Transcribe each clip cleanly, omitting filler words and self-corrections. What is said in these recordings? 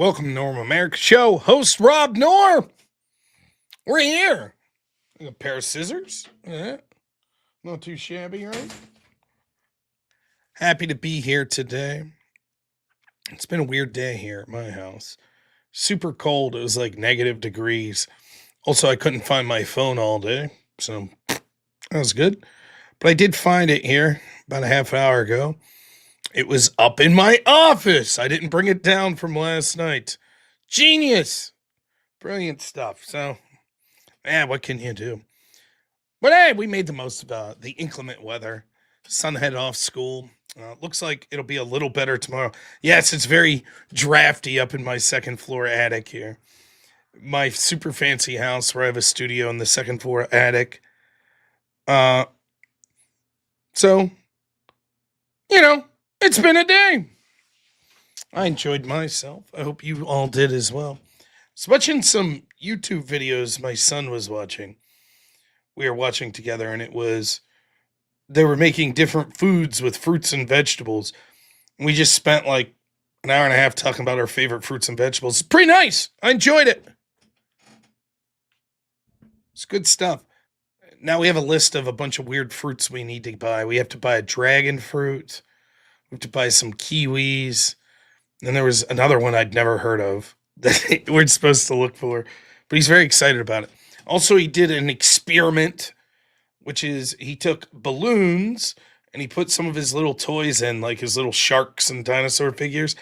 Welcome to Normal America Show. Host robnoerr. We're here. A pair of scissors. Yeah. Not too shabby, right? Happy to be here today. It's been a weird day here at my house. Super cold. It was like -degrees. Also, I couldn't find my phone all day. So that was good. But I did find it here about a half hour ago. It was up in my office. I didn't bring it down from last night. Genius. Brilliant stuff. So, what can you do? But hey, we made the most of the inclement weather. Son headed off school. Looks like it'll be a little better tomorrow. Yes, it's very drafty up in my second floor attic here. My super fancy house where I have a studio in the second floor attic. So, it's been a day. I enjoyed myself. I hope you all did as well. I was watching some YouTube videos my son was watching. We were watching together, and they were making different foods with fruits and vegetables. And we just spent like an hour and a half talking about our favorite fruits and vegetables. It's pretty nice. I enjoyed it. It's good stuff. Now we have a list of a bunch of weird fruits we need to buy. We have to buy a dragon fruit. We have to buy some kiwis. And there was another one I'd never heard of that we're supposed to look for. But he's very excited about it. Also, he did an experiment, which is he took balloons and he put some of his little toys in, like his little sharks and dinosaur figures.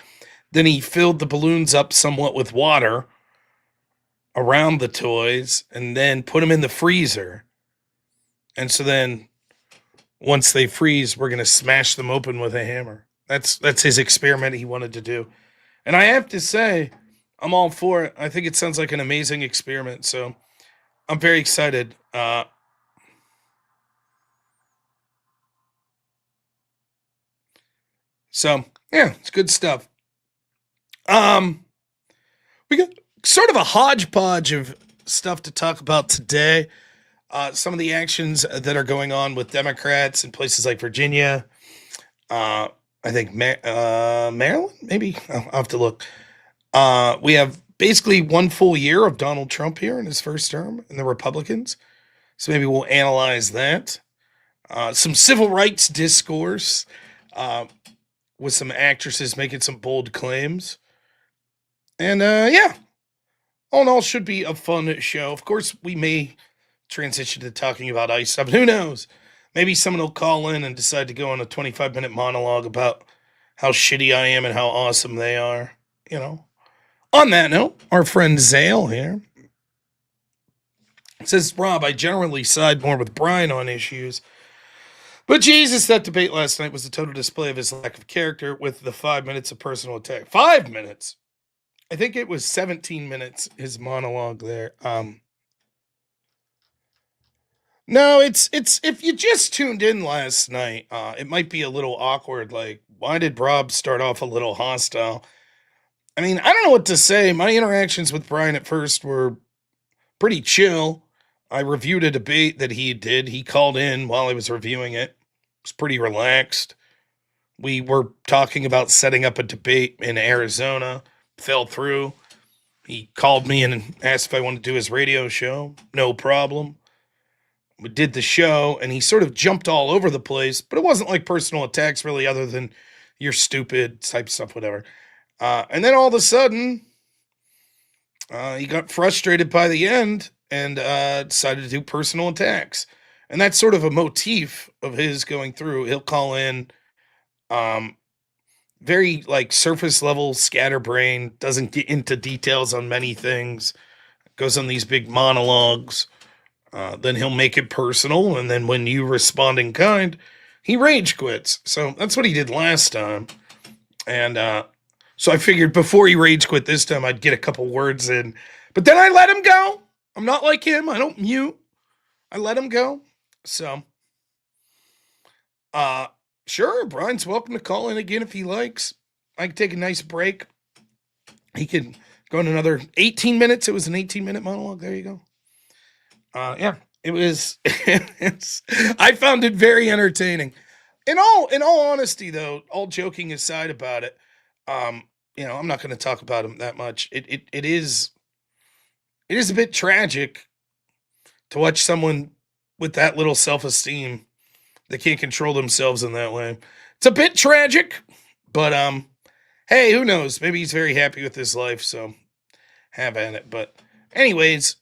Then he filled the balloons up somewhat with water around the toys and then put them in the freezer. And so then once they freeze, we're going to smash them open with a hammer. That's his experiment he wanted to do. And I have to say, I'm all for it. I think it sounds like an amazing experiment. So I'm very excited. It's good stuff. We got sort of a hodgepodge of stuff to talk about today. Some of the actions that are going on with Democrats in places like Virginia. I think Maryland, maybe. I'll have to look. We have basically one full year of Donald Trump here in his first term and the Republicans. So maybe we'll analyze that. Some civil rights discourse with some actresses making some bold claims. And all in all, should be a fun show. Of course, we may transition to talking about ICE stuff. Who knows? Maybe someone will call in and decide to go on a 25-minute monologue about how shitty I am and how awesome they are. On that note, our friend Zale here says, Rob, I generally side more with Brian on issues. But Jesus, that debate last night was a total display of his lack of character with the 5 minutes of personal attack. 5 minutes? I think it was 17 minutes, his monologue there. No, it's if you just tuned in last night, it might be a little awkward. Like, why did Rob start off a little hostile? I mean, I don't know what to say. My interactions with Brian at first were pretty chill. I reviewed a debate that he did. He called in while I was reviewing it. It was pretty relaxed. We were talking about setting up a debate in Arizona. Fell through. He called me and asked if I wanted to do his radio show. No problem. We did the show, and he sort of jumped all over the place, but it wasn't like personal attacks really, other than you're stupid type stuff, whatever. And then all of a sudden, he got frustrated by the end and decided to do personal attacks. And that's sort of a motif of his going through. He'll call in very like surface level scatterbrain, doesn't get into details on many things, goes on these big monologues. Then he'll make it personal, and then when you respond in kind, he rage quits. So that's what he did last time. And so I figured before he rage quit this time, I'd get a couple words in. But then I let him go. I'm not like him. I don't mute. I let him go. So, sure, Brian's welcome to call in again if he likes. I can take a nice break. He could go in another 18 minutes. It was an 18-minute monologue. There you go. It was. I found it very entertaining. In all honesty, though, all joking aside about it, I'm not going to talk about him that much. It is a bit tragic to watch someone with that little self-esteem that can't control themselves in that way. It's a bit tragic, but hey, who knows? Maybe he's very happy with his life, so have at it. But anyways,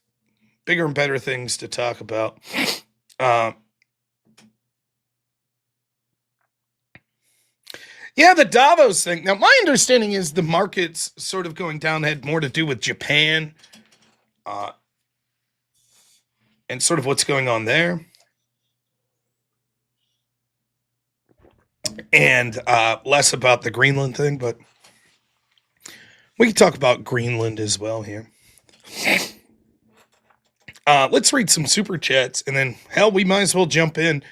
bigger and better things to talk about. Uh, yeah, the Davos thing. Now, my understanding is the markets sort of going down had more to do with Japan, uh, and sort of what's going on there, and less about the Greenland thing. But we can talk about Greenland as well here. Let's read some super chats, and then hell, we might as well jump in.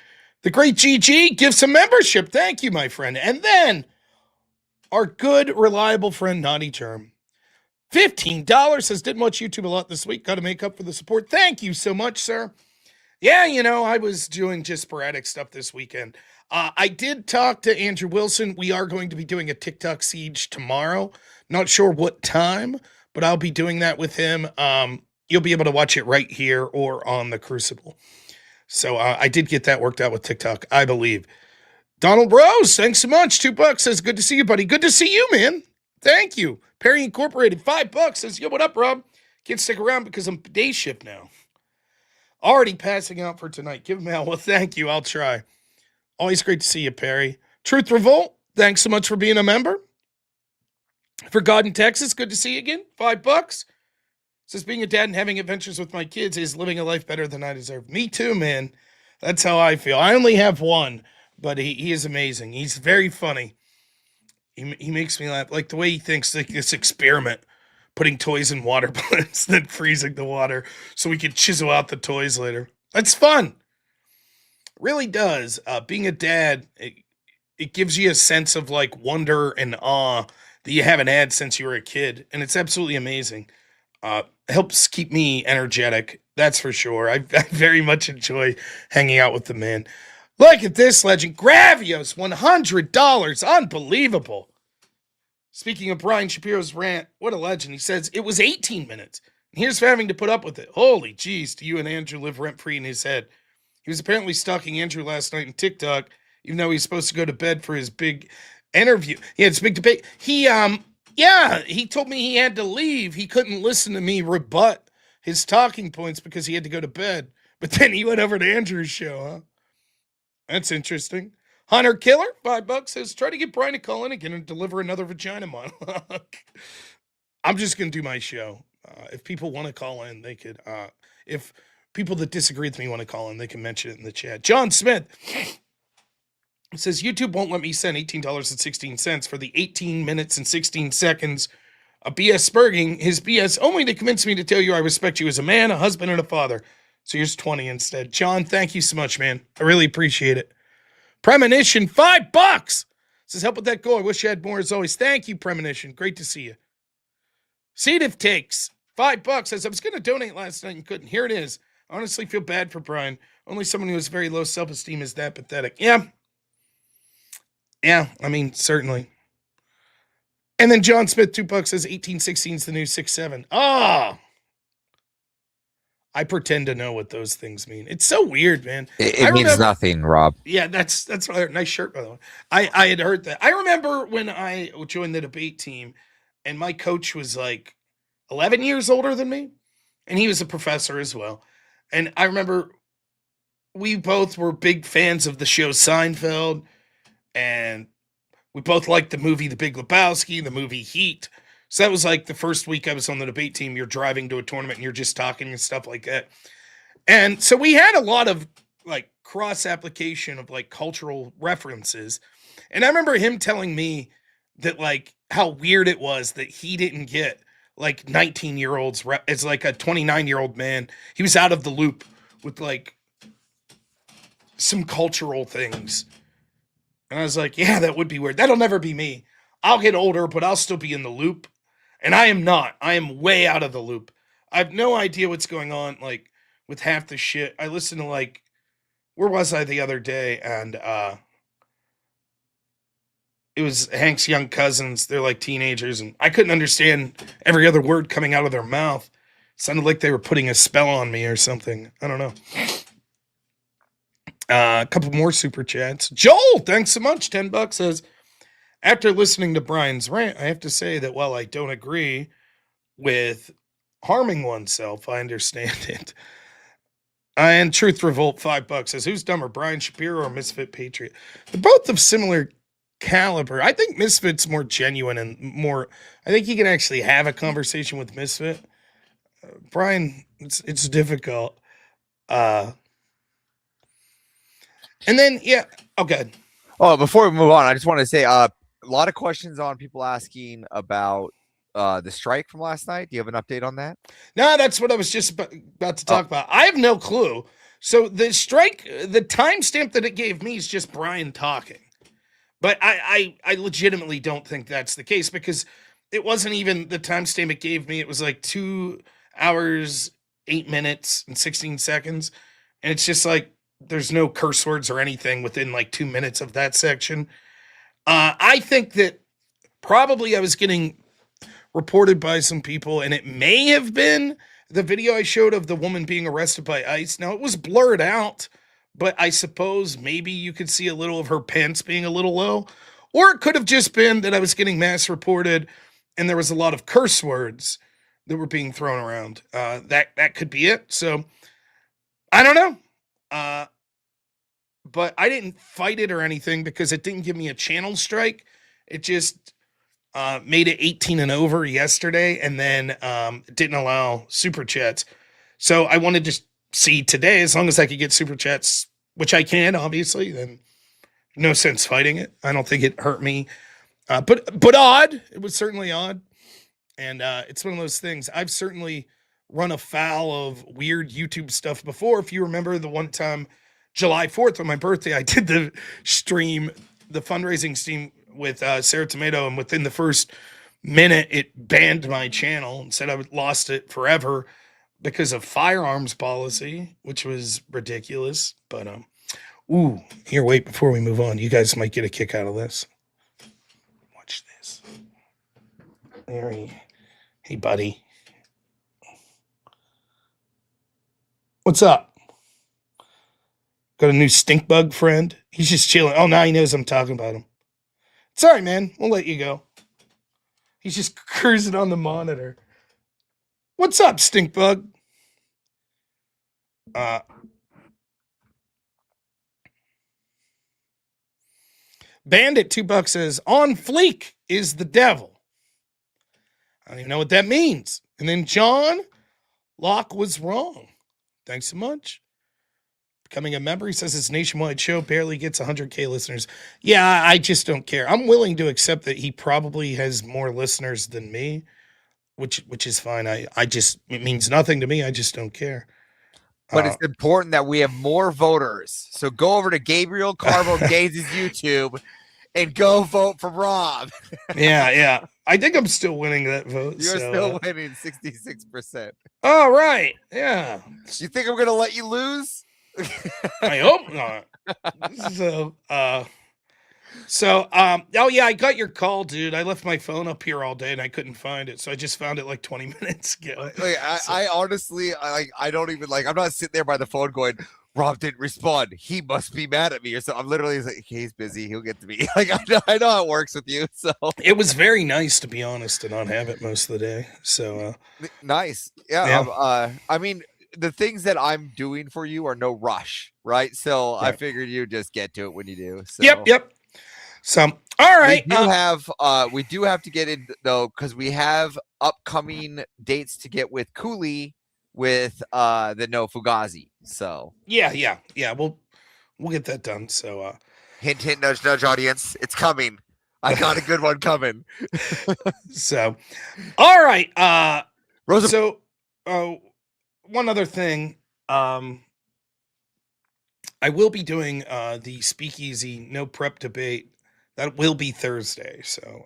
The great GG gives some membership. Thank you, my friend. And then our good, reliable friend, Naughty Term. $15 says, didn't watch YouTube a lot this week. Got to make up for the support. Thank you so much, sir. Yeah, I was doing just sporadic stuff this weekend. I did talk to Andrew Wilson. We are going to be doing a TikTok siege tomorrow. Not sure what time, but I'll be doing that with him. You'll be able to watch it right here or on the Crucible. So I did get that worked out with TikTok, I believe. Donald Rose, thanks so much. $2 says, good to see you, buddy. Good to see you, man. Thank you. Perry Incorporated, $5 says, yo, what up, Rob? Can't stick around because I'm day shift now. Already passing out for tonight. Give him hell. Well, thank you. I'll try. Always great to see you, Perry. Truth Revolt, thanks so much for being a member. For God in Texas, good to see you again. $5. Says, being a dad and having adventures with my kids is living a life better than I deserve. Me too, man. That's how I feel. I only have one, but he is amazing. He's very funny. He makes me laugh. Like the way he thinks, like this experiment, putting toys in water balloons, then freezing the water so we can chisel out the toys later. That's fun. It really does. Being a dad, it gives you a sense of like wonder and awe that you haven't had since you were a kid. And it's absolutely amazing. Helps keep me energetic. That's for sure. I very much enjoy hanging out with the man. Look at this legend. Gravios, $100. Unbelievable. Speaking of Brian Shapiro's rant, what a legend. He says, it was 18 minutes. And here's for having to put up with it. Holy jeez, do you and Andrew live rent-free in his head? He was apparently stalking Andrew last night in TikTok, even though he's supposed to go to bed for his big interview. He had his big debate. He told me he had to leave. He couldn't listen to me rebut his talking points because he had to go to bed. But then he went over to Andrew's show, huh? That's interesting. Hunter Killer, $5 says, try to get Brian to call in again and deliver another vagina monologue. I'm just going to do my show. If people want to call in, they could. If people that disagree with me want to call in, they can mention it in the chat. John Smith says, YouTube won't let me send $18.16 for the 18 minutes and 16 seconds of BS spurging his BS only to convince me to tell you I respect you as a man, a husband, and a father. So here's 20 instead. John, thank you so much, man. I really appreciate it. Premonition, $5 says, help with that goal. I wish you had more as always. Thank you, Premonition. Great to see you. Seed of Takes, $5 says, I was going to donate last night and couldn't. Here it is. I honestly feel bad for Brian. Only someone who has very low self-esteem is that pathetic. Yeah, I mean, certainly. And then John Smith, $2 says 1816 is the new 6-7. Oh, I pretend to know what those things mean. It's so weird, man. It means nothing, Rob. Yeah, that's a nice shirt, by the way. I had heard that. I remember when I joined the debate team, and my coach was like 11 years older than me, and he was a professor as well. And I remember we both were big fans of the show Seinfeld, and we both liked the movie The Big Lebowski, the movie Heat. So that was like the first week I was on the debate team. You're driving to a tournament and you're just talking and stuff like that. And so we had a lot of like cross application of like cultural references. And I remember him telling me that like how weird it was that he didn't get like 19-year-olds as like a 29-year-old man. He was out of the loop with like some cultural things. And I was like, yeah, that would be weird. That'll never be me. I'll get older, but I'll still be in the loop. And I am not. I am way out of the loop. I have no idea what's going on, like, with half the shit. I listened to, like, where was I the other day? And, it was Hank's young cousins. They're like teenagers, and I couldn't understand every other word coming out of their mouth. It sounded like they were putting a spell on me or something. I don't know. A couple more super chats. Joel, thanks so much. $10 says, after listening to Brian's rant, I have to say that while I don't agree with harming oneself, I understand it. And Truth Revolt, $5 says, who's dumber, Brian Shapiro or Misfit Patriot? They're both of similar caliber. I think Misfit's more genuine and more. I think you can actually have a conversation with Misfit. Brian, it's difficult. And then okay. Oh, before we move on, I just want to say a lot of questions on people asking about the strike from last night. Do you have an update on that? No, that's what I was just about to talk about. I have no clue. So the strike, the timestamp that it gave me is just Brian talking. But I legitimately don't think that's the case because it wasn't even the timestamp it gave me. It was like 2 hours, 8 minutes, and 16 seconds. And it's just like there's no curse words or anything within like 2 minutes of that section. I think that probably I was getting reported by some people, and it may have been the video I showed of the woman being arrested by ICE. Now, it was blurred out, but I suppose maybe you could see a little of her pants being a little low. Or it could have just been that I was getting mass reported and there was a lot of curse words that were being thrown around. That could be it. So, I don't know. But I didn't fight it or anything because it didn't give me a channel strike. It just made it 18 and over yesterday, and then didn't allow super chats. So I wanted to see today, as long as I could get super chats, which I can, obviously, then no sense fighting it. I don't think it hurt me. But odd. It was certainly odd. And it's one of those things. I've certainly run afoul of weird YouTube stuff before. If you remember the one time, July 4th on my birthday, I did the fundraising stream with Sarah Tomato, and within the first minute, it banned my channel and said I would lost it forever because of firearms policy, which was ridiculous. But here, wait before we move on. You guys might get a kick out of this. Watch this. Hey, buddy. What's up? Got a new stink bug friend. He's just chilling. Oh, now he knows I'm talking about him. Sorry, man. We'll let you go. He's just cruising on the monitor. What's up, stink bug? Bandit $2 says, on fleek is the devil. I don't even know what that means. And then John Locke was wrong. Thanks so much. Becoming a member, he says his nationwide show barely gets 100K listeners. Yeah, I just don't care. I'm willing to accept that he probably has more listeners than me, which is fine. It means nothing to me. I just don't care. But it's important that we have more voters. So go over to Gabriel Carbo Gaines' YouTube and go vote for Rob. Yeah. I think I'm still winning that vote. You're still winning 66%. All right. Yeah. You think I'm going to let you lose? I hope not. Oh yeah, I got your call, dude. I left my phone up here all day and I couldn't find it, so I just found it like 20 minutes ago. I honestly, I don't even I'm not sitting there by the phone going, Rob didn't respond. He must be mad at me or so. I'm literally like, he's busy. He'll get to me. I know how it works with you. So it was very nice, to be honest, to not have it most of the day. So nice, yeah. I mean, the things that I'm doing for you are no rush, right? So I figured you just get to it when you do. So. Yep. So all right, we do have to get in though, because we have upcoming dates to get with Cooley with the No Fugazi. So yeah. We'll get that done. So hint, nudge, audience, it's coming. I got a good one coming. So all right, Rosa. So one other thing, I will be doing the Speakeasy No Prep debate. That will be Thursday. So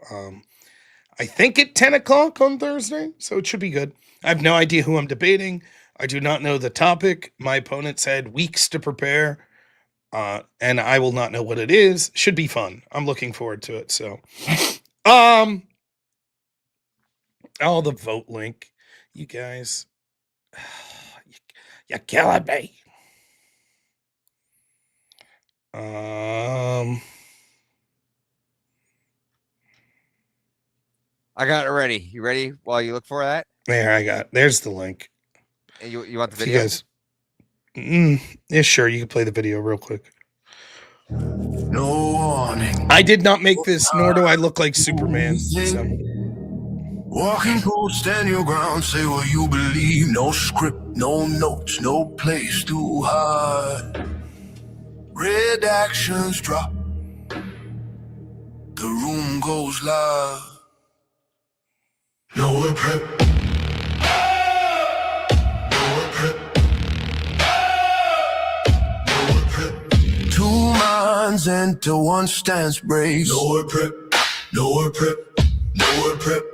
I think at 10 o'clock on Thursday. So it should be good. I have no idea who I'm debating. I do not know the topic. My opponents had weeks to prepare. and I will not know what it is. Should be fun. I'm looking forward to it. So, oh, the vote link, you guys, you're killing me. I got it ready. You ready while you look for that? There's the link. And you want the If you video? guys, yeah, sure, you can play the video real quick. No warning. I did not make this, nor do I look like Superman. So. Walking cold, stand your ground, say what you believe. No script, no notes, no place to hide. Red actions drop. The room goes live. Nowhere prep. Nowhere prep. Nowhere prep. Two minds enter, one stance breaks. Nowhere prep. Nowhere prep. Nowhere prep.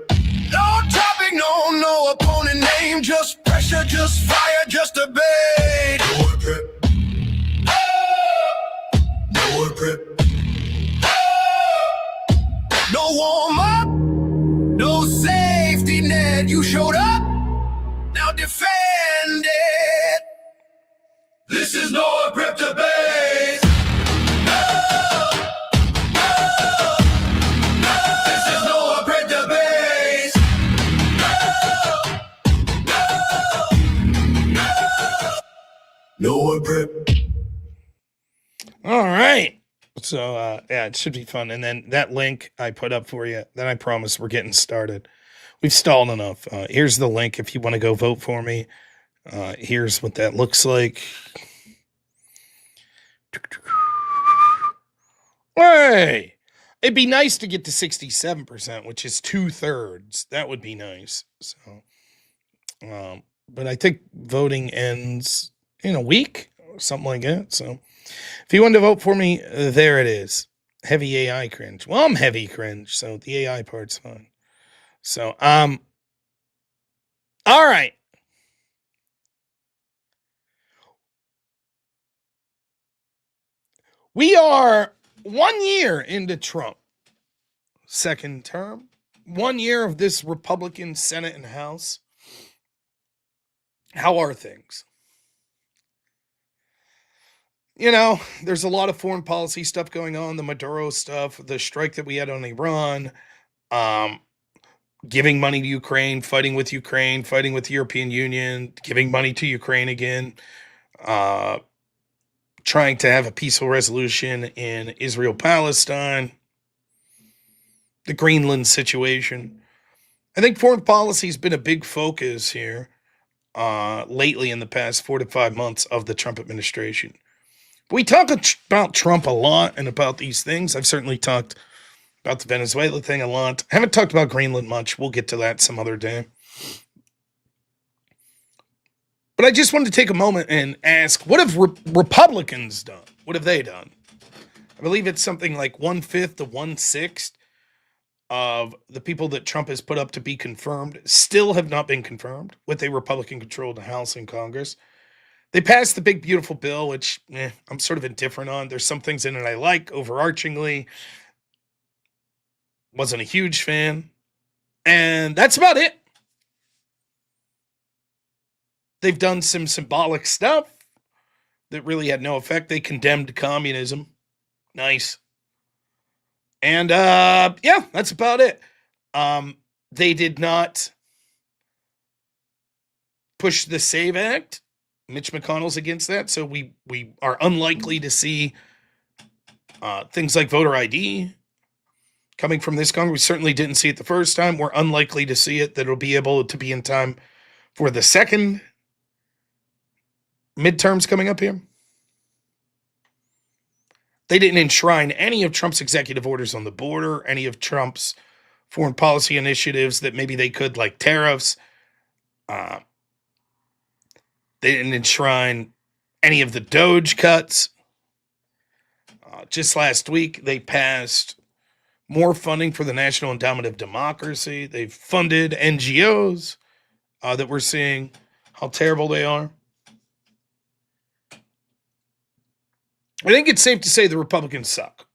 No topic, no opponent name. Just pressure, just fire, just a bait. Nowhere prep. Nowhere prep. No warm up, no safety net. You showed up, now defend it. This is no prep debate. This is no prep debate. No prep. All right. So, yeah, it should be fun. And then that link I put up for you, then I promise we're getting started. We've stalled enough. Here's the link if you want to go vote for me. Here's what that looks like. Hey, it'd be nice to get to 67%, which is 2/3. That would be nice. So, but I think voting ends in a week or something like that. So, if you want to vote for me, there it is. Heavy AI cringe. Well, I'm heavy cringe, so the AI part's fine. So, all right. We are 1 year into Trump. Second term. 1 year of this Republican Senate and House. How are things? You know, there's a lot of foreign policy stuff going on, the Maduro stuff, the strike that we had on Iran, giving money to Ukraine, fighting with the European Union, giving money to Ukraine again, trying to have a peaceful resolution in Israel-Palestine, the Greenland situation. I think foreign policy has been a big focus here lately in the past 4 to 5 months of the Trump administration. We talk about Trump a lot and about these things. I've certainly talked about the Venezuela thing a lot. I haven't talked about Greenland much. We'll get to that some other day. But I just wanted to take a moment and ask, what have Republicans done? What have they done? I believe it's something like 1/5 to 1/6 of the people that Trump has put up to be confirmed still have not been confirmed with a Republican-controlled House and Congress. They passed the big, beautiful bill, which I'm sort of indifferent on. There's some things in it I like, overarchingly. Wasn't a huge fan. And that's about it. They've done some symbolic stuff that really had no effect. They condemned communism. Nice. And, yeah, that's about it. They did not push the SAVE Act. Mitch McConnell's against that, so we are unlikely to see things like voter ID coming from this Congress. We certainly didn't see it the first time. We're unlikely to see it that it'll be able to be in time for the second midterms coming up here. They didn't enshrine any of Trump's executive orders on the border, any of Trump's foreign policy initiatives that maybe they could, like tariffs. They didn't enshrine any of the Doge cuts. Just last week, they passed more funding for the National Endowment of Democracy. They've funded NGOs that we're seeing how terrible they are. I think it's safe to say the Republicans suck.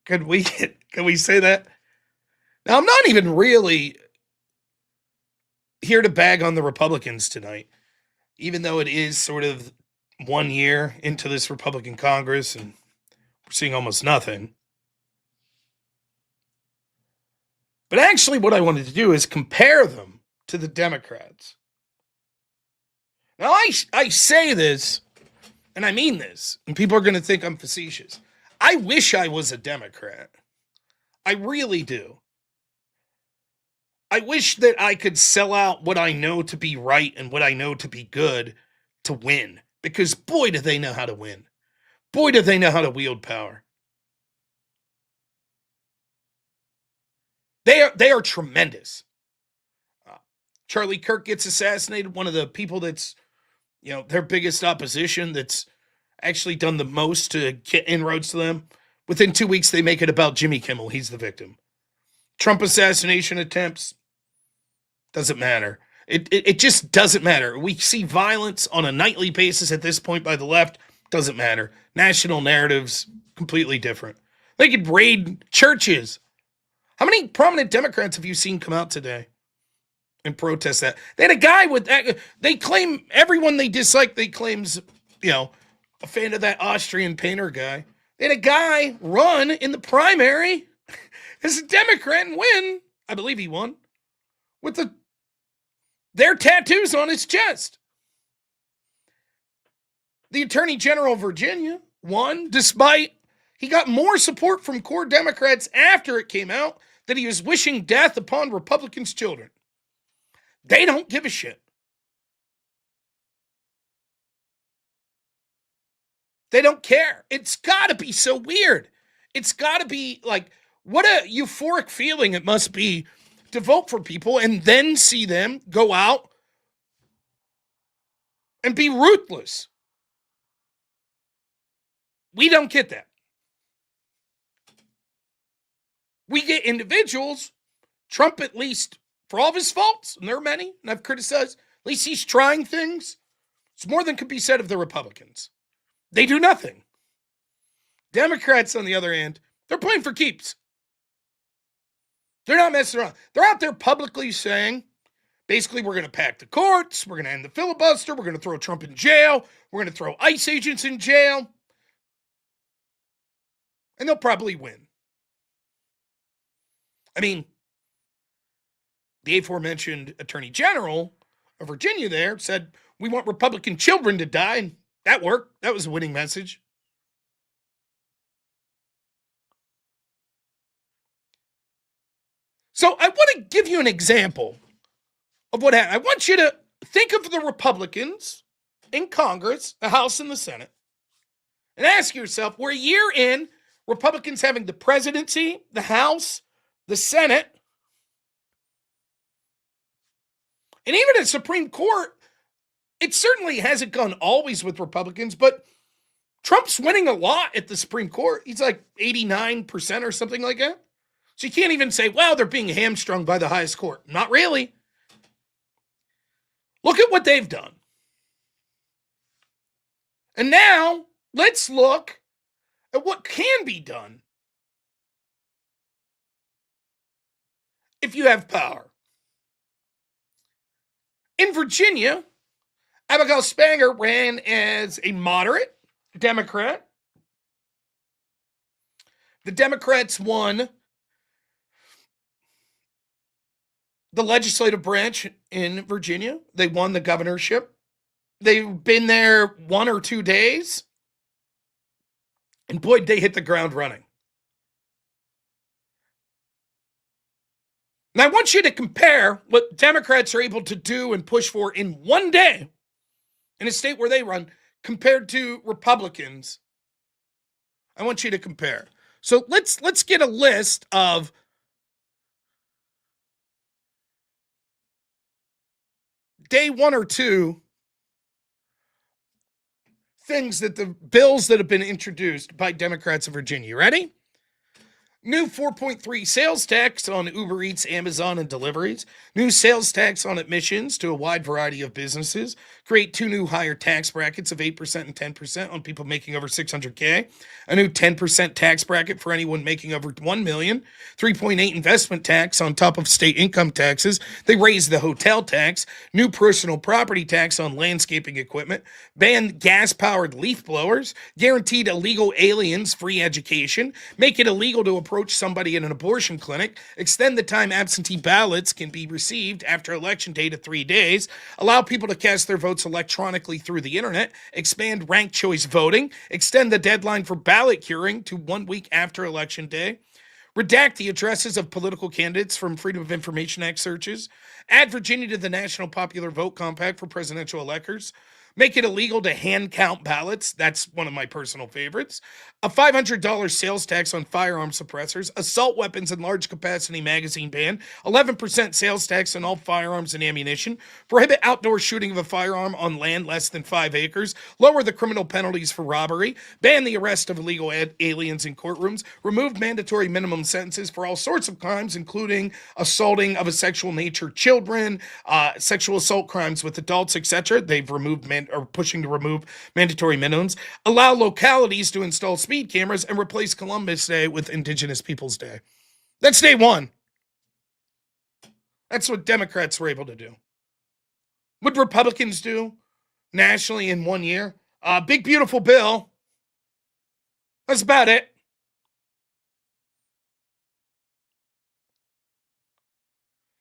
Can we say that? Now, I'm not even really here to bag on the Republicans tonight, even though it is sort of 1 year into this Republican Congress and we're seeing almost nothing. But actually, what I wanted to do is compare them to the Democrats. Now, I say this, and I mean this, and people are going to think I'm facetious. I wish I was a Democrat. I really do. I wish that I could sell out what I know to be right and what I know to be good to win. Because boy, do they know how to win. Boy, do they know how to wield power. They are tremendous. Charlie Kirk gets assassinated, one of the people that's, their biggest opposition that's actually done the most to get inroads to them. Within 2 weeks, they make it about Jimmy Kimmel. He's the victim. Trump assassination attempts, doesn't matter. It just doesn't matter. We see violence on a nightly basis at this point by the left, doesn't matter. National narratives, completely different. They could raid churches. How many prominent Democrats have you seen come out today and protest that? They had a guy with that. They claim everyone they dislike, they claims, a fan of that Austrian painter guy. They had a guy run in the primary as a Democrat and win. I believe he won with their tattoos on his chest. The Attorney General of Virginia won despite he got more support from core Democrats after it came out that he was wishing death upon Republicans' children. They don't give a shit. They don't care. It's got to be so weird. It's got to be like, what a euphoric feeling it must be to vote for people and then see them go out and be ruthless. We don't get that. We get individuals. Trump, at least, for all of his faults, and there are many, and I've criticized, at least he's trying things. It's more than could be said of the Republicans. They do nothing. Democrats, on the other hand, they're playing for keeps. They're not messing around. They're out there publicly saying, basically, we're going to pack the courts, we're going to end the filibuster, we're going to throw Trump in jail, we're going to throw ICE agents in jail, and they'll probably win. I mean, the aforementioned Attorney General of Virginia there said, we want Republican children to die, and that worked. That was a winning message. So I want to give you an example of what happened. I want you to think of the Republicans in Congress, the House and the Senate, and ask yourself, we're a year in, Republicans having the presidency, the House, the Senate, and even the Supreme Court. It certainly hasn't gone always with Republicans, but Trump's winning a lot at the Supreme Court. He's like 89% or something like that. So you can't even say, well, they're being hamstrung by the highest court. Not really. Look at what they've done. And now let's look at what can be done if you have power. In Virginia, Abigail Spancer ran as a moderate Democrat. The Democrats won the legislative branch in Virginia. They won the governorship. They've been there 1 or 2 days. And boy, they hit the ground running. And I want you to compare what Democrats are able to do and push for in 1 day in a state where they run compared to Republicans. I want you to compare. So let's get a list of day 1 or 2 things that the bills that have been introduced by Democrats in Virginia. You ready? New 4.3 sales tax on Uber Eats, Amazon, and deliveries. New sales tax on admissions to a wide variety of businesses. Create 2 new higher tax brackets of 8% and 10% on people making over 600K. A new 10% tax bracket for anyone making over 1 million. 3.8 investment tax on top of state income taxes. They raised the hotel tax. New personal property tax on landscaping equipment. Ban gas-powered leaf blowers. Guaranteed illegal aliens free education. Make it illegal to approach somebody in an abortion clinic, extend the time absentee ballots can be received after election day to 3 days, allow people to cast their votes electronically through the internet, expand ranked choice voting, extend the deadline for ballot curing to 1 week after election day, redact the addresses of political candidates from Freedom of Information Act searches, add Virginia to the National Popular Vote Compact for presidential electors, make it illegal to hand count ballots. That's one of my personal favorites. A $500 sales tax on firearm suppressors, assault weapons and large capacity magazine ban, 11% sales tax on all firearms and ammunition, prohibit outdoor shooting of a firearm on land less than 5 acres, lower the criminal penalties for robbery, ban the arrest of illegal aliens in courtrooms, remove mandatory minimum sentences for all sorts of crimes, including assaulting of a sexual nature children, sexual assault crimes with adults, etc. They've removed are pushing to remove mandatory minimums, allow localities to install speed cameras, and replace Columbus Day with Indigenous Peoples Day. That's day one. That's what Democrats were able to do. What Republicans do nationally in 1 year? Big beautiful bill. That's about it.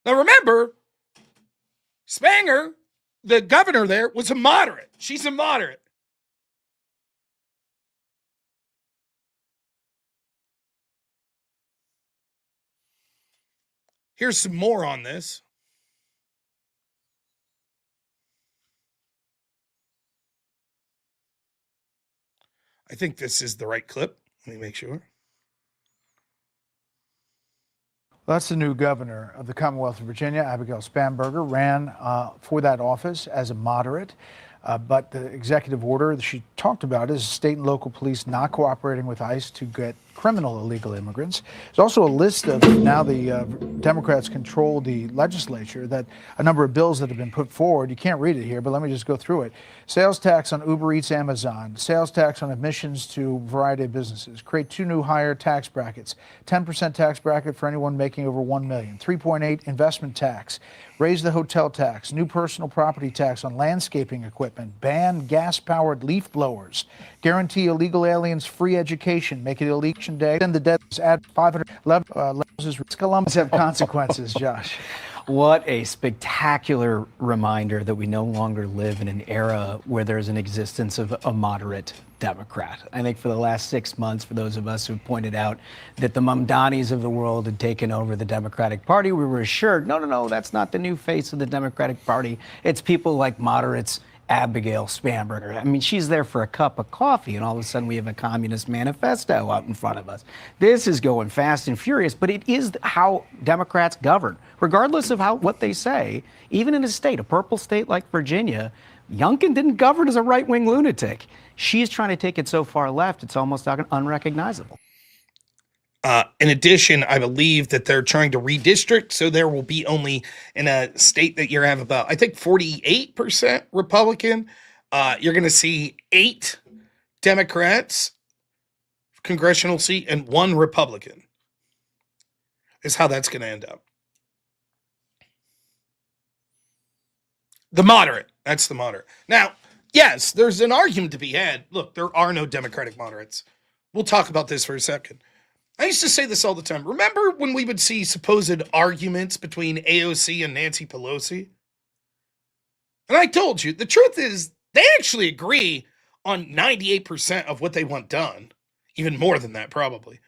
Now remember, Spanger, the governor there, was a moderate. She's a moderate. Here's some more on this. I think this is the right clip. Let me make sure. That's the new governor of the Commonwealth of Virginia, Abigail Spanberger, ran for that office as a moderate. But the executive order that she talked about is state and local police not cooperating with ICE to get criminal illegal immigrants. There's also a list of, now the Democrats control the legislature, that a number of bills that have been put forward. You can't read it here, but let me just go through it. Sales tax on Uber Eats, Amazon. Sales tax on admissions to a variety of businesses. Create 2 new higher tax brackets. 10% tax bracket for anyone making over 1 million. 3.8 investment tax. Raise the hotel tax. New personal property tax on landscaping equipment. Ban gas-powered leaf blowers. Guarantee illegal aliens free education. Make it election day. Then the deadlines add 511 Columbus have consequences, Josh. What a spectacular reminder that we no longer live in an era where there's an existence of a moderate Democrat. I think for the last 6 months, for those of us who pointed out that the Mamdanis of the world had taken over the Democratic Party, we were assured, no, that's not the new face of the Democratic Party. It's people like moderates, Abigail Spanberger. I mean, she's there for a cup of coffee, and all of a sudden we have a communist manifesto out in front of us. This is going fast and furious, but it is how Democrats govern. Regardless of what they say, even in a state, a purple state like Virginia, Youngkin didn't govern as a right-wing lunatic. She's trying to take it so far left, it's almost unrecognizable. In addition, I believe that they're trying to redistrict, so there will be only in a state that you have about, I think, 48% Republican. You're going to see 8 Democrats, congressional seat, and 1 Republican. Is how that's going to end up. The moderate. That's the moderate. Now, yes, there's an argument to be had. Look, there are no Democratic moderates. We'll talk about this for a second. I used to say this all the time. Remember when we would see supposed arguments between AOC and Nancy Pelosi? And I told you, the truth is, they actually agree on 98% of what they want done. Even more than that, probably.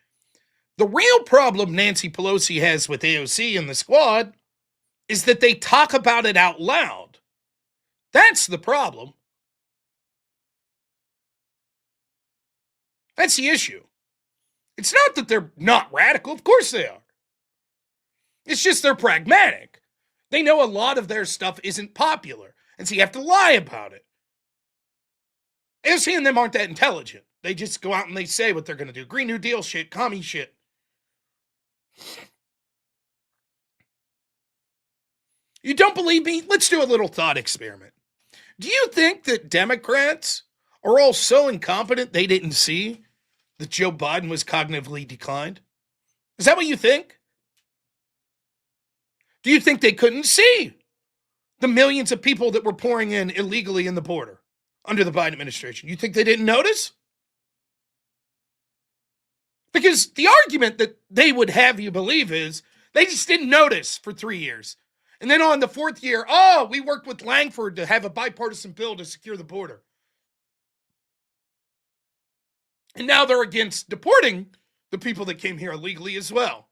The real problem Nancy Pelosi has with AOC and the squad is that they talk about it out loud. That's the problem. That's the issue. It's not that they're not radical. Of course they are. It's just they're pragmatic. They know a lot of their stuff isn't popular, and so you have to lie about it. AOC and them aren't that intelligent. They just go out and they say what they're going to do. Green New Deal shit, commie shit. You don't believe me? Let's do a little thought experiment. Do you think that Democrats are all so incompetent they didn't see that Joe Biden was cognitively declined? Is that what you think? Do you think they couldn't see the millions of people that were pouring in illegally in the border under the Biden administration? You think they didn't notice? Because the argument that they would have you believe is they just didn't notice for 3 years. And then on the 4th year, oh, we worked with Langford to have a bipartisan bill to secure the border. And now they're against deporting the people that came here illegally as well.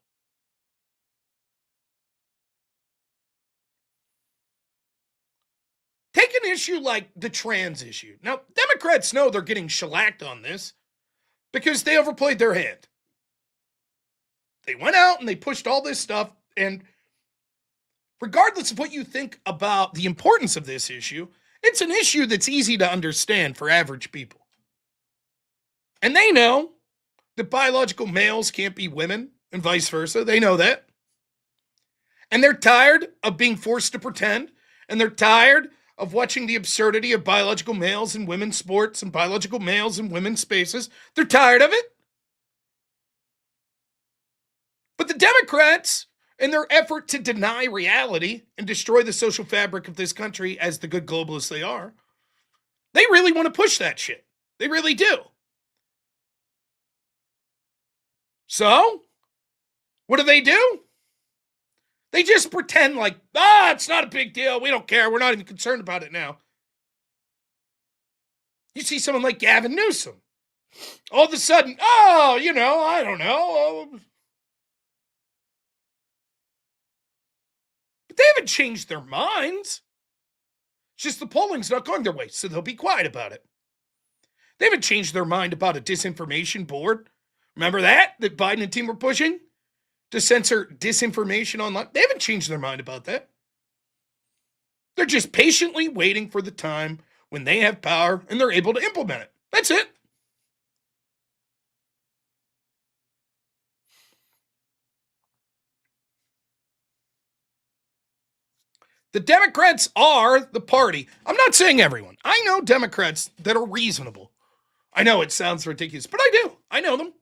Take an issue like the trans issue. Now, Democrats know they're getting shellacked on this because they overplayed their hand. They went out and they pushed all this stuff, and regardless of what you think about the importance of this issue, it's an issue that's easy to understand for average people. And they know that biological males can't be women and vice versa. They know that. And they're tired of being forced to pretend, and they're tired of watching the absurdity of biological males in women's sports and biological males in women's spaces. They're tired of it. But the Democrats, in their effort to deny reality and destroy the social fabric of this country as the good globalists they are, they really want to push that shit. They really do. So, what do? They just pretend like, it's not a big deal. We don't care. We're not even concerned about it now. You see someone like Gavin Newsom. All of a sudden, I don't know. But they haven't changed their minds. It's just the polling's not going their way, so they'll be quiet about it. They haven't changed their mind about a disinformation board. Remember that Biden and team were pushing to censor disinformation online? They haven't changed their mind about that. They're just patiently waiting for the time when they have power and they're able to implement it. That's it. The Democrats are the party. I'm not saying everyone. I know Democrats that are reasonable. I know it sounds ridiculous, but I do. I know them.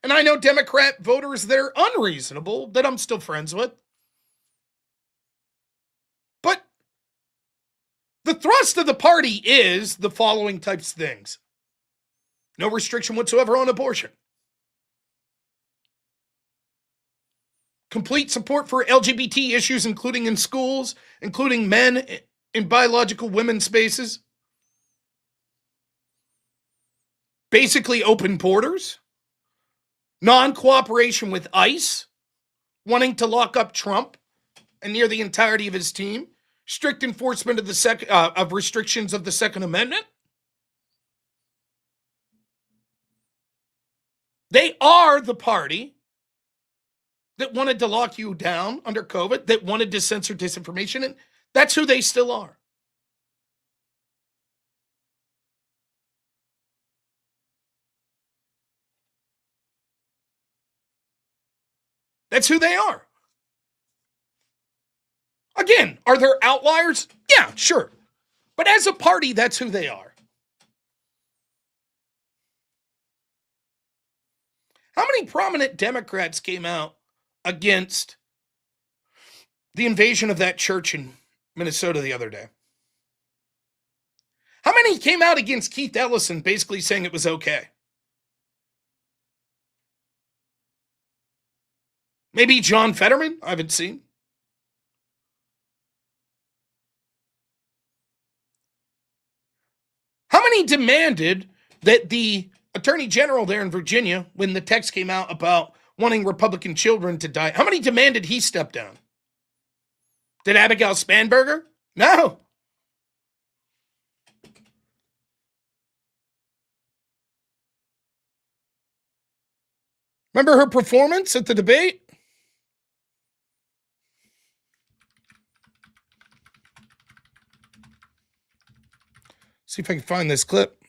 And I know Democrat voters that are unreasonable that I'm still friends with. But the thrust of the party is the following types of things. No restriction whatsoever on abortion. Complete support for LGBT issues, including in schools, including men in biological women's spaces. Basically open borders. Non-cooperation with ICE. Wanting to lock up Trump and near the entirety of his team. Strict enforcement of of restrictions of the Second Amendment. They are the party that wanted to lock you down under COVID, that wanted to censor disinformation, and that's who they still are. That's who they are. Again, are there outliers? Yeah, sure. But as a party, that's who they are. How many prominent Democrats came out against the invasion of that church in Minnesota the other day? How many came out against Keith Ellison basically saying it was okay? Maybe John Fetterman? I haven't seen. How many demanded that the Attorney General there in Virginia, when the text came out about wanting Republican children to die, how many demanded he step down? Did Abigail Spanberger? No. Remember her performance at the debate? See if I can find this clip.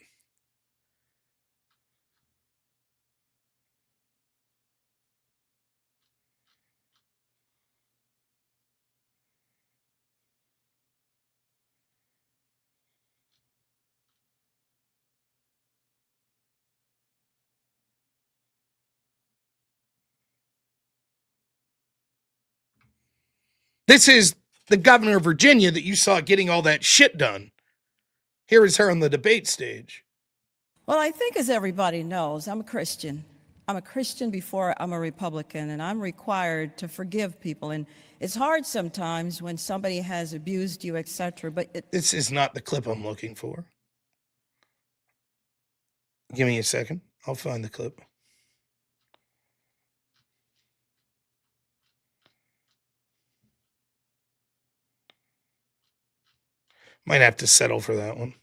This is the governor of Virginia that you saw getting all that shit done. Here is her on the debate stage. Well, I think as everybody knows, I'm a Christian. I'm a Christian before I'm a Republican, and I'm required to forgive people. And it's hard sometimes when somebody has abused you, etc. But this is not the clip I'm looking for. Give me a second. I'll find the clip. Might have to settle for that one.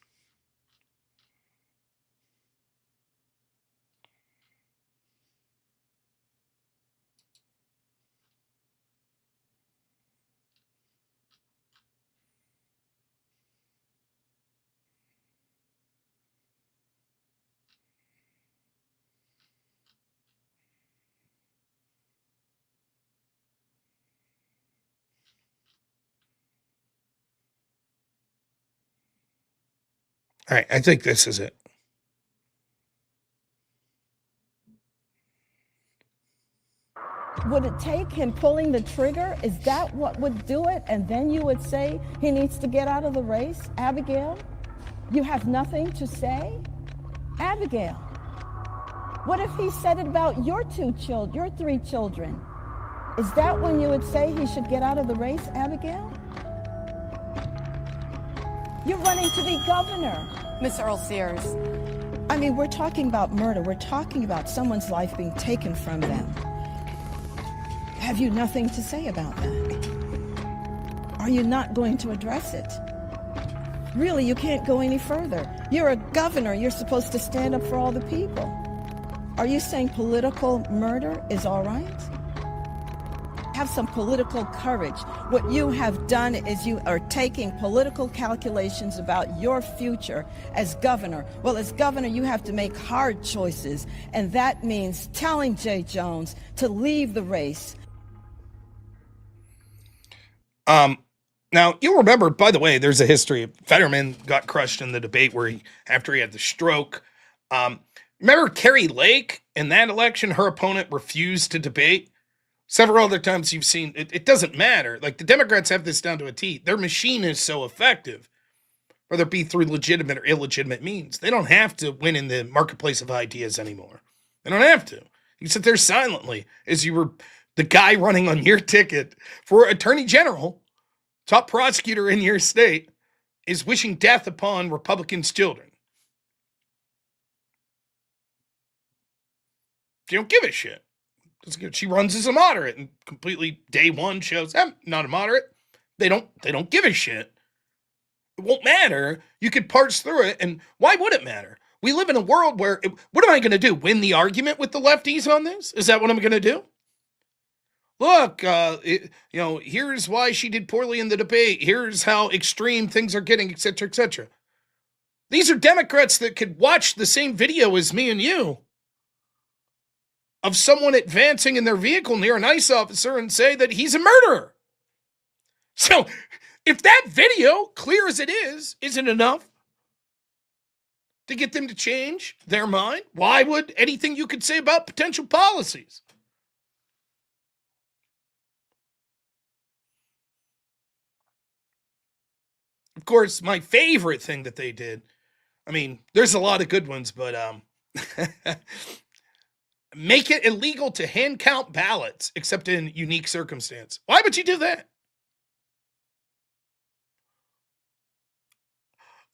All right, I think this is it. would it take him pulling the trigger? Is that what would do it? And then you would say he needs to get out of the race? Abigail, you have nothing to say? Abigail, what if he said it about your your 3 children? Is that when you would say he should get out of the race, Abigail? You're running to be governor. Miss Earl Sears. I mean, we're talking about murder. We're talking about someone's life being taken from them. Have you nothing to say about that? Are you not going to address it? Really, you can't go any further. You're a governor. You're supposed to stand up for all the people. Are you saying political murder is all right? Have some political courage. What you have done is you are taking political calculations about your future as governor. Well, as governor, you have to make hard choices, and that means telling Jay Jones to leave the race. Now, you'll remember, by the way, there's a history of Fetterman got crushed in the debate after he had the stroke. Remember Carrie Lake in that election? Her opponent refused to debate. Several other times you've seen, it doesn't matter. Like, the Democrats have this down to a T. Their machine is so effective, whether it be through legitimate or illegitimate means. They don't have to win in the marketplace of ideas anymore. They don't have to. You sit there silently as you were the guy running on your ticket for attorney general, top prosecutor in your state, is wishing death upon Republicans' children. You don't give a shit. She runs as a moderate and completely day one shows I'm not a moderate. They don't give a shit. It won't matter. You could parse through it, and why would it matter? We live in a world where what am I going to do? Win the argument with the lefties on this? Is that what I'm going to do? Look, here's why she did poorly in the debate. Here's how extreme things are getting, etc., etc. These are Democrats that could watch the same video as me and you of someone advancing in their vehicle near an ICE officer and say that he's a murderer. So if that video, clear as it is, isn't enough to get them to change their mind, why would anything you could say about potential policies? Of course, my favorite thing that they did, I mean, there's a lot of good ones, but make it illegal to hand count ballots except in unique circumstance. Why would you do that?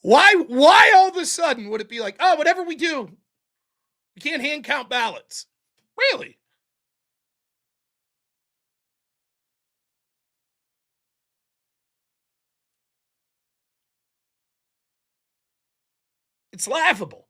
Why all of a sudden would it be like, oh, whatever we do, we can't hand count ballots? Really? It's laughable.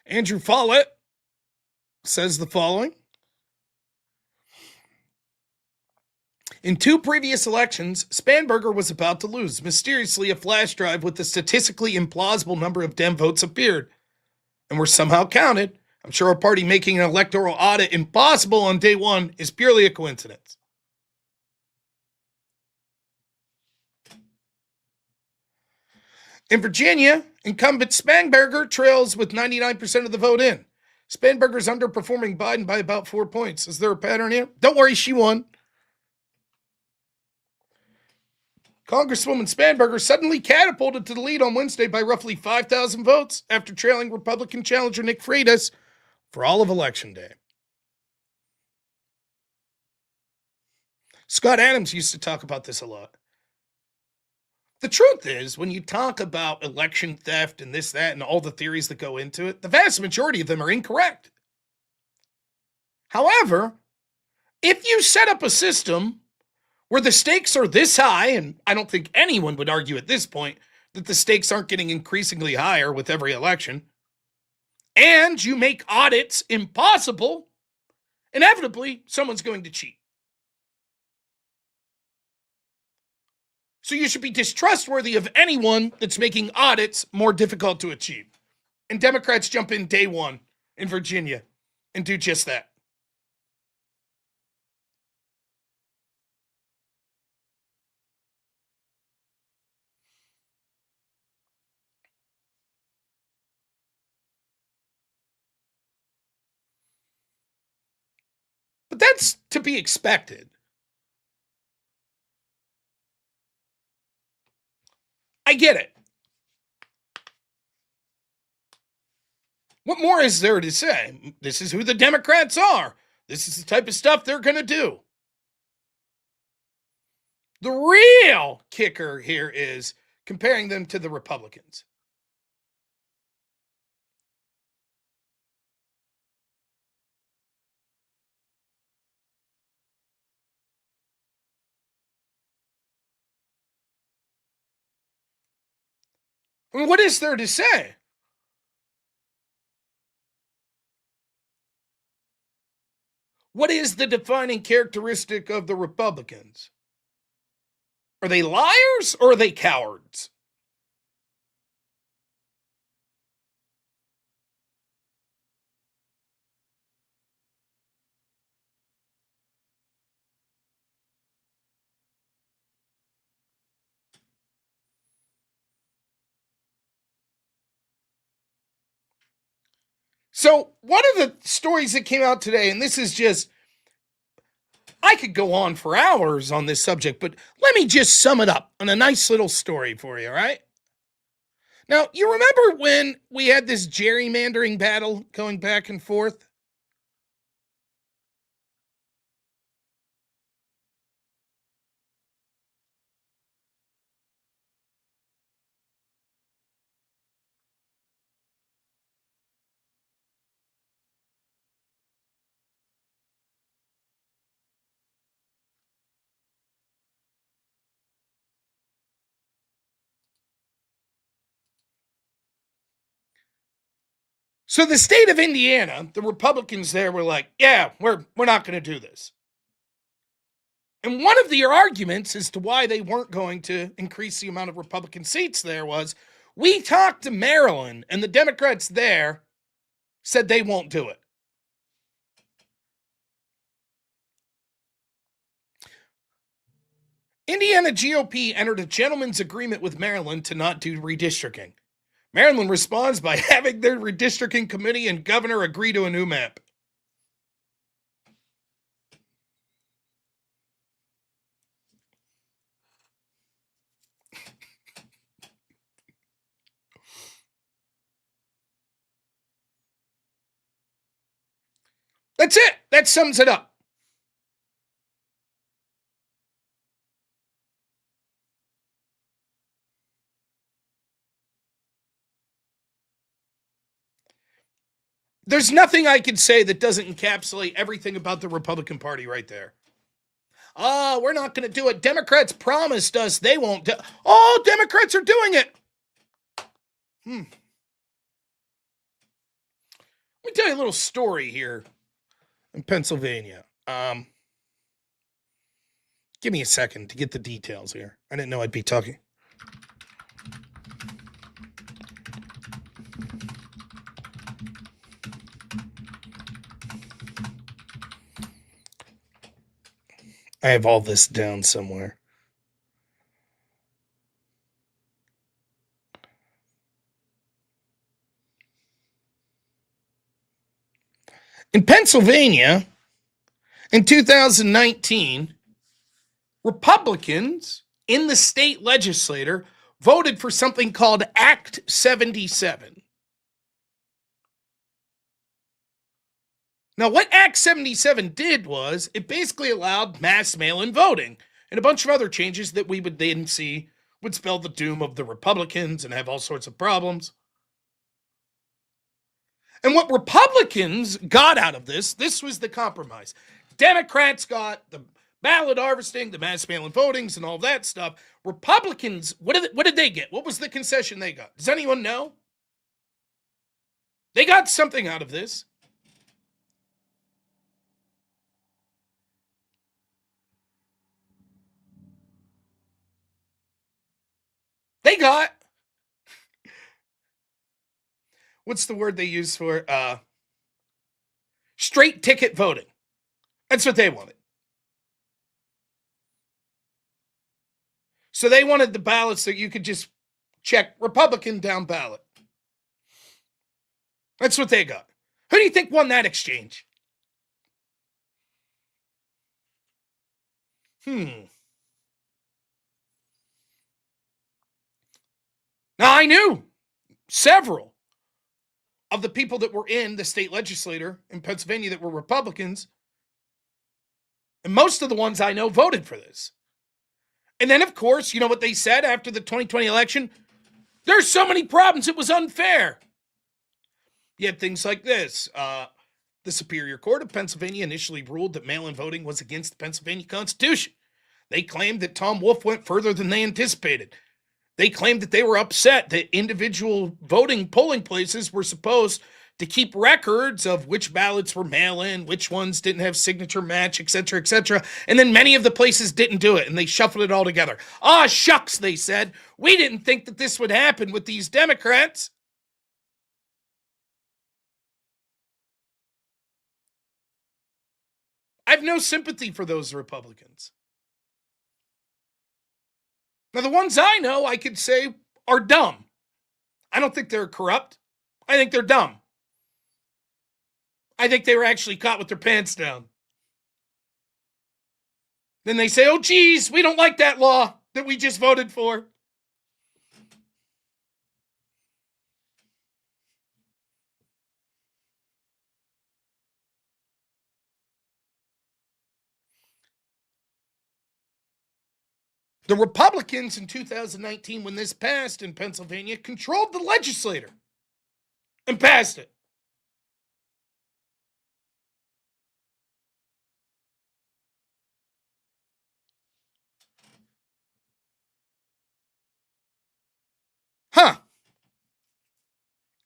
Andrew Follett says the following. In 2 previous elections, Spanberger was about to lose. Mysteriously, a flash drive with a statistically implausible number of Dem votes appeared and were somehow counted, I'm sure our party making an electoral audit impossible on day one is purely a coincidence. In Virginia, incumbent Spanberger trails with 99% of the vote in. Spanberger's underperforming Biden by about 4 points. Is there a pattern here? Don't worry, she won. Congresswoman Spanberger suddenly catapulted to the lead on Wednesday by roughly 5,000 votes after trailing Republican challenger Nick Freitas for all of Election Day. Scott Adams used to talk about this a lot. The truth is, when you talk about election theft and this, that, and all the theories that go into it, the vast majority of them are incorrect. However, if you set up a system where the stakes are this high, and I don't think anyone would argue at this point that the stakes aren't getting increasingly higher with every election, and you make audits impossible, inevitably someone's going to cheat. So you should be distrustworthy of anyone that's making audits more difficult to achieve. And Democrats jump in day one in Virginia and do just that. But that's to be expected. I get it. What more is there to say? This is who the Democrats are. This is the type of stuff they're going to do. The real kicker here is comparing them to the Republicans. I mean, what is there to say? What is the defining characteristic of the Republicans? Are they liars or are they cowards? So, one of the stories that came out today, and this is just, I could go on for hours on this subject, but let me just sum it up on a nice little story for you, all right? Now, you remember when we had this gerrymandering battle going back and forth? So the state of Indiana, the Republicans there were like, yeah, we're not going to do this. And one of the arguments as to why they weren't going to increase the amount of Republican seats there was, we talked to Maryland, and the Democrats there said they won't do it. Indiana GOP entered a gentleman's agreement with Maryland to not do redistricting. Maryland responds by having their redistricting committee and governor agree to a new map. That's it. That sums it up. There's nothing I can say that doesn't encapsulate everything about the Republican Party right there. Oh, we're not going to do it. Democrats promised us they won't do. Oh, Democrats are doing it. Let me tell you a little story here in Pennsylvania. Give me a second to get the details here. I didn't know I'd be talking. I have all this down somewhere. In Pennsylvania, in 2019, Republicans in the state legislature voted for something called Act 77. Now, what Act 77 did was it basically allowed mass mail-in voting and a bunch of other changes that we would then see would spell the doom of the Republicans and have all sorts of problems. And what Republicans got out of this was the compromise. Democrats got the ballot harvesting, the mass mail-in votings, and all that stuff. Republicans, what did they get? What was the concession they got? Does anyone know? They got something out of this. They got, what's the word they use for straight ticket voting. That's what they wanted. So they wanted the ballots that you could just check Republican down ballot. That's what they got. Who do you think won that exchange? Now, I knew several of the people that were in the state legislature in Pennsylvania that were Republicans, and most of the ones I know voted for this. And then, of course, you know what they said after the 2020 election? There's so many problems, it was unfair. You had things like this. The Superior Court of Pennsylvania initially ruled that mail-in voting was against the Pennsylvania Constitution. They claimed that Tom Wolf went further than they anticipated. They claimed that they were upset that individual polling places were supposed to keep records of which ballots were mail-in, which ones didn't have signature match, etc., etc. And then many of the places didn't do it, and they shuffled it all together. Ah, shucks, they said. We didn't think that this would happen with these Democrats. I have no sympathy for those Republicans. Now, the ones I know, I could say, are dumb. I don't think they're corrupt. I think they're dumb. I think they were actually caught with their pants down. Then they say, oh, geez, we don't like that law that we just voted for. The Republicans in 2019, when this passed in Pennsylvania, controlled the legislature and passed it.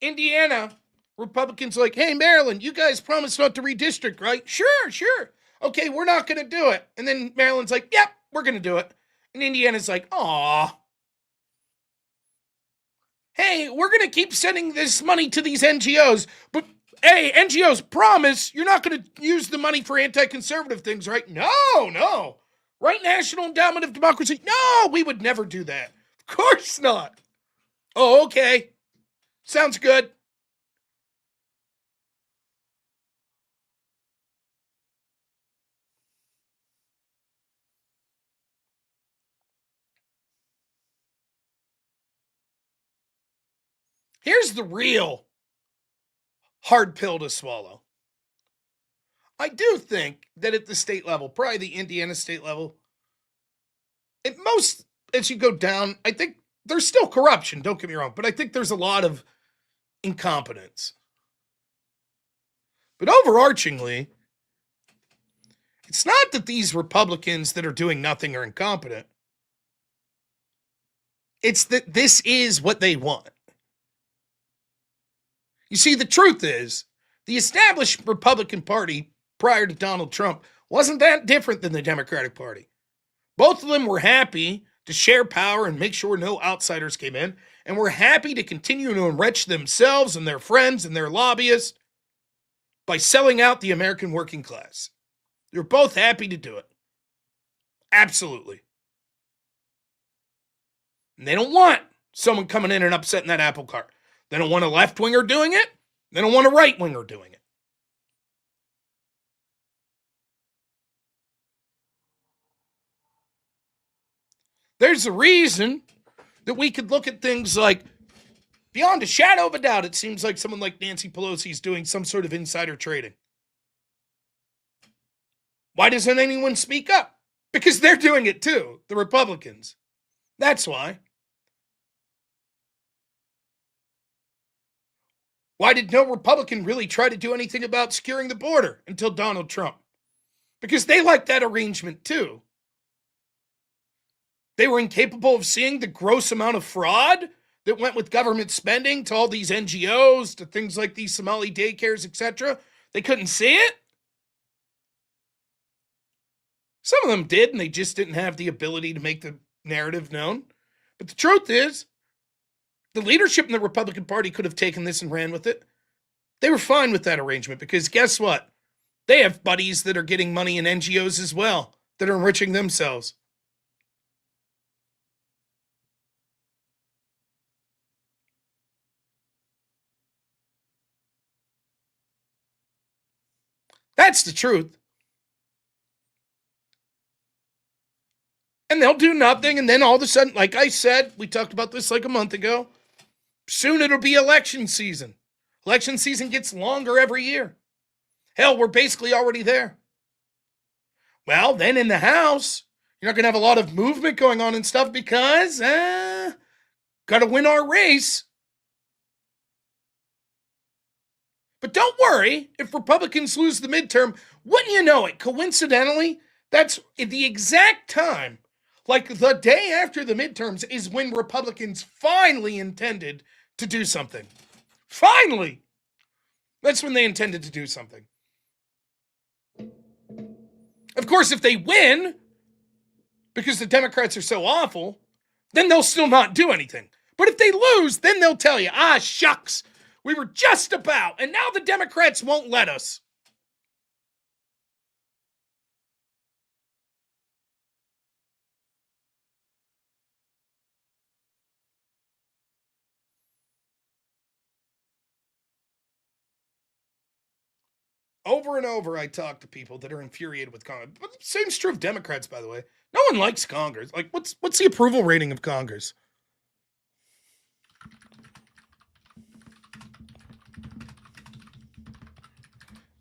Indiana, Republicans like, hey, Maryland, you guys promised not to redistrict, right? Sure. Okay, we're not going to do it. And then Maryland's like, yep, we're going to do it. And Indiana's like, aw. Hey, we're going to keep sending this money to these NGOs, but hey, NGOs, promise you're not going to use the money for anti-conservative things, right? No. Right, National Endowment of Democracy? No, we would never do that. Of course not. Oh, okay. Sounds good. Here's the real hard pill to swallow. I do think that at the state level, probably the Indiana state level, at most, as you go down, I think there's still corruption, don't get me wrong, but I think there's a lot of incompetence. But overarchingly, it's not that these Republicans that are doing nothing are incompetent. It's that this is what they want. You see, the truth is, the established Republican Party prior to Donald Trump wasn't that different than the Democratic Party. Both of them were happy to share power and make sure no outsiders came in, and were happy to continue to enrich themselves and their friends and their lobbyists by selling out the American working class. They're both happy to do it. Absolutely. And they don't want someone coming in and upsetting that apple cart. They don't want a left-winger doing it. They don't want a right-winger doing it. There's a reason that we could look at things like, beyond a shadow of a doubt, it seems like someone like Nancy Pelosi is doing some sort of insider trading. Why doesn't anyone speak up? Because they're doing it too, the Republicans. That's why. Why did no Republican really try to do anything about securing the border until Donald Trump? Because they like that arrangement too. They were incapable of seeing the gross amount of fraud that went with government spending to all these NGOs, to things like these Somali daycares, etc. They couldn't see it. Some of them did, and they just didn't have the ability to make the narrative known. But the truth is, the leadership in the Republican Party could have taken this and ran with it. They were fine with that arrangement because guess what? They have buddies that are getting money in NGOs as well, that are enriching themselves. That's the truth. And they'll do nothing, and then all of a sudden, like I said, we talked about this like a month ago, soon it'll be election season. Election season gets longer every year. Hell, we're basically already there. Well, then in the House, you're not going to have a lot of movement going on and stuff because, got to win our race. But don't worry, if Republicans lose the midterm, wouldn't you know it, coincidentally, that's the exact time, like the day after the midterms, is when Republicans finally intended to do something. Finally! That's when they intended to do something. Of course, if they win, because the Democrats are so awful, then they'll still not do anything. But if they lose, then they'll tell you, shucks, we were just about, and now the Democrats won't let us. Over and over, I talk to people that are infuriated with Congress. But the same's true of Democrats, by the way. No one likes Congress. Like, what's the approval rating of Congress?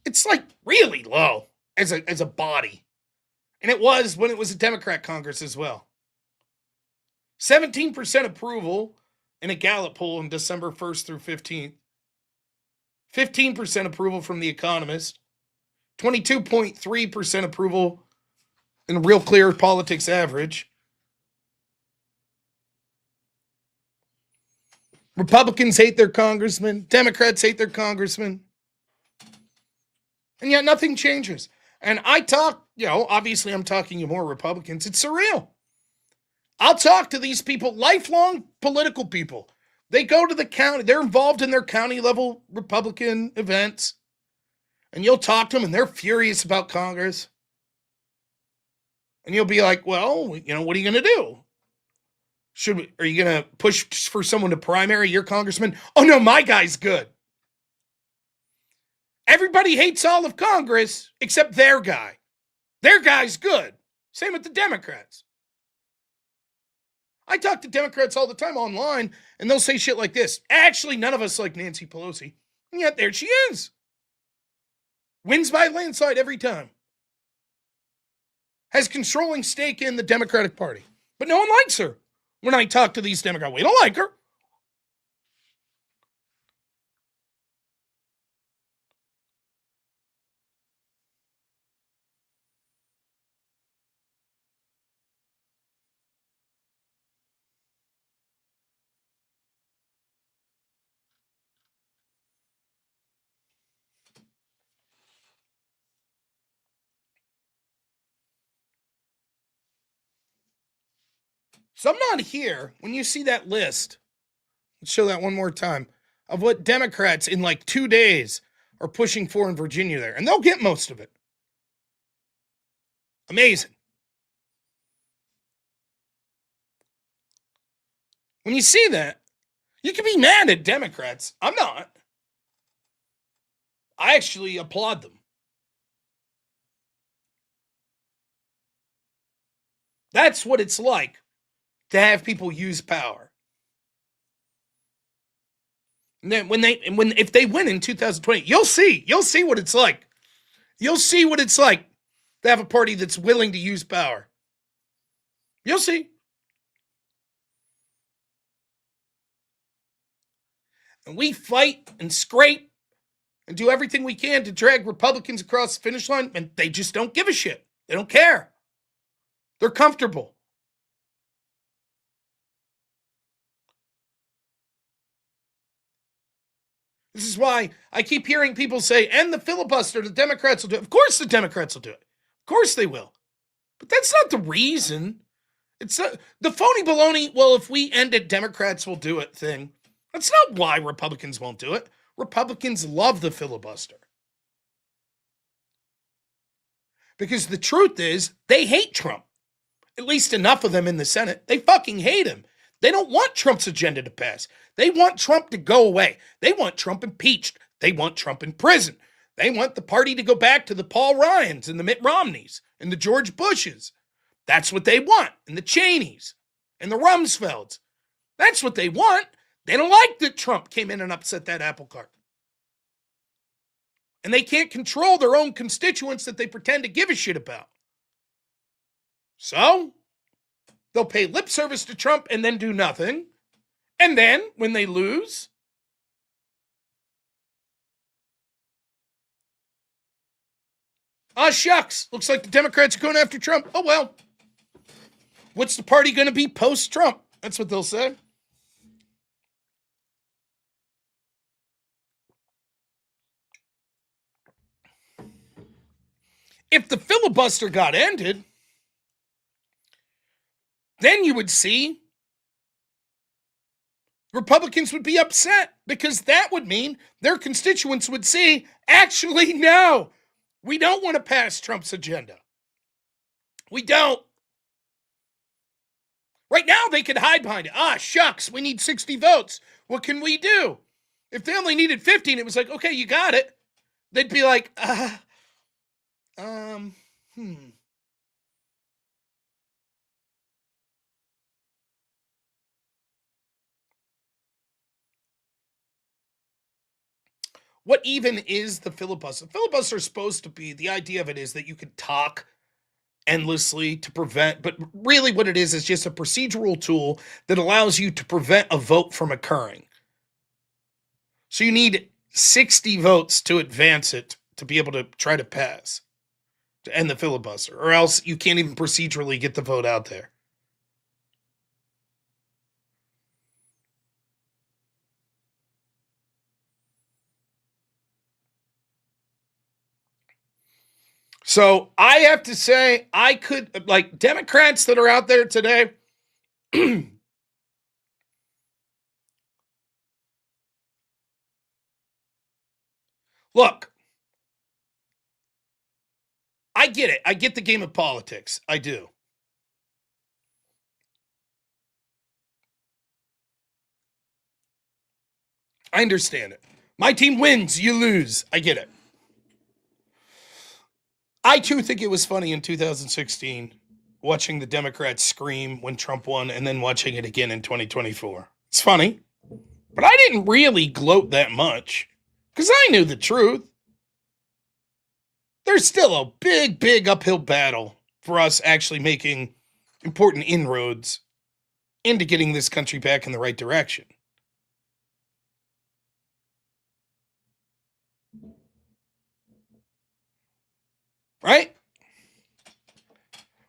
It's like really low as a body. And it was when it was a Democrat Congress as well. 17% approval in a Gallup poll on December 1st through 15th. 15% approval from The Economist. 22.3% approval in a Real Clear Politics average. Republicans hate their congressmen. Democrats hate their congressmen. And yet nothing changes. And I talk, obviously I'm talking to more Republicans. It's surreal. I'll talk to these people, lifelong political people. They go to the county. They're involved in their county level Republican events. And you'll talk to them and they're furious about Congress. And you'll be like, well, what are you going to do? Are you going to push for someone to primary your congressman? Oh no, my guy's good. Everybody hates all of Congress except their guy. Their guy's good. Same with the Democrats. I talk to Democrats all the time online, and they'll say shit like this. Actually, none of us like Nancy Pelosi. And yet there she is. Wins by landslide every time. Has controlling stake in the Democratic Party. But no one likes her. When I talk to these Democrats, we don't like her. So I'm not here. When you see that list, let's show that one more time, of what Democrats in like 2 days are pushing for in Virginia there. And they'll get most of it. Amazing. When you see that, you can be mad at Democrats. I'm not. I actually applaud them. That's what it's like to have people use power. And then if they win in 2020, you'll see what it's like. You'll see what it's like to have a party that's willing to use power. You'll see. And we fight and scrape and do everything we can to drag Republicans across the finish line, and they just don't give a shit. They don't care. They're comfortable. This is why I keep hearing people say, end the filibuster, the Democrats will do it. Of course the Democrats will do it. Of course they will. But that's not the reason. It's the phony baloney, well, if we end it, Democrats will do it thing. That's not why Republicans won't do it. Republicans love the filibuster. Because the truth is, they hate Trump. At least enough of them in the Senate. They fucking hate him. They don't want Trump's agenda to pass. They want Trump to go away. They want Trump impeached. They want Trump in prison. They want the party to go back to the Paul Ryans and the Mitt Romneys and the George Bushes. That's what they want. And the Cheneys and the Rumsfelds. That's what they want. They don't like that Trump came in and upset that apple cart. And they can't control their own constituents that they pretend to give a shit about. So, they'll pay lip service to Trump and then do nothing. And then, when they lose, shucks, looks like the Democrats are going after Trump. Oh, well. What's the party going to be post-Trump? That's what they'll say. If the filibuster got ended, then you would see Republicans would be upset because that would mean their constituents would see, actually, no, we don't want to pass Trump's agenda. We don't. Right now, they could hide behind it. Shucks, we need 60 votes. What can we do? If they only needed 50 and it was like, okay, you got it, they'd be like, What even is the filibuster? Filibuster is supposed to be, the idea of it is that you could talk endlessly to prevent, but really what it is just a procedural tool that allows you to prevent a vote from occurring. So you need 60 votes to advance it to be able to try to pass, to end the filibuster, or else you can't even procedurally get the vote out there. So I have to say, I could, like, Democrats that are out there today, look, I get it. I get the game of politics. I do. I understand it. My team wins, you lose. I get it. I too think it was funny in 2016 watching the Democrats scream when Trump won and then watching it again in 2024. It's funny, but I didn't really gloat that much because I knew the truth. There's still a big, big uphill battle for us actually making important inroads into getting this country back in the right direction. Right?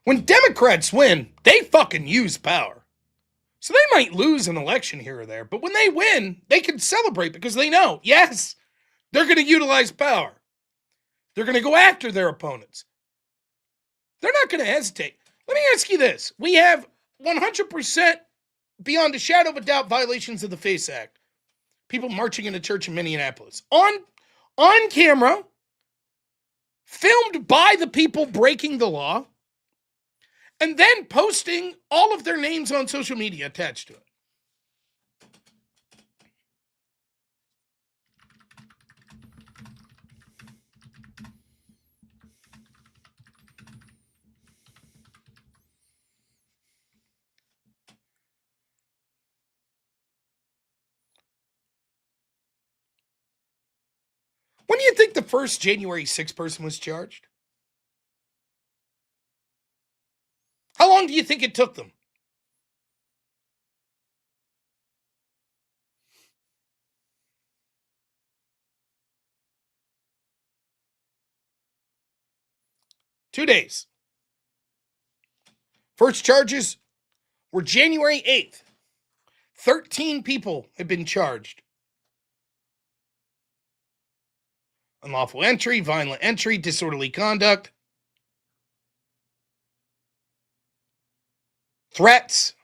When Democrats win, they fucking use power. So they might lose an election here or there, but when they win, they can celebrate because they know, yes, they're going to utilize power. They're going to go after their opponents. They're not going to hesitate. Let me ask you this. We have 100% beyond a shadow of a doubt violations of the FACE Act. People marching in a church in Minneapolis. On camera, filmed by the people breaking the law, and then posting all of their names on social media attached to it. you think the first January 6th person was charged? How long do you think it took them? Two days. First charges were January 8th. 13 people have been charged. Unlawful entry, violent entry, disorderly conduct, threats.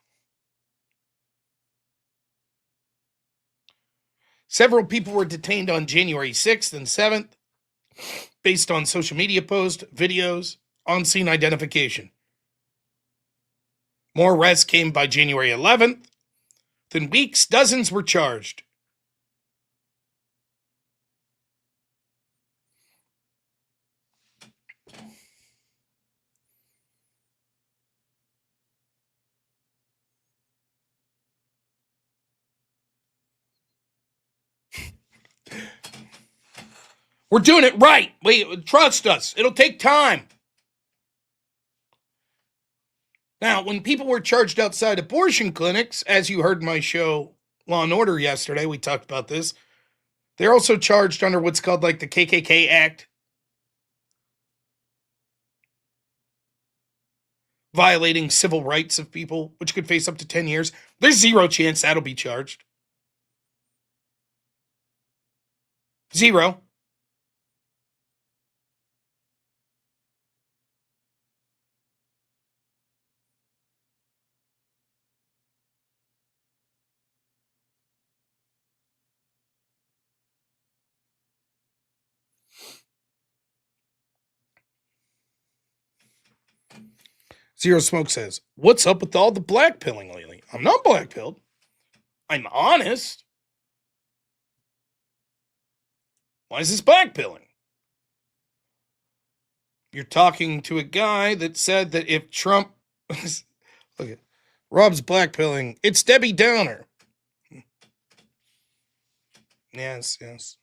Several people were detained on January 6th and 7th based on social media posts, videos, on-scene identification. More arrests came by January 11th. Within weeks, dozens were charged. We're doing it right. Wait, trust us. It'll take time. Now, when people were charged outside abortion clinics, as you heard in my show Law and Order yesterday, we talked about this. They're also charged under what's called like the KKK Act, violating civil rights of people, which could face up to 10 years. There's zero chance that'll be charged. Zero. Zero Smoke says, what's up with all the blackpilling lately? I'm not blackpilled. I'm honest. Why is this blackpilling? You're talking to a guy that said that if Trump... Look at Rob's blackpilling. It's Debbie Downer. Yes, yes.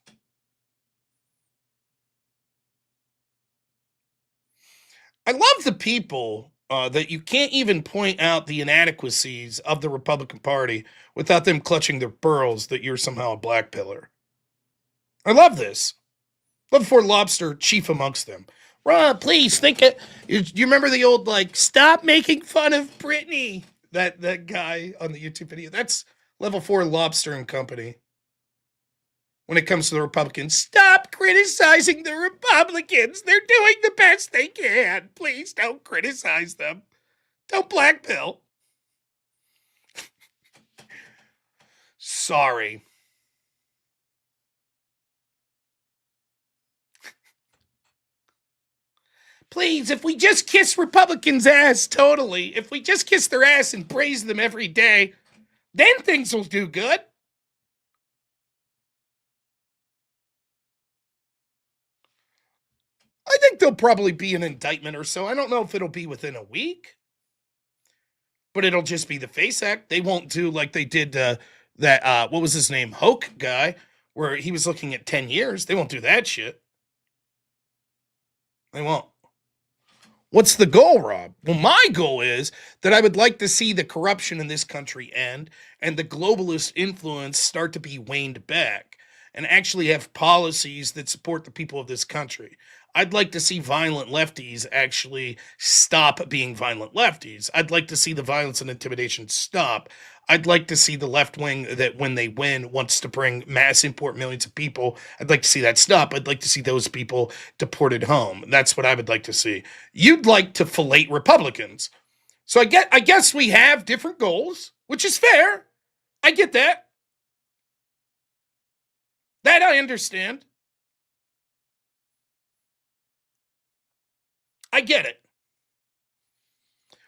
I love the people that you can't even point out the inadequacies of the Republican Party without them clutching their pearls that you're somehow a black pillar. I love this. Love for Lobster chief amongst them. Rob, please think it. You remember the old like stop making fun of Britney? That guy on the YouTube video. That's level 4 Lobster and Company. When it comes to the Republicans, stop criticizing the Republicans. They're doing the best they can. Please don't criticize them. Don't blackpill. Sorry. Please, if we just kiss Republicans' ass totally, if we just kiss their ass and praise them every day, then things will do good. I think there'll probably be an indictment or so. I don't know if it'll be within a week, but it'll just be the FACE Act. They won't do like they did that, what was his name, Hoke guy, where he was looking at 10 years. They won't do that shit. They won't. What's the goal, Rob? Well, my goal is that I would like to see the corruption in this country end and the globalist influence start to be waned back and actually have policies that support the people of this country. I'd like to see violent lefties actually stop being violent lefties. I'd like to see the violence and intimidation stop. I'd like to see the left wing that when they win wants to bring mass import millions of people. I'd like to see that stop. I'd like to see those people deported home. That's what I would like to see. You'd like to fillet Republicans. So I guess we have different goals, which is fair. I get that. That I understand. I get it.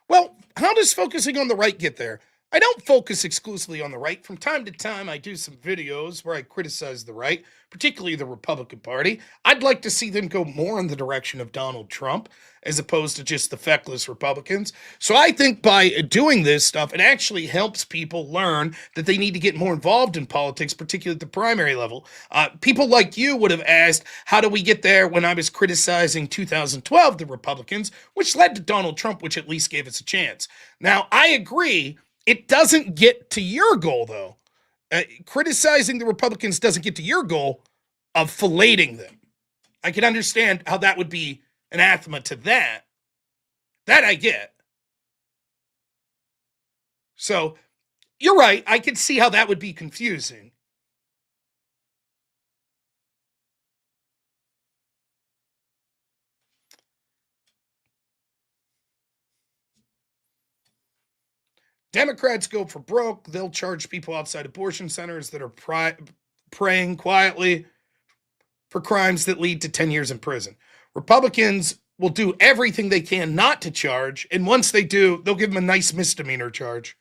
Well, how does focusing on the right get there? I don't focus exclusively on the right. From time to time, I do some videos where I criticize the right, particularly the Republican Party. I'd like to see them go more in the direction of Donald Trump as opposed to just the feckless Republicans. So I think by doing this stuff, it actually helps people learn that they need to get more involved in politics, particularly at the primary level. People like you would have asked, how do we get there when I was criticizing 2012, the Republicans, which led to Donald Trump, which at least gave us a chance. Now, I agree. It doesn't get to your goal, though. Criticizing the Republicans doesn't get to your goal of filleting them. I can understand how that would be anathema to that. That I get. So, you're right. I can see how that would be confusing. Democrats go for broke. They'll charge people outside abortion centers that are praying quietly for crimes that lead to 10 years in prison. Republicans will do everything they can not to charge, and once they do, they'll give them a nice misdemeanor charge.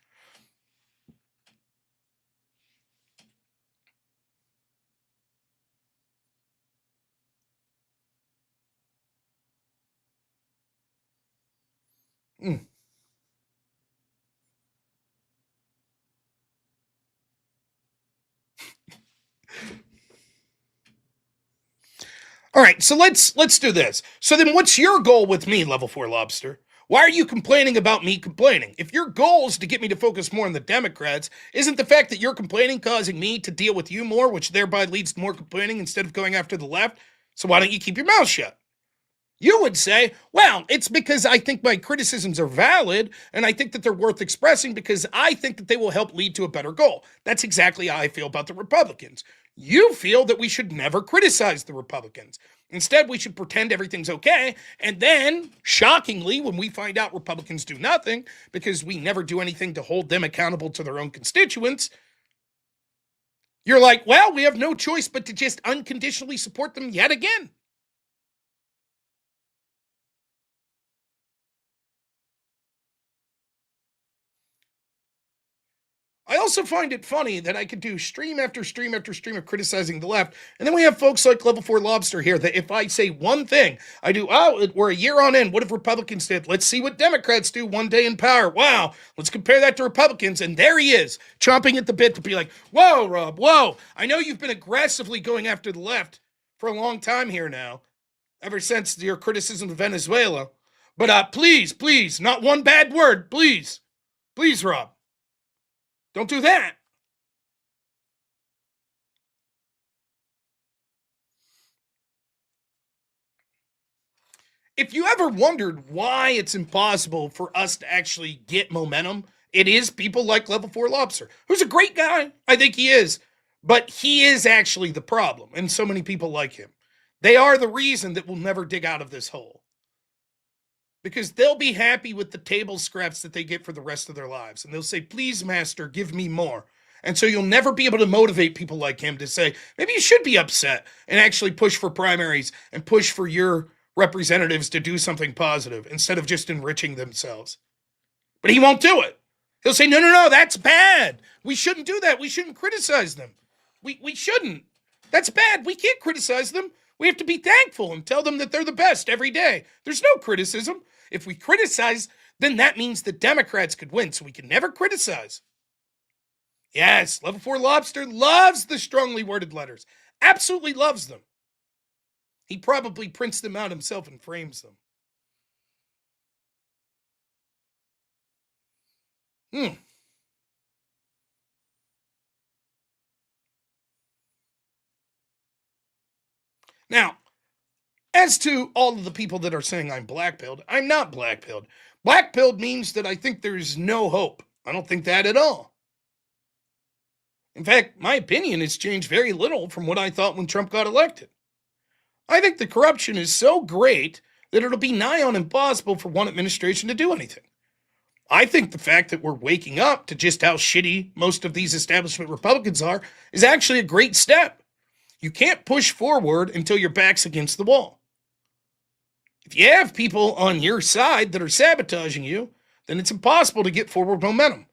Mm. All right, so let's do this. So then what's your goal with me, Level 4 Lobster? Why are you complaining about me complaining? If your goal is to get me to focus more on the Democrats, isn't the fact that you're complaining causing me to deal with you more, which thereby leads to more complaining instead of going after the left? So why don't you keep your mouth shut? You would say, well, it's because I think my criticisms are valid and I think that they're worth expressing because I think that they will help lead to a better goal. That's exactly how I feel about the Republicans. You feel that we should never criticize the Republicans. Instead, we should pretend everything's okay. And then, shockingly, when we find out Republicans do nothing because we never do anything to hold them accountable to their own constituents, you're like, well, we have no choice but to just unconditionally support them yet again. I also find it funny that I could do stream after stream after stream of criticizing the left, and then we have folks like Level 4 Lobster here that if I say one thing, I do, oh, we're a year on end, what have Republicans did? Let's see what Democrats do one day in power. Wow, let's compare that to Republicans, and there he is, chomping at the bit to be like, whoa, Rob, whoa, I know you've been aggressively going after the left for a long time here now, ever since your criticism of Venezuela, but please, not one bad word, please, Rob. Don't do that. If you ever wondered why it's impossible for us to actually get momentum, it is people like Level 4 Lobster, who's a great guy. I think he is. But he is actually the problem, and so many people like him. They are the reason that we'll never dig out of this hole. Because they'll be happy with the table scraps that they get for the rest of their lives. And they'll say, please, master, give me more. And so you'll never be able to motivate people like him to say, maybe you should be upset and actually push for primaries and push for your representatives to do something positive instead of just enriching themselves. But he won't do it. He'll say, no, that's bad. We shouldn't do that. We shouldn't criticize them. We shouldn't. That's bad. We can't criticize them. We have to be thankful and tell them that they're the best every day. There's no criticism. If we criticize, then that means the Democrats could win, so we can never criticize. Yes, Level 4 Lobster loves the strongly worded letters. Absolutely loves them. He probably prints them out himself and frames them. Now, as to all of the people that are saying I'm blackpilled, I'm not blackpilled. Blackpilled means that I think there's no hope. I don't think that at all. In fact, my opinion has changed very little from what I thought when Trump got elected. I think the corruption is so great that it'll be nigh on impossible for one administration to do anything. I think the fact that we're waking up to just how shitty most of these establishment Republicans are is actually a great step. You can't push forward until your back's against the wall. If you have people on your side that are sabotaging you, then it's impossible to get forward momentum.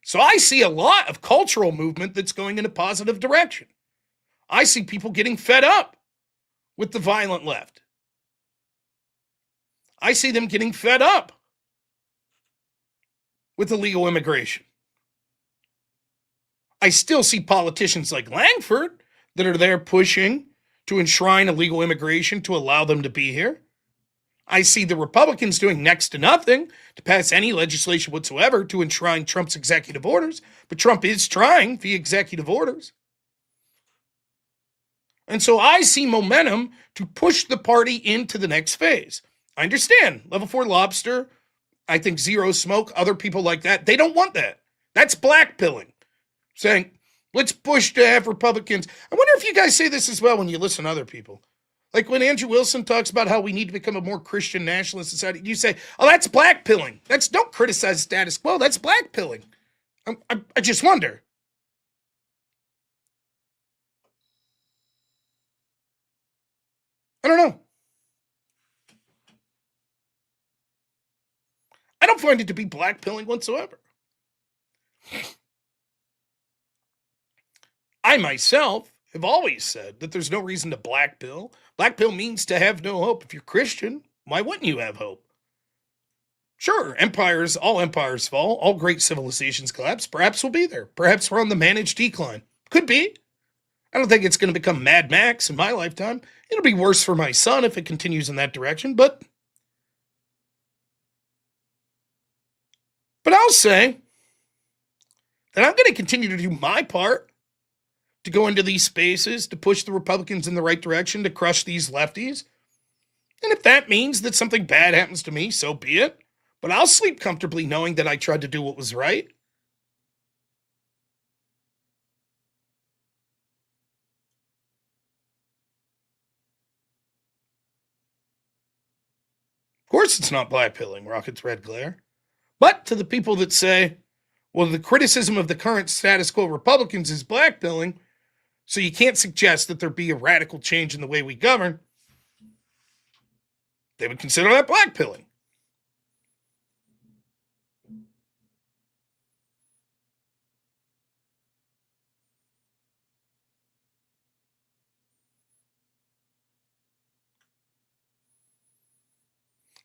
So I see a lot of cultural movement that's going in a positive direction. I see people getting fed up with the violent left. I see them getting fed up with illegal immigration. I still see politicians like Langford that are there pushing to enshrine illegal immigration to allow them to be here. I see the Republicans doing next to nothing to pass any legislation whatsoever to enshrine Trump's executive orders, but Trump is trying via executive orders. And so I see momentum to push the party into the next phase. I understand level 4 lobster. I think Zero Smoke, other people like that, they don't want that. That's blackpilling. Saying, let's push to have Republicans. I wonder if you guys say this as well when you listen to other people. Like when Andrew Wilson talks about how we need to become a more Christian nationalist society, you say, oh, that's blackpilling. Don't criticize status quo. That's blackpilling. I just wonder. I don't know. I don't find it to be blackpilling whatsoever. I myself have always said that there's no reason to blackpill. Blackpill means to have no hope. If you're Christian, why wouldn't you have hope? Sure, all empires fall, all great civilizations collapse. Perhaps we'll be there. Perhaps we're on the managed decline. Could be. I don't think it's going to become Mad Max in my lifetime. It'll be worse for my son if it continues in that direction, but I'll say that I'm going to continue to do my part to go into these spaces, to push the Republicans in the right direction, to crush these lefties. And if that means that something bad happens to me, so be it. But I'll sleep comfortably knowing that I tried to do what was right. Of course it's not blackpilling, Rocket's red glare. But to the people that say, well, the criticism of the current status quo Republicans is blackpilling, so you can't suggest that there be a radical change in the way we govern, they would consider that blackpilling.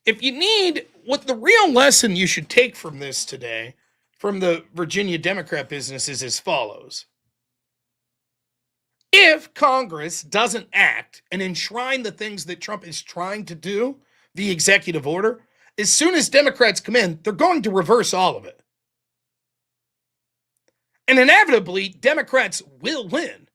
If you need what the real lesson you should take from this today, from the Virginia Democrat business, is as follows. If Congress doesn't act and enshrine the things that Trump is trying to do, the executive order, as soon as Democrats come in, they're going to reverse all of it. And inevitably, Democrats will win.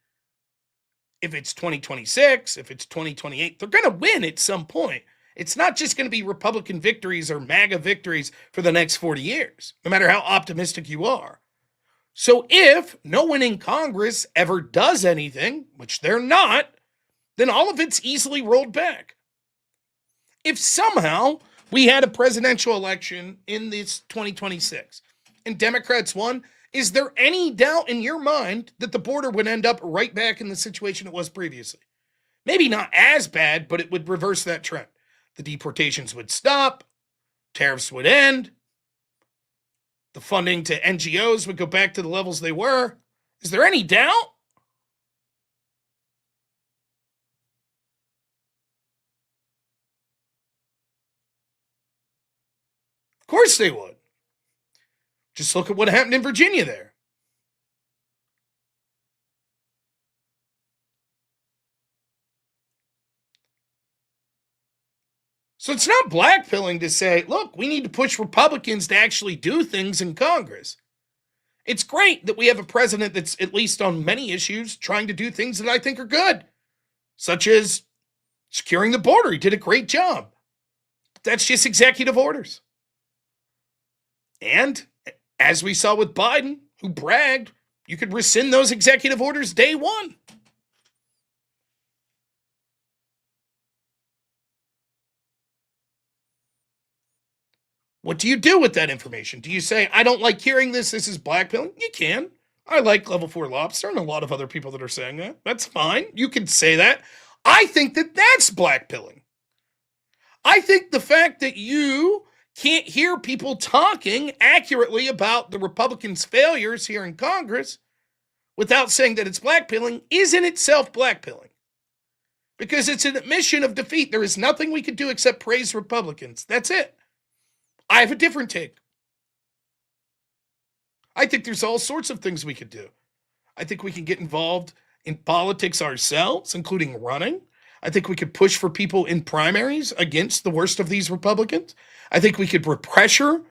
If it's 2026, if it's 2028, they're going to win at some point. It's not just going to be Republican victories or MAGA victories for the next 40 years, no matter how optimistic you are. So if no one in Congress ever does anything, which they're not, then all of it's easily rolled back. If somehow we had a presidential election in this 2026 and Democrats won, is there any doubt in your mind that the border would end up right back in the situation it was previously? Maybe not as bad, but it would reverse that trend. The deportations would stop, tariffs would end, the funding to NGOs would go back to the levels they were. Is there any doubt? Of course they would. Just look at what happened in Virginia there. So it's not blackpilling to say, look, we need to push Republicans to actually do things in Congress. It's great that we have a president that's, at least on many issues, trying to do things that I think are good, such as securing the border. He did a great job. But that's just executive orders. And as we saw with Biden, who bragged, you could rescind those executive orders day one. What do you do with that information? Do you say, I don't like hearing this is blackpilling? You can. I like level 4 lobster and a lot of other people that are saying that. That's fine. You can say that. I think that that's blackpilling. I think the fact that you can't hear people talking accurately about the Republicans' failures here in Congress without saying that it's blackpilling is in itself blackpilling. Because it's an admission of defeat. There is nothing we can do except praise Republicans. That's it. I have a different take. I think there's all sorts of things we could do. I think we can get involved in politics ourselves, including running. I think we could push for people in primaries against the worst of these Republicans. I think we could pressure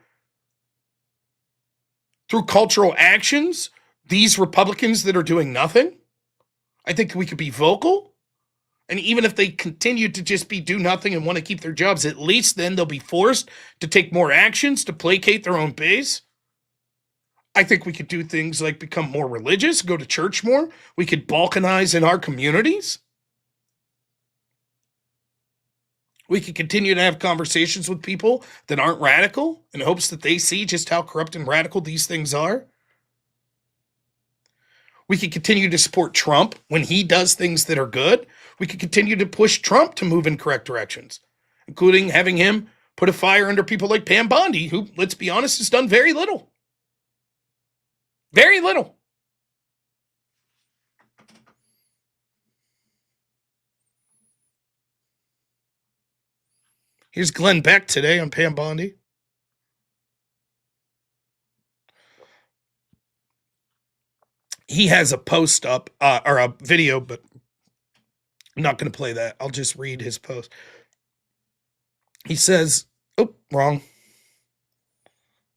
through cultural actions these Republicans that are doing nothing. I think we could be vocal. And even if they continue to just be do nothing and want to keep their jobs, at least then they'll be forced to take more actions to placate their own base. I think we could do things like become more religious, go to church more. We could balkanize in our communities. We could continue to have conversations with people that aren't radical in hopes that they see just how corrupt and radical these things are. We could continue to support Trump when he does things that are good. We could continue to push Trump to move in correct directions, including having him put a fire under people like Pam Bondi, who, let's be honest, has done very little. Very little. Here's Glenn Beck today on Pam Bondi. He has a post up, or a video, but I'm not going to play that. I'll just read his post. He says, oh, wrong.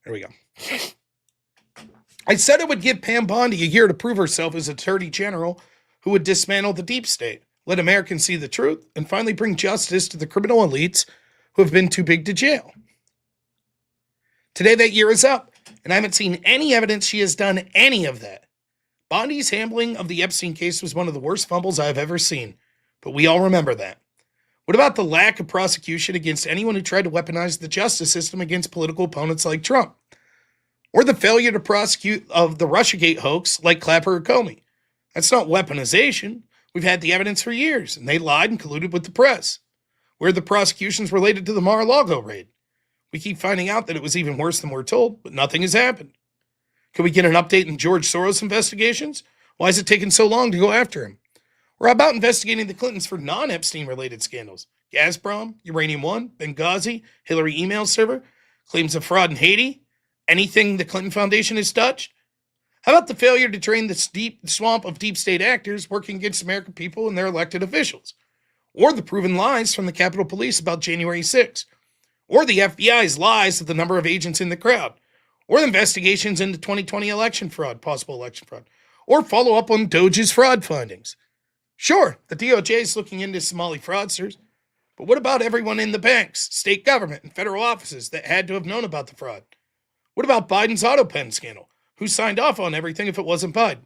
There we go. I said it would give Pam Bondi a year to prove herself as Attorney General who would dismantle the deep state, let Americans see the truth, and finally bring justice to the criminal elites who have been too big to jail. Today, that year is up, and I haven't seen any evidence she has done any of that. Bondi's handling of the Epstein case was one of the worst fumbles I've ever seen, but we all remember that. What about the lack of prosecution against anyone who tried to weaponize the justice system against political opponents like Trump? Or the failure to prosecute of the Russiagate hoax like Clapper or Comey? That's not weaponization. We've had the evidence for years, and they lied and colluded with the press. Where are the prosecutions related to the Mar-a-Lago raid? We keep finding out that it was even worse than we're told, but nothing has happened. Can we get an update in George Soros investigations? Why is it taking so long to go after him? Or how about investigating the Clintons for non-Epstein related scandals? Gazprom, Uranium One, Benghazi, Hillary email server, claims of fraud in Haiti, anything the Clinton Foundation has touched? How about the failure to drain the deep swamp of deep state actors working against American people and their elected officials? Or the proven lies from the Capitol Police about January 6th? Or the FBI's lies of the number of agents in the crowd? Or the investigations into 2020 election fraud, possible election fraud? Or follow up on Doge's fraud findings? Sure, the DOJ is looking into Somali fraudsters, but what about everyone in the banks, state government, and federal offices that had to have known about the fraud? What about Biden's auto pen scandal? Who signed off on everything if it wasn't Biden?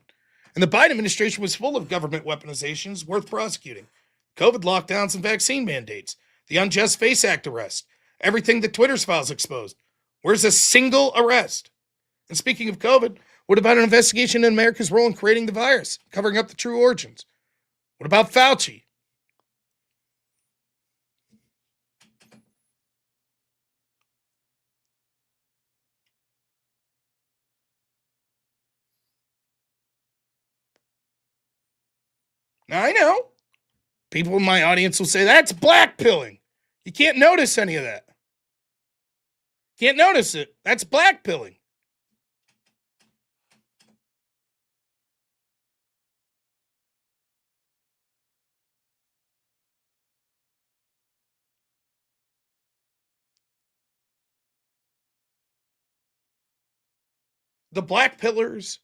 And the Biden administration was full of government weaponizations worth prosecuting. COVID lockdowns and vaccine mandates, the Unjust Face Act arrest, everything that Twitter's files exposed. Where's a single arrest? And speaking of COVID, what about an investigation in America's role in creating the virus, covering up the true origins? What about Fauci? Now, I know people in my audience will say that's blackpilling. You can't notice any of that. Can't notice it. That's blackpilling. The black pillars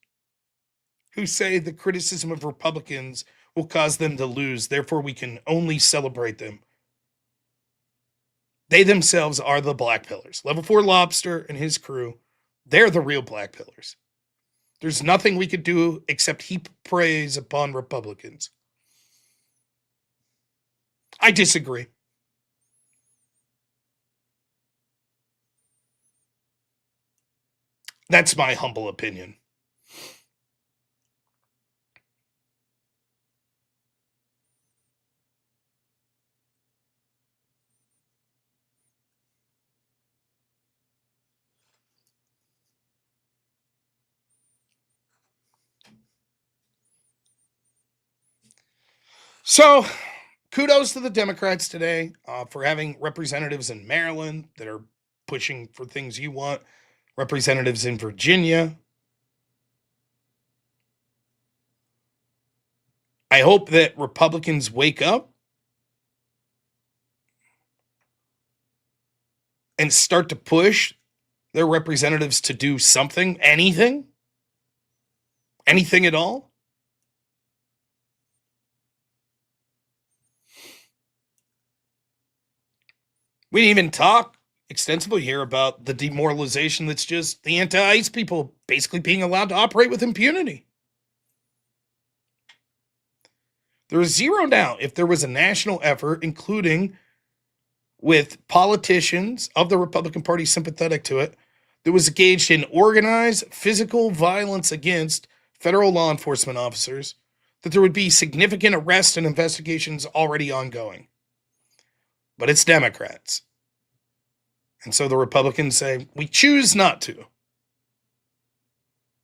who say the criticism of Republicans will cause them to lose, therefore we can only celebrate them. They themselves are the black pillars. Level 4 Lobster and his crew, they're the real black pillars. There's nothing we could do except heap praise upon Republicans. I disagree. That's my humble opinion. So, kudos to the Democrats today for having representatives in Maryland that are pushing for things you want, representatives in Virginia. I hope that Republicans wake up and start to push their representatives to do something, anything at all. We didn't even talk extensively here about the demoralization that's just the anti-ICE people basically being allowed to operate with impunity. There is zero doubt if there was a national effort, including with politicians of the Republican Party sympathetic to it, that was engaged in organized physical violence against federal law enforcement officers, that there would be significant arrests and investigations already ongoing. But it's Democrats. And so the Republicans say, we choose not to.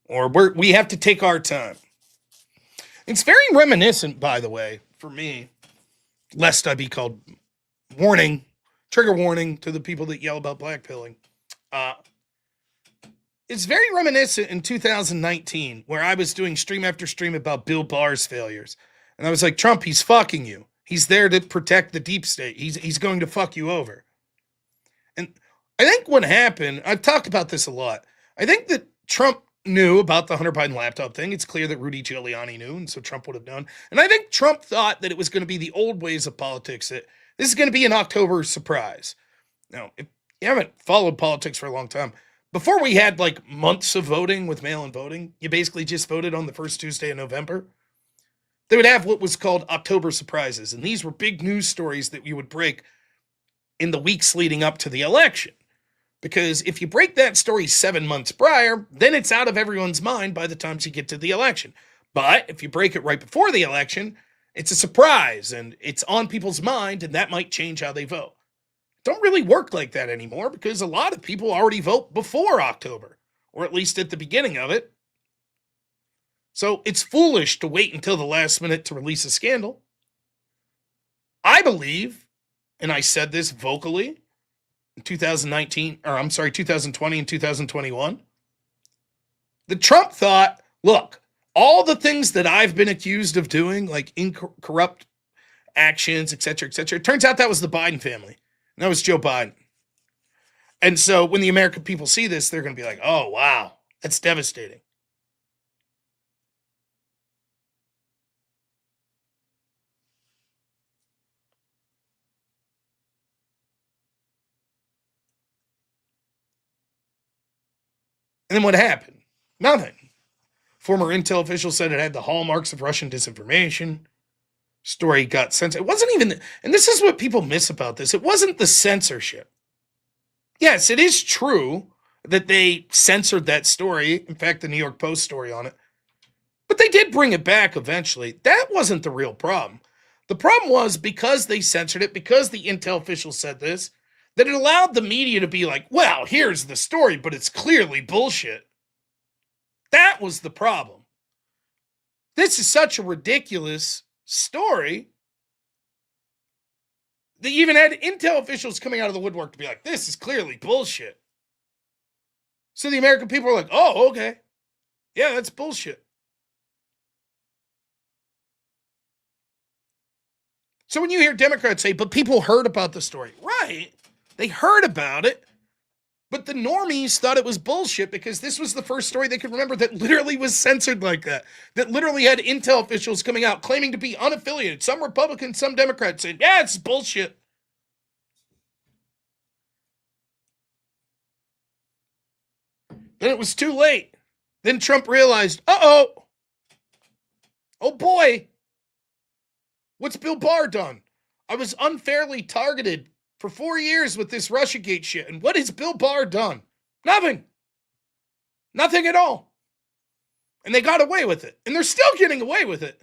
Or we have to take our time. It's very reminiscent, by the way, for me, lest I be called trigger warning to the people that yell about blackpilling. It's very reminiscent in 2019, where I was doing stream after stream about Bill Barr's failures. And I was like, Trump, he's fucking you. He's there to protect the deep state. He's going to fuck you over. And I think what happened, I've talked about this a lot. I think that Trump knew about the Hunter Biden laptop thing. It's clear that Rudy Giuliani knew, and so Trump would have known. And I think Trump thought that it was going to be the old ways of politics, that this is going to be an October surprise. Now, if you haven't followed politics for a long time, before we had like months of voting with mail-in voting, you basically just voted on the first Tuesday in November. They would have what was called October surprises, and these were big news stories that we would break in the weeks leading up to the election. Because if you break that story 7 months prior, then it's out of everyone's mind by the time you get to the election. But if you break it right before the election, it's a surprise and it's on people's mind, and that might change how they vote. Don't really work like that anymore because a lot of people already vote before October, or at least at the beginning of it. So it's foolish to wait until the last minute to release a scandal. I believe, and I said this vocally in 2020 and 2021, that Trump thought, look, all the things that I've been accused of doing, like corrupt actions, et cetera, it turns out that was the Biden family. And that was Joe Biden. And so when the American people see this, they're going to be like, oh, wow, that's devastating. And then what happened? Nothing. Former intel official said it had the hallmarks of Russian disinformation. Story got censored. It wasn't even, and this is what people miss about this, it wasn't the censorship. Yes, it is true that they censored that story. In fact, the New York Post story on it. But they did bring it back eventually. That wasn't the real problem. The problem was because they censored it, because the intel official said this, that it allowed the media to be like, well, here's the story, but it's clearly bullshit. That was the problem. This is such a ridiculous story. They even had intel officials coming out of the woodwork to be like, this is clearly bullshit. So the American people are like, oh, okay. Yeah, that's bullshit. So when you hear Democrats say, but people heard about the story. Right. They heard about it. But the normies thought it was bullshit because this was the first story they could remember that literally was censored like that. That literally had intel officials coming out claiming to be unaffiliated. Some Republicans, some Democrats saying, yeah, it's bullshit. Then it was too late. Then Trump realized, oh boy, what's Bill Barr done? I was unfairly targeted for 4 years with this Russiagate shit. And what has Bill Barr done? Nothing. Nothing at all. And they got away with it. And they're still getting away with it.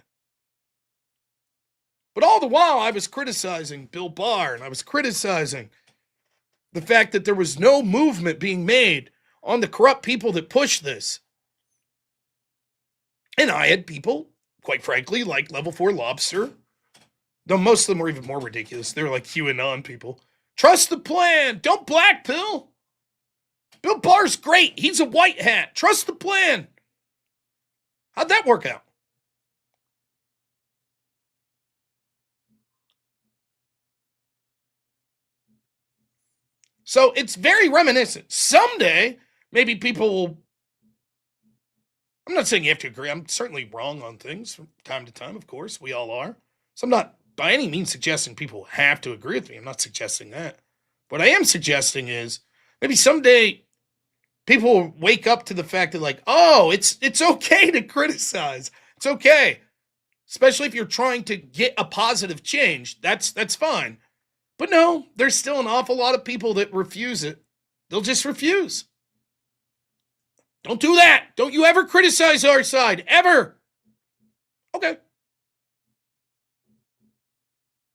But all the while, I was criticizing Bill Barr, and I was criticizing the fact that there was no movement being made on the corrupt people that pushed this. And I had people, quite frankly, like Level 4 Lobster, Though most of them were even more ridiculous. They were like QAnon people. Trust the plan. Don't black pill. Bill Barr's great. He's a white hat. Trust the plan. How'd that work out? So it's very reminiscent. Someday, maybe people will. I'm not saying you have to agree. I'm certainly wrong on things from time to time, of course. We all are. So I'm not by any means suggesting people have to agree with me. I'm not suggesting that. What I am suggesting is maybe someday people will wake up to the fact that, like, oh, it's okay to criticize. It's okay. Especially if you're trying to get a positive change. That's fine. But no, there's still an awful lot of people that refuse it. They'll just refuse. Don't do that. Don't you ever criticize our side. Ever. Okay.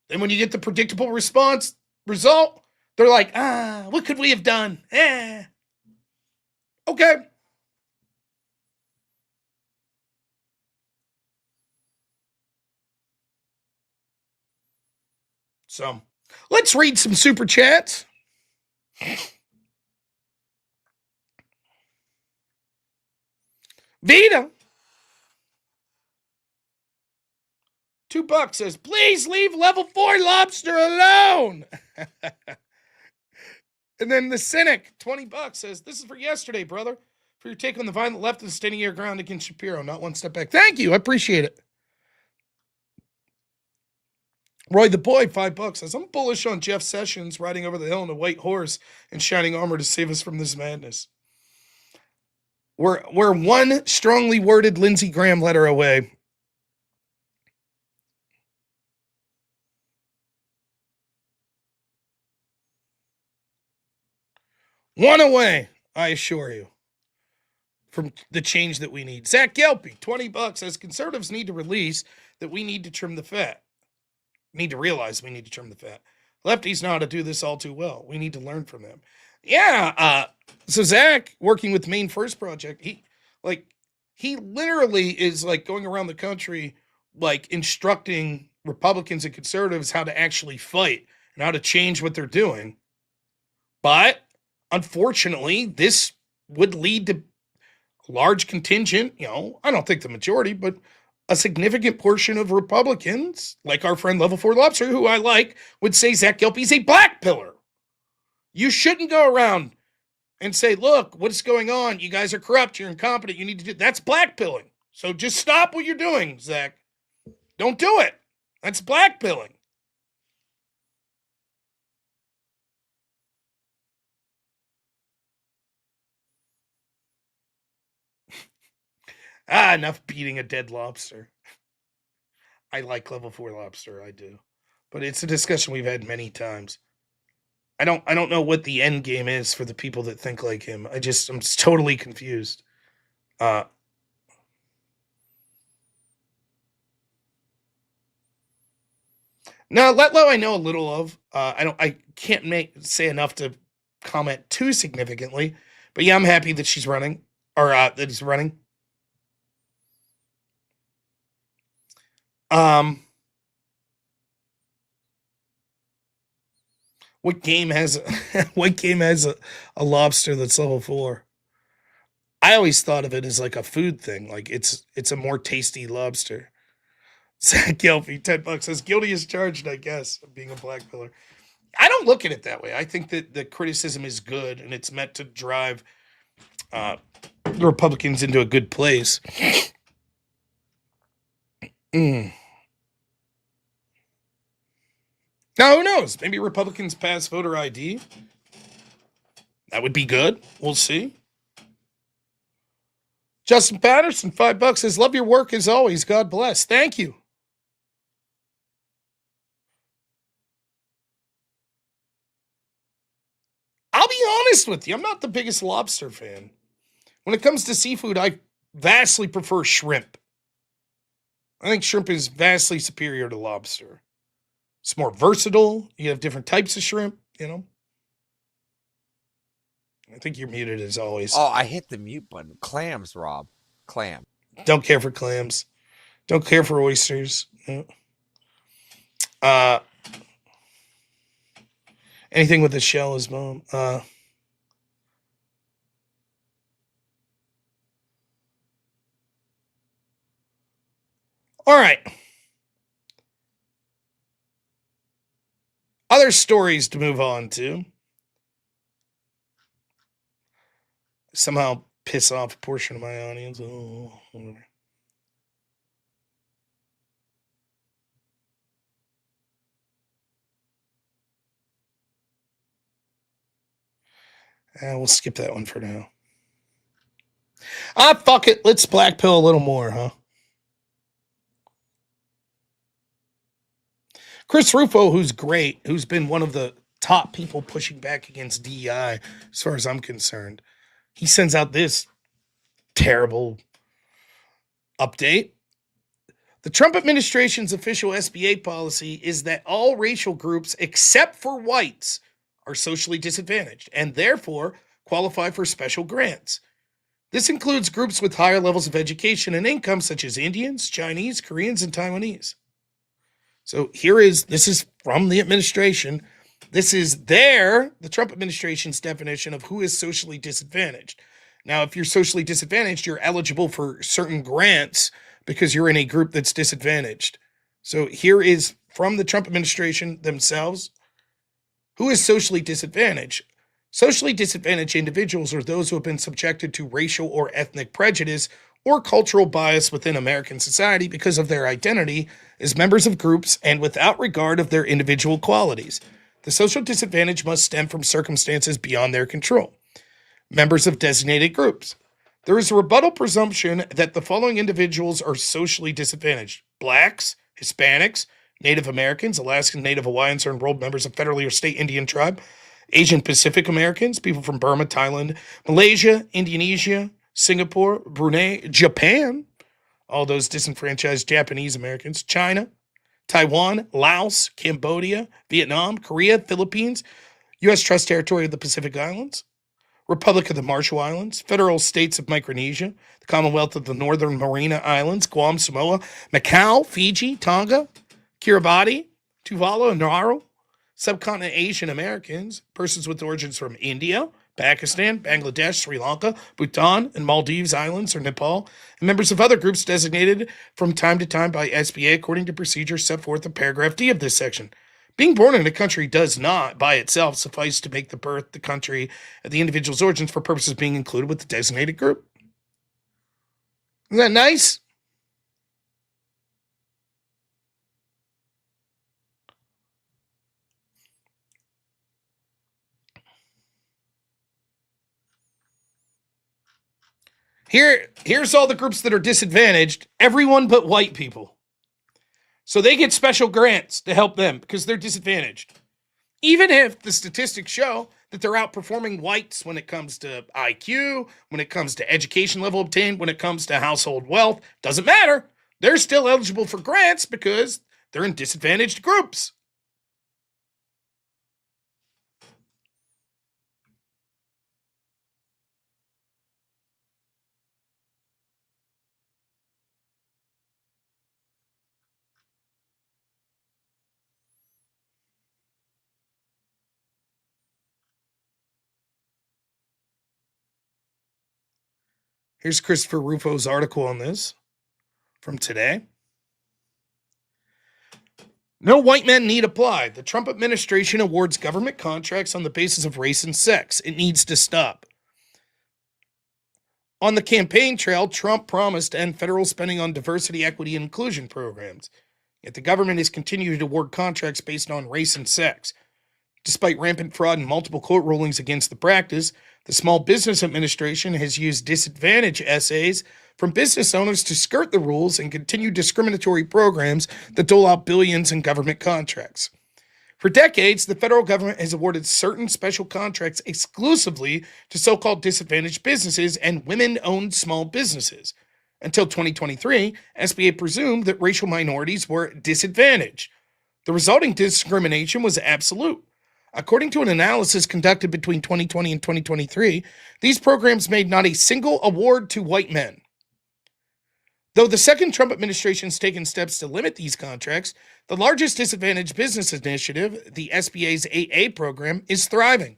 Then when you get the predictable result, they're like, what could we have done? Okay. So, let's read some super chats. Vita. $2 says, please leave level 4 lobster alone. And then the cynic, $20 says, this is for yesterday, brother. For your take on the violent left and standing your ground against Shapiro. Not one step back. Thank you. I appreciate it. Roy the Boy, $5 says, I'm bullish on Jeff Sessions riding over the hill on a white horse in shining armor to save us from this madness. We're one strongly worded Lindsey Graham letter away. One away, I assure you, from the change that we need. Zach Gelpy, $20 says, conservatives need to release that we need to trim the fat. Need to realize we need to trim the fat. Lefties know how to do this all too well. We need to learn from them. Yeah. So Zach, working with Maine First Project, he literally is like going around the country, like instructing Republicans and conservatives how to actually fight and how to change what they're doing. But unfortunately, this would lead to a large contingent, I don't think the majority, but a significant portion of Republicans, like our friend Level 4 Lobster, who I like, would say Zach Gelpy's a black pillar. You shouldn't go around and say, look, what's going on? You guys are corrupt. You're incompetent. You need to do that's black pilling. So just stop what you're doing, Zach. Don't do it. That's black pilling. Enough beating a dead lobster. I like Level 4 Lobster, I do. But it's a discussion we've had many times. I don't know what the end game is for the people that think like him. I'm totally confused. Now, Letlow I know a little of. I can't say enough to comment too significantly. But yeah, I'm happy that she's running. Or that he's running. What game has a lobster that's level 4? I always thought of it as like a food thing, like it's a more tasty lobster. Zach Gelfie, $10 says guilty as charged, I guess, of being a black pillar. I don't look at it that way. I think that the criticism is good and it's meant to drive the Republicans into a good place. Now, who knows? Maybe Republicans pass voter ID. That would be good. We'll see. Justin Patterson, $5 says, love your work as always. God bless. Thank you. I'll be honest with you. I'm not the biggest lobster fan. When it comes to seafood, I vastly prefer shrimp. I think shrimp is vastly superior to lobster. It's more versatile. You have different types of shrimp, I think you're muted as always. Oh, I hit the mute button. Clams, Rob. Clam. Don't care for clams. Don't care for oysters. Uh, anything with a shell is bomb. All right. Other stories to move on to. Somehow piss off a portion of my audience. Oh, whatever. We'll skip that one for now. Fuck it. Let's black pill a little more, huh? Chris Rufo, who's great, who's been one of the top people pushing back against DEI, as far as I'm concerned, he sends out this terrible update. The Trump administration's official SBA policy is that all racial groups, except for whites, are socially disadvantaged and therefore qualify for special grants. This includes groups with higher levels of education and income, such as Indians, Chinese, Koreans, and Taiwanese. So this is from the administration. This is the Trump administration's definition of who is socially disadvantaged. Now, if you're socially disadvantaged, you're eligible for certain grants because you're in a group that's disadvantaged. So here is from the Trump administration themselves, who is socially disadvantaged. Socially disadvantaged individuals are those who have been subjected to racial or ethnic prejudice or cultural bias within American society because of their identity as members of groups and without regard of their individual qualities. The social disadvantage must stem from circumstances beyond their control. Members of designated groups. There is a rebuttal presumption that the following individuals are socially disadvantaged: Blacks, Hispanics, Native Americans, Alaskan Native Hawaiians are enrolled members of federally or state Indian tribe, Asian Pacific Americans, people from Burma, Thailand, Malaysia, Indonesia, Singapore, Brunei, Japan, all those disenfranchised Japanese Americans, China, Taiwan, Laos, Cambodia, Vietnam, Korea, Philippines, U.S. Trust Territory of the Pacific Islands, Republic of the Marshall Islands, Federal States of Micronesia, the Commonwealth of the Northern Mariana Islands, Guam, Samoa, Macau, Fiji, Tonga, Kiribati, Tuvalu, and Nauru, subcontinent Asian Americans, persons with origins from India, Pakistan, Bangladesh, Sri Lanka, Bhutan, and Maldives Islands or Nepal, and members of other groups designated from time to time by SBA according to procedures set forth in paragraph D of this section. Being born in a country does not, by itself, suffice to make the birth, the country, and the individual's origins for purposes of being included with the designated group. Isn't that nice? Here's all the groups that are disadvantaged, everyone but white people. So they get special grants to help them because they're disadvantaged. Even if the statistics show that they're outperforming whites when it comes to IQ, when it comes to education level obtained, when it comes to household wealth, doesn't matter. They're still eligible for grants because they're in disadvantaged groups. Here's Christopher Rufo's article on this from today. No white men need apply. The Trump administration awards government contracts on the basis of race and sex. It needs to stop. On the campaign trail, Trump promised to end federal spending on diversity, equity, and inclusion programs. Yet the government has continued to award contracts based on race and sex. Despite rampant fraud and multiple court rulings against the practice, the Small Business Administration has used disadvantage essays from business owners to skirt the rules and continue discriminatory programs that dole out billions in government contracts. For decades, the federal government has awarded certain special contracts exclusively to so-called disadvantaged businesses and women-owned small businesses. Until 2023, SBA presumed that racial minorities were disadvantaged. The resulting discrimination was absolute. According to an analysis conducted between 2020 and 2023, these programs made not a single award to white men. Though the second Trump administration has taken steps to limit these contracts, the largest disadvantaged business initiative, the SBA's 8A program, is thriving.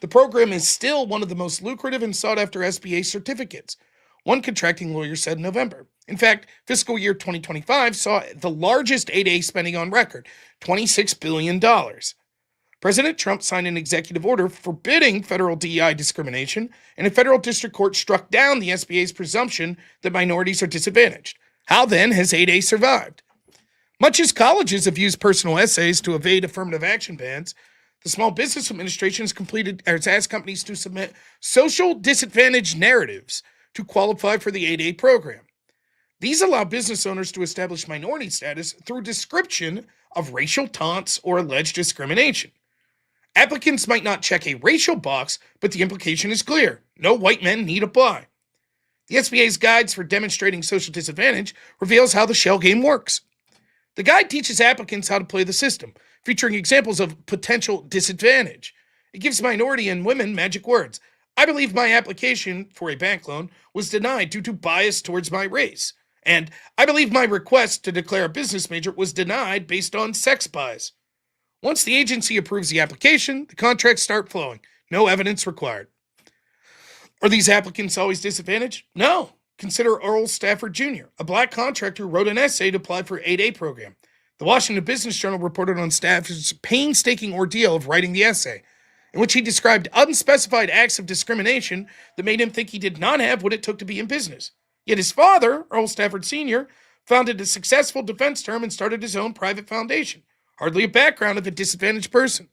The program is still one of the most lucrative and sought after SBA certificates, one contracting lawyer said in November. In fact, fiscal year 2025 saw the largest 8A spending on record, $26 billion. President Trump signed an executive order forbidding federal DEI discrimination, and a federal district court struck down the SBA's presumption that minorities are disadvantaged. How then has 8A survived? Much as colleges have used personal essays to evade affirmative action bans, the Small Business Administration has asked companies to submit social disadvantage narratives to qualify for the 8A program. These allow business owners to establish minority status through description of racial taunts or alleged discrimination. Applicants might not check a racial box, but the implication is clear. No white men need apply. The SBA's guides for demonstrating social disadvantage reveals how the shell game works. The guide teaches applicants how to play the system, featuring examples of potential disadvantage. It gives minority and women magic words. I believe my application for a bank loan was denied due to bias towards my race. And I believe my request to declare a business major was denied based on sex bias. Once the agency approves the application, the contracts start flowing. No evidence required. Are these applicants always disadvantaged? No. Consider Earl Stafford Jr., a black contractor who wrote an essay to apply for 8A program. The Washington Business Journal reported on Stafford's painstaking ordeal of writing the essay, in which he described unspecified acts of discrimination that made him think he did not have what it took to be in business. Yet his father, Earl Stafford Sr., founded a successful defense firm and started his own private foundation. Hardly a background of a disadvantaged person.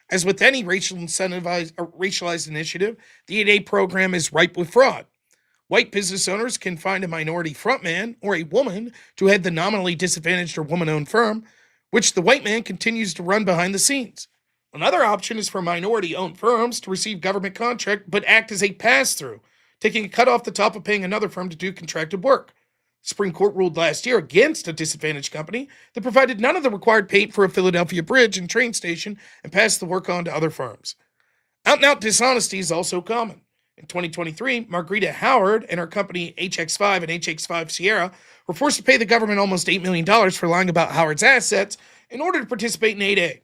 As with any racialized initiative, the 8A program is ripe with fraud. White business owners can find a minority frontman or a woman to head the nominally disadvantaged or woman-owned firm, which the white man continues to run behind the scenes. Another option is for minority-owned firms to receive government contract but act as a pass-through, taking a cut off the top of paying another firm to do contracted work. The Supreme Court ruled last year against a disadvantaged company that provided none of the required paint for a Philadelphia bridge and train station and passed the work on to other firms. Out-and-out dishonesty is also common. In 2023, Margarita Howard and her company HX5 and HX5 Sierra were forced to pay the government almost $8 million for lying about Howard's assets in order to participate in 8A.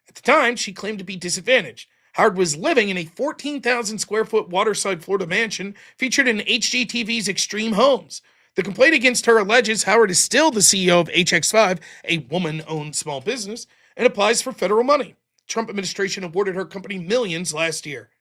At the time, she claimed to be disadvantaged. Howard was living in a 14,000 square foot waterside Florida mansion featured in HGTV's Extreme Homes. The complaint against her alleges Howard is still the CEO of HX5, a woman-owned small business, and applies for federal money. The Trump administration awarded her company millions last year.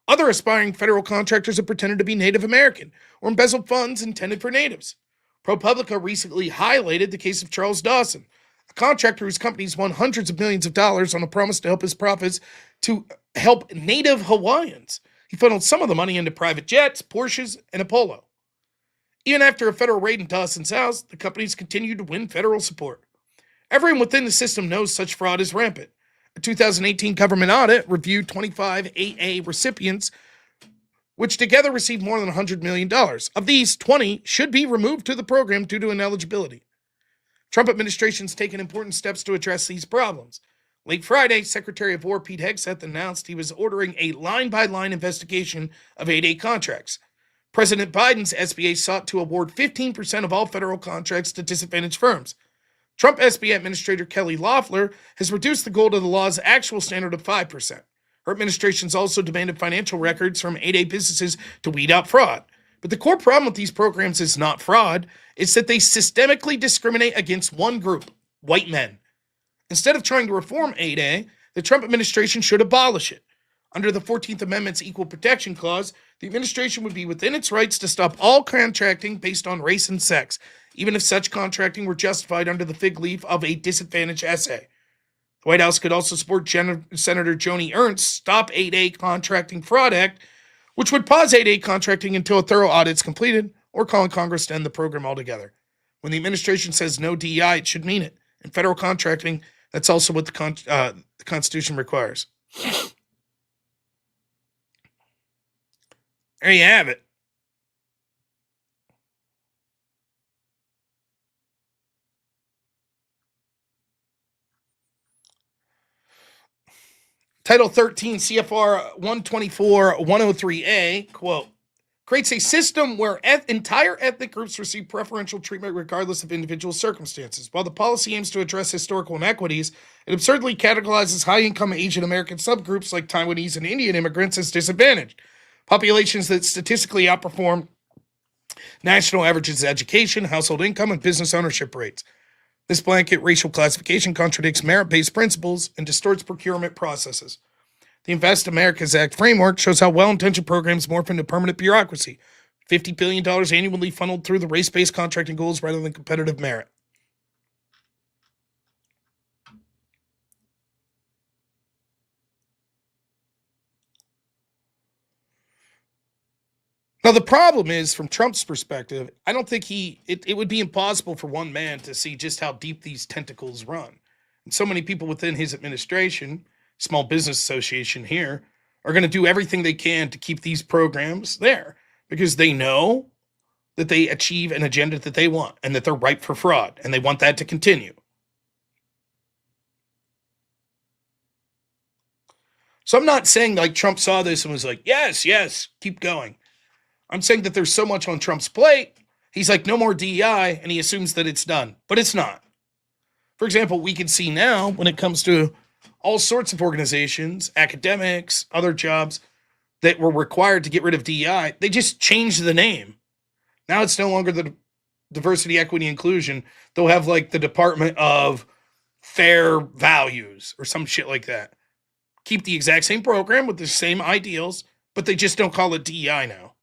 Other aspiring federal contractors have pretended to be Native American or embezzled funds intended for natives. ProPublica recently highlighted the case of Charles Dawson, a contractor whose companies won hundreds of millions of dollars on a promise to help his profits to help Native Hawaiians. He funneled some of the money into private jets, Porsches, and a Polo. Even after a federal raid in Dawson's house, the companies continued to win federal support. Everyone within the system knows such fraud is rampant. A 2018 government audit reviewed 25 8A recipients, which together received more than $100 million. Of these, 20 should be removed to the program due to ineligibility. Trump administration's taken important steps to address these problems. Late Friday, Secretary of War Pete Hegseth announced he was ordering a line-by-line investigation of 8A contracts. President Biden's SBA sought to award 15% of all federal contracts to disadvantaged firms. Trump SBA Administrator Kelly Loeffler has reduced the goal to the law's actual standard of 5%. Her administration's also demanded financial records from 8A businesses to weed out fraud. But the core problem with these programs is not fraud, it's that they systemically discriminate against one group, white men. Instead of trying to reform 8A, the Trump administration should abolish it. Under the 14th Amendment's Equal Protection Clause, the administration would be within its rights to stop all contracting based on race and sex, even if such contracting were justified under the fig leaf of a disadvantaged essay. The White House could also support Senator Joni Ernst's Stop 8A Contracting Fraud Act, which would pause 8A contracting until a thorough audit is completed, or call on Congress to end the program altogether. When the administration says no DEI, it should mean it. In federal contracting, that's also what the Constitution requires. There you have it. Title 13 CFR 124-103A, quote, creates a system where entire ethnic groups receive preferential treatment regardless of individual circumstances. While the policy aims to address historical inequities, it absurdly categorizes high-income Asian American subgroups like Taiwanese and Indian immigrants as disadvantaged, populations that statistically outperform national averages of education, household income, and business ownership rates. This blanket racial classification contradicts merit-based principles and distorts procurement processes. The Invest America's Act framework shows how well-intentioned programs morph into permanent bureaucracy. $50 billion annually funneled through the race-based contracting goals rather than competitive merit. Now, the problem is, from Trump's perspective, I don't think it would be impossible for one man to see just how deep these tentacles run. And so many people within his administration, Small Business Association here, are going to do everything they can to keep these programs there because they know that they achieve an agenda that they want and that they're ripe for fraud, and they want that to continue. So I'm not saying like Trump saw this and was like, yes, keep going. I'm saying that there's so much on Trump's plate, he's like, no more DEI, and he assumes that it's done. But it's not. For example, we can see now when it comes to all sorts of organizations, academics, other jobs that were required to get rid of DEI, they just changed the name. Now it's no longer the Diversity, Equity, Inclusion. They'll have like the Department of Fair Values or some shit like that. Keep the exact same program with the same ideals, but they just don't call it DEI now.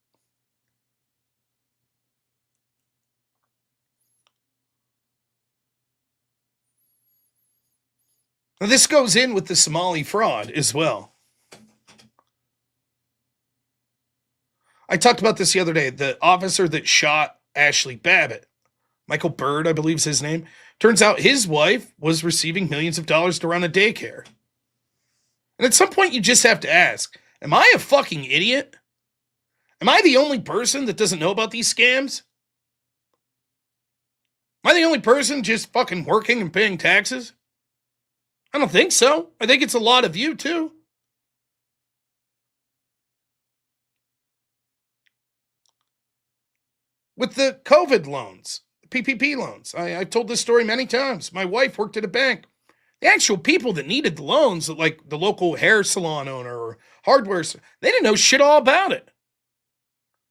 Now, this goes in with the Somali fraud as well. I talked about this the other day. The officer that shot Ashley Babbitt, Michael Bird, I believe is his name. Turns out his wife was receiving millions of dollars to run a daycare. And at some point, you just have to ask, am I a fucking idiot? Am I the only person that doesn't know about these scams? Am I the only person just fucking working and paying taxes? I don't think so. I think it's a lot of you, too. With the COVID loans, PPP loans, I've told this story many times. My wife worked at a bank. The actual people that needed the loans, like the local hair salon owner or hardware, they didn't know shit all about it.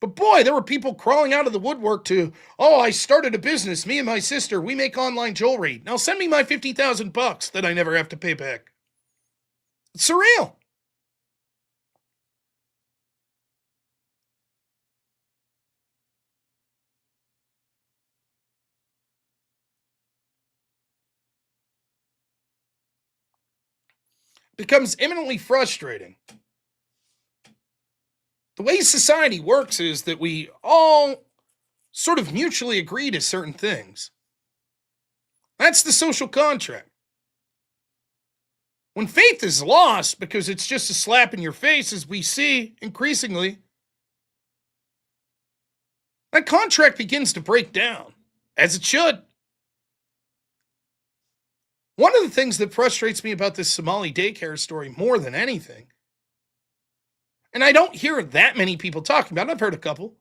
But boy, there were people crawling out of the woodwork to, oh, I started a business. Me and my sister, we make online jewelry. Now send me my $50,000 that I never have to pay back. It's surreal. It becomes imminently frustrating. The way society works is that we all sort of mutually agree to certain things. That's the social contract. When faith is lost because it's just a slap in your face, as we see increasingly, that contract begins to break down, as it should. One of the things that frustrates me about this Somali daycare story more than anything, and I don't hear that many people talking about it, I've heard a couple.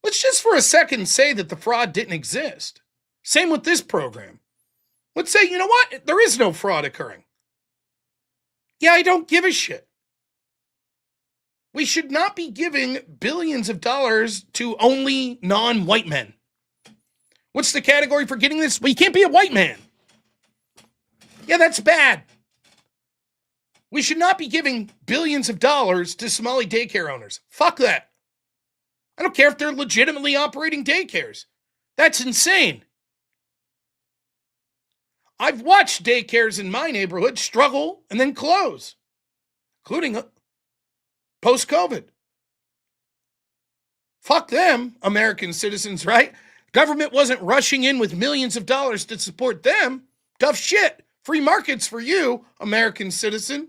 Let's just for a second say that the fraud didn't exist. Same with this program. Let's say, you know what? There is no fraud occurring. Yeah, I don't give a shit. We should not be giving billions of dollars to only non-white men. What's the category for getting this? Well, you can't be a white man. Yeah, that's bad. We should not be giving billions of dollars to Somali daycare owners. Fuck that. I don't care if they're legitimately operating daycares. That's insane. I've watched daycares in my neighborhood struggle and then close, including post-COVID. Fuck them, American citizens, right? Government wasn't rushing in with millions of dollars to support them. Tough shit. Free markets for you, American citizen.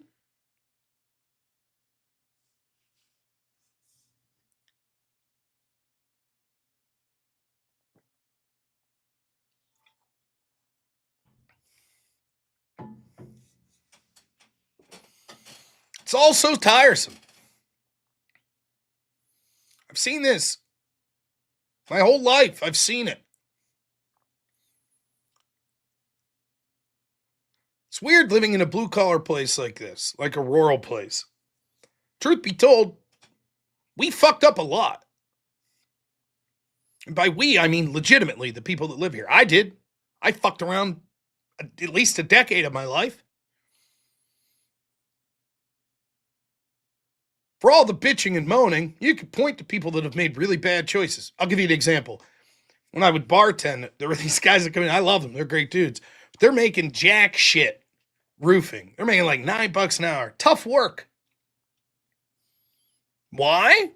It's all so tiresome. I've seen this. My whole life, I've seen it. It's weird living in a blue-collar place like this, like a rural place. Truth be told, we fucked up a lot. And by we, I mean legitimately the people that live here. I did. I fucked around at least a decade of my life. For all the bitching and moaning, you could point to people that have made really bad choices. I'll give you an example. When I would bartend, there were these guys that come in. I love them. They're great dudes. But they're making jack shit roofing. They're making like $9 an hour. Tough work. Why?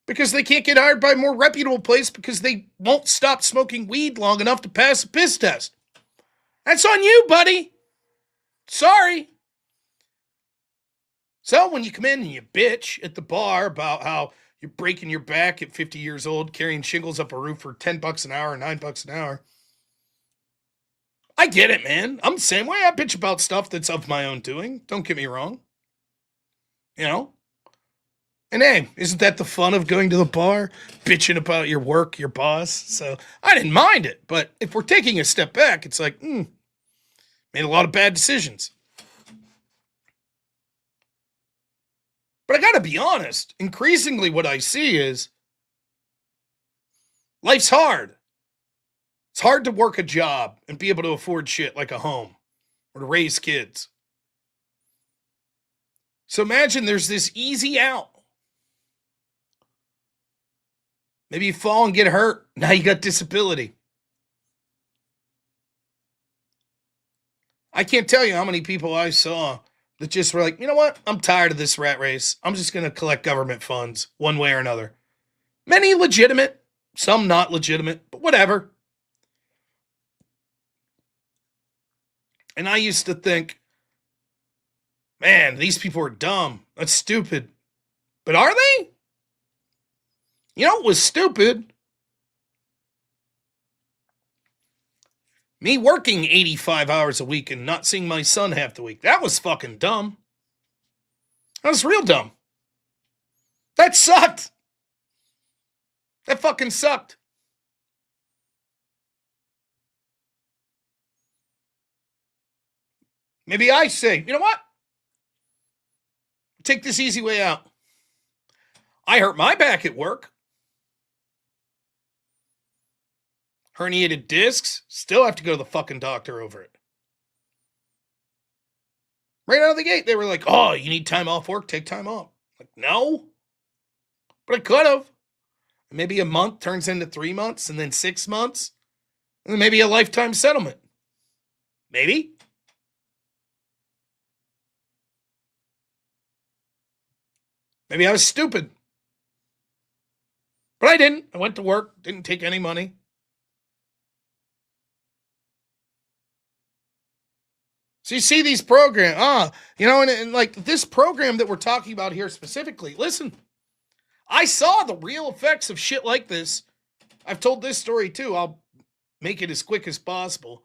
Because they can't get hired by a more reputable place because they won't stop smoking weed long enough to pass a piss test. That's on you, buddy. Sorry. So when you come in and you bitch at the bar about how you're breaking your back at 50 years old, carrying shingles up a roof for $10 an hour, $9 an hour, I get it, man. I'm the same way. I bitch about stuff that's of my own doing. Don't get me wrong. You know? And hey, isn't that the fun of going to the bar? Bitching about your work, your boss. So I didn't mind it. But if we're taking a step back, it's like, made a lot of bad decisions. But I gotta be honest, increasingly what I see is life's hard. It's hard to work a job and be able to afford shit like a home or to raise kids. So imagine there's this easy out. Maybe you fall and get hurt. Now you got disability. I can't tell you how many people I saw that just were like, you know what? I'm tired of this rat race. I'm just going to collect government funds one way or another. Many legitimate, some not legitimate, but whatever. And I used to think, man, these people are dumb. That's stupid. But are they? You know what was stupid? Me working 85 hours a week and not seeing my son half the week. That was fucking dumb. That was real dumb. That sucked. That fucking sucked. Maybe I say, you know what? Take this easy way out. I hurt my back at work. Herniated discs. Still have to go to the fucking doctor over it. Right out of the gate, they were like, oh, you need time off work? Take time off. Like, no. But I could have. Maybe a month turns into 3 months, and then 6 months, and then maybe a lifetime settlement. Maybe. Maybe I was stupid. But I didn't. I went to work, didn't take any money. So you see these programs, and like this program that we're talking about here specifically, listen, I saw the real effects of shit like this. I've told this story too. I'll make it as quick as possible.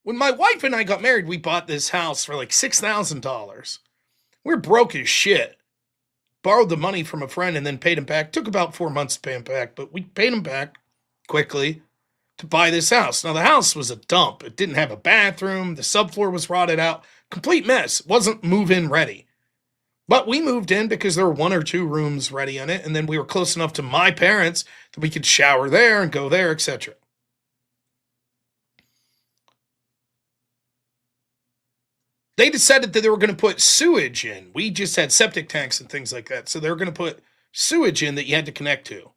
When my wife and I got married, we bought this house for like $6,000. We're broke as shit. Borrowed the money from a friend and then paid him back. Took about 4 months to pay him back, but we paid him back quickly to buy this house. Now, the house was a dump. It didn't have a bathroom. The subfloor was rotted out. Complete mess. It wasn't move-in ready. But we moved in because there were 1 or 2 rooms ready on it, and then we were close enough to my parents that we could shower there and go there, etc. They decided that they were going to put sewage in. We just had septic tanks and things like that. So they were going to put sewage in that you had to connect to.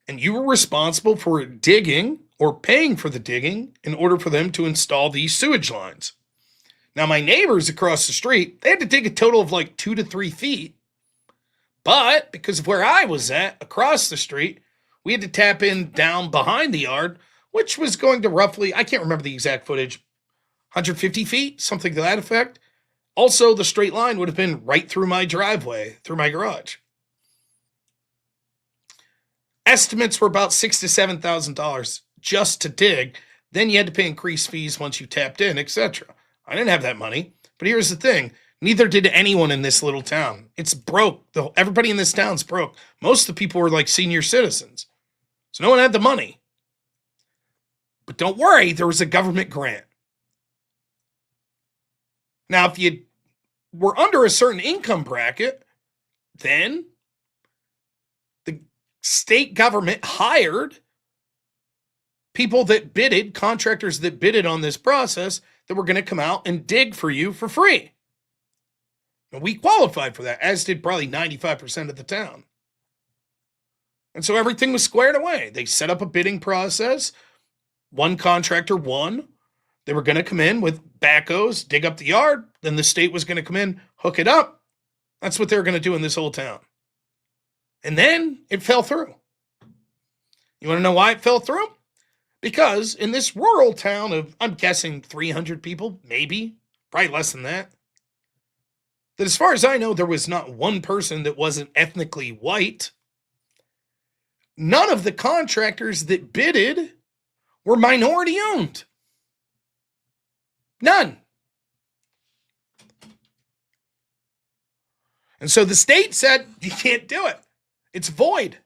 And you were responsible for digging or paying for the digging in order for them to install these sewage lines. Now, my neighbors across the street, they had to dig a total of like 2 to 3 feet. But because of where I was at, across the street, we had to tap in down behind the yard, which was going to roughly, I can't remember the exact footage, 150 feet, something to that effect. Also, the straight line would have been right through my driveway, through my garage. Estimates were about $6,000 to $7,000 just to dig. Then you had to pay increased fees once you tapped in, etc. I didn't have that money. But here's the thing. Neither did anyone in this little town. It's broke. Everybody in this town's broke. Most of the people were like senior citizens. So no one had the money. But don't worry, there was a government grant. Now, if you were under a certain income bracket, then the state government hired people that bidded, contractors that bidded on this process, that were going to come out and dig for you for free. And we qualified for that, as did probably 95% of the town. And so everything was squared away. They set up a bidding process. One contractor won. They were going to come in with backhoes, dig up the yard. Then the state was going to come in, hook it up. That's what they were going to do in this whole town. And then it fell through. You want to know why it fell through? Because in this rural town of, I'm guessing 300 people, maybe, probably less than that, that as far as I know, there was not one person that wasn't ethnically white. None of the contractors that bidded were minority owned. None. And so the state said, you can't do it. It's void.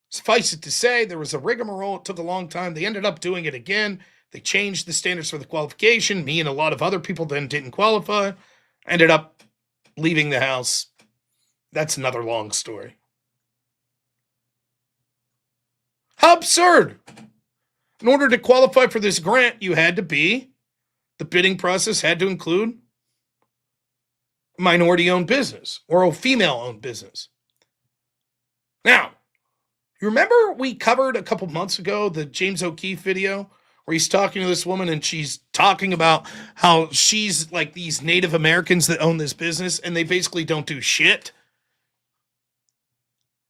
Suffice it to say, there was a rigmarole. It took a long time. They ended up doing it again. They changed the standards for the qualification. Me and a lot of other people then didn't qualify. Ended up leaving the house. That's another long story. How absurd! In order to qualify for this grant, the bidding process had to include minority-owned business or a female-owned business. Now, you remember we covered a couple months ago the James O'Keefe video where he's talking to this woman and she's talking about how she's like these Native Americans that own this business and they basically don't do shit.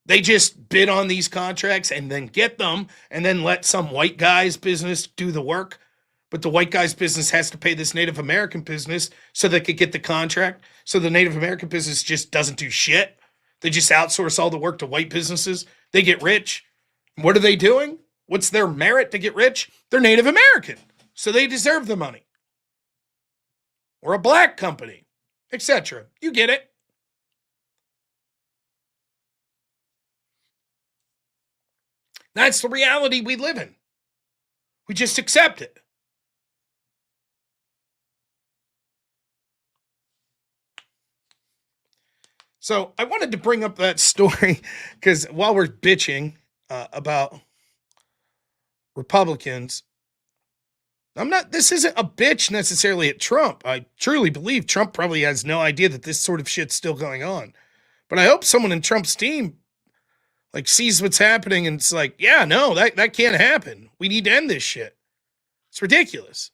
They just bid on these contracts and then get them and then let some white guy's business do the work. But the white guy's business has to pay this Native American business so they could get the contract. So the Native American business just doesn't do shit. They just outsource all the work to white businesses. They get rich. What are they doing? What's their merit to get rich? They're Native American. So they deserve the money. Or a black company, etc. You get it. That's the reality we live in. We just accept it. So I wanted to bring up that story because while we're bitching about Republicans, this isn't a bitch necessarily at Trump. I truly believe Trump probably has no idea that this sort of shit's still going on. But I hope someone in Trump's team sees what's happening and it's like, yeah, no, that can't happen. We need to end this shit. It's ridiculous.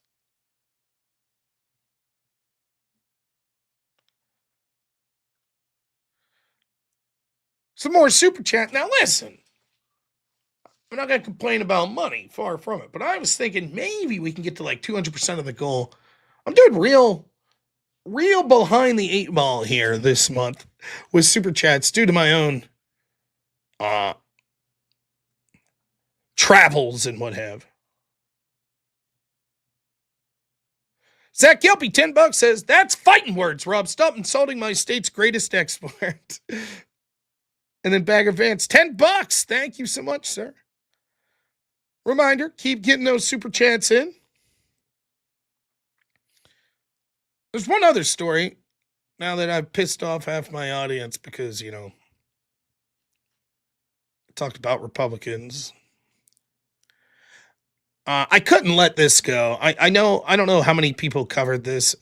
Some more super chat. Now listen, I'm not going to complain about money, far from it, but I was thinking maybe we can get to 200% of the goal. I'm doing real behind the 8 ball here this month with super chats due to my own travels and what have. Zach Gilpy, $10 says, that's fighting words, Rob. Stop insulting my state's greatest export. And then Bagger Vance, $10. Thank you so much, sir. Reminder, keep getting those super chats in. There's one other story now that I've pissed off half my audience because, I talked about Republicans. I couldn't let this go. I don't know how many people covered this.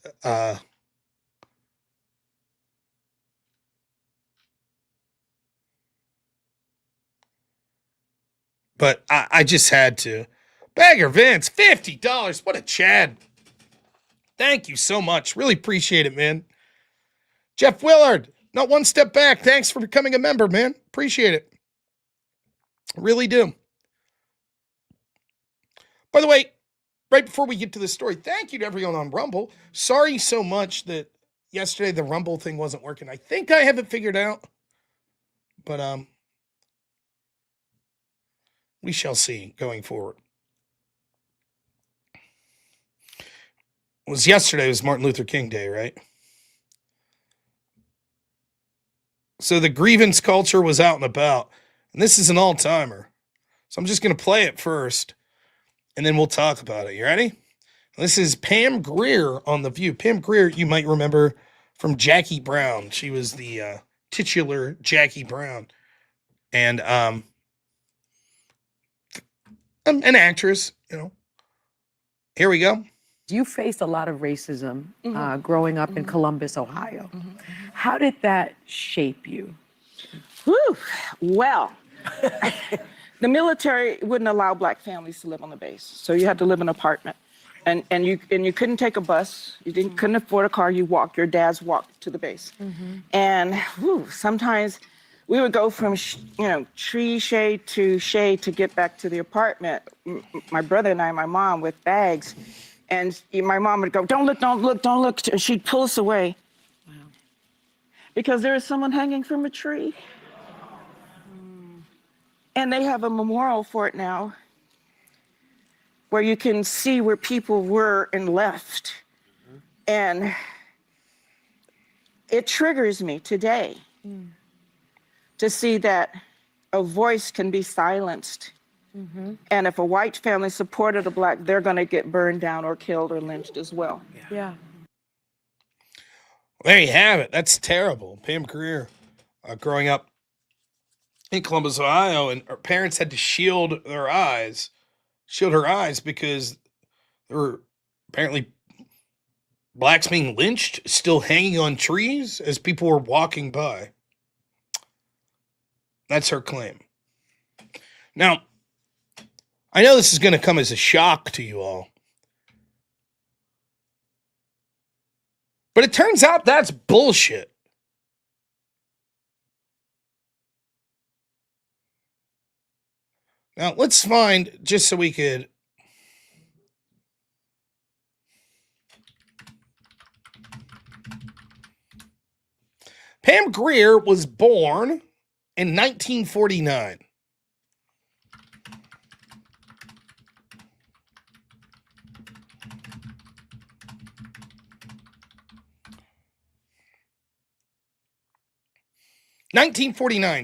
But I just had to. Bagger Vince, $50. What a Chad. Thank you so much. Really appreciate it, man. Jeff Willard, not one step back. Thanks for becoming a member, man. Appreciate it. Really do. By the way, right before we get to the story, thank you to everyone on Rumble. Sorry so much that yesterday the Rumble thing wasn't working. I think I have it figured out. But we shall see going forward. was yesterday was Martin Luther King Day, right? So the grievance culture was out and about. And this is an all-timer. So I'm just going to play it first, and then we'll talk about it. You ready? This is Pam Grier on The View. Pam Grier, you might remember from Jackie Brown. She was the titular Jackie Brown. And an actress, you know. Here we go. You faced a lot of racism growing up in Columbus, Ohio. How did that shape you? Whew. Well, the military wouldn't allow black families to live on the base, so you had to live in an apartment, and you couldn't take a bus. You couldn't afford a car. You walked. Your dads walked to the base, and sometimes we would go from tree shade to get back to the apartment. My brother and I, my mom, with bags, and my mom would go, "Don't look, don't look, don't look," and she'd pull us away. Wow. Because there was someone hanging from a tree. And they have a memorial for it now where you can see where people were and left. And it triggers me today to see that a voice can be silenced. And if a white family supported a black, they're going to get burned down or killed or lynched as well. Yeah. There you have it. That's terrible. Pam Grier, growing up in Columbus, Ohio, and her parents had to shield her eyes because there were apparently blacks being lynched, still hanging on trees as people were walking by. That's her claim. Now, I know this is going to come as a shock to you all, but it turns out that's bullshit. Now, let's find, just so we could. Pam Grier was born in 1949.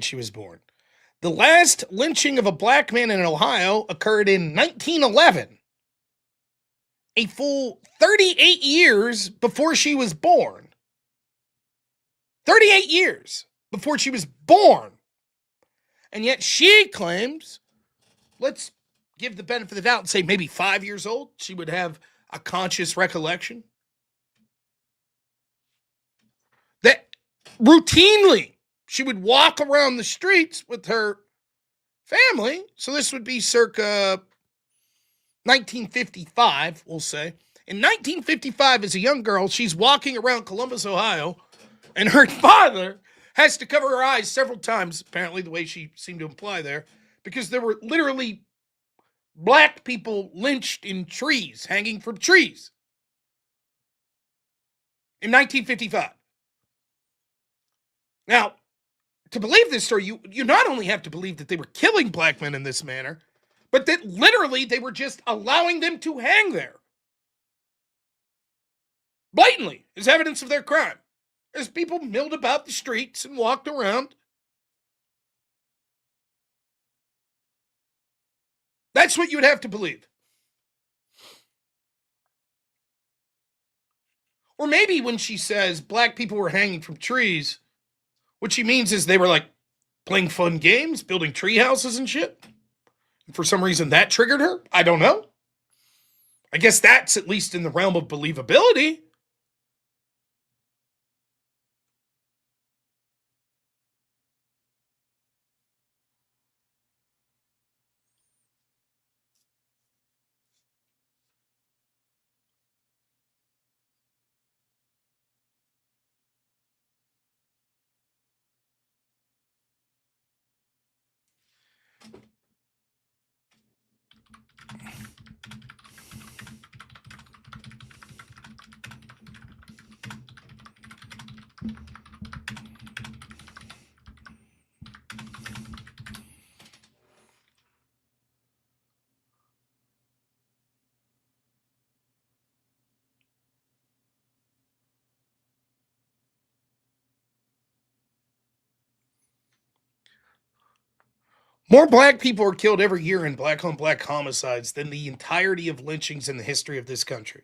She was born. The last lynching of a black man in Ohio occurred in 1911, a full 38 years before she was born. 38 years before she was born. And yet she claims, let's give the benefit of the doubt and say maybe 5 years old, she would have a conscious recollection. That routinely she would walk around the streets with her family. So this would be circa 1955, we'll say. In 1955, as a young girl, she's walking around Columbus, Ohio, and her father has to cover her eyes several times, apparently the way she seemed to imply there, because there were literally black people lynched in trees, hanging from trees. In 1955. Now, to believe this story, you not only have to believe that they were killing black men in this manner, but that literally they were just allowing them to hang there. Blatantly, as evidence of their crime. As people milled about the streets and walked around. That's what you would have to believe. Or maybe when she says black people were hanging from trees, what she means is they were like playing fun games, building tree houses and shit. And for some reason that triggered her. I don't know. I guess that's at least in the realm of believability. More black people are killed every year in black on black homicides than the entirety of lynchings in the history of this country.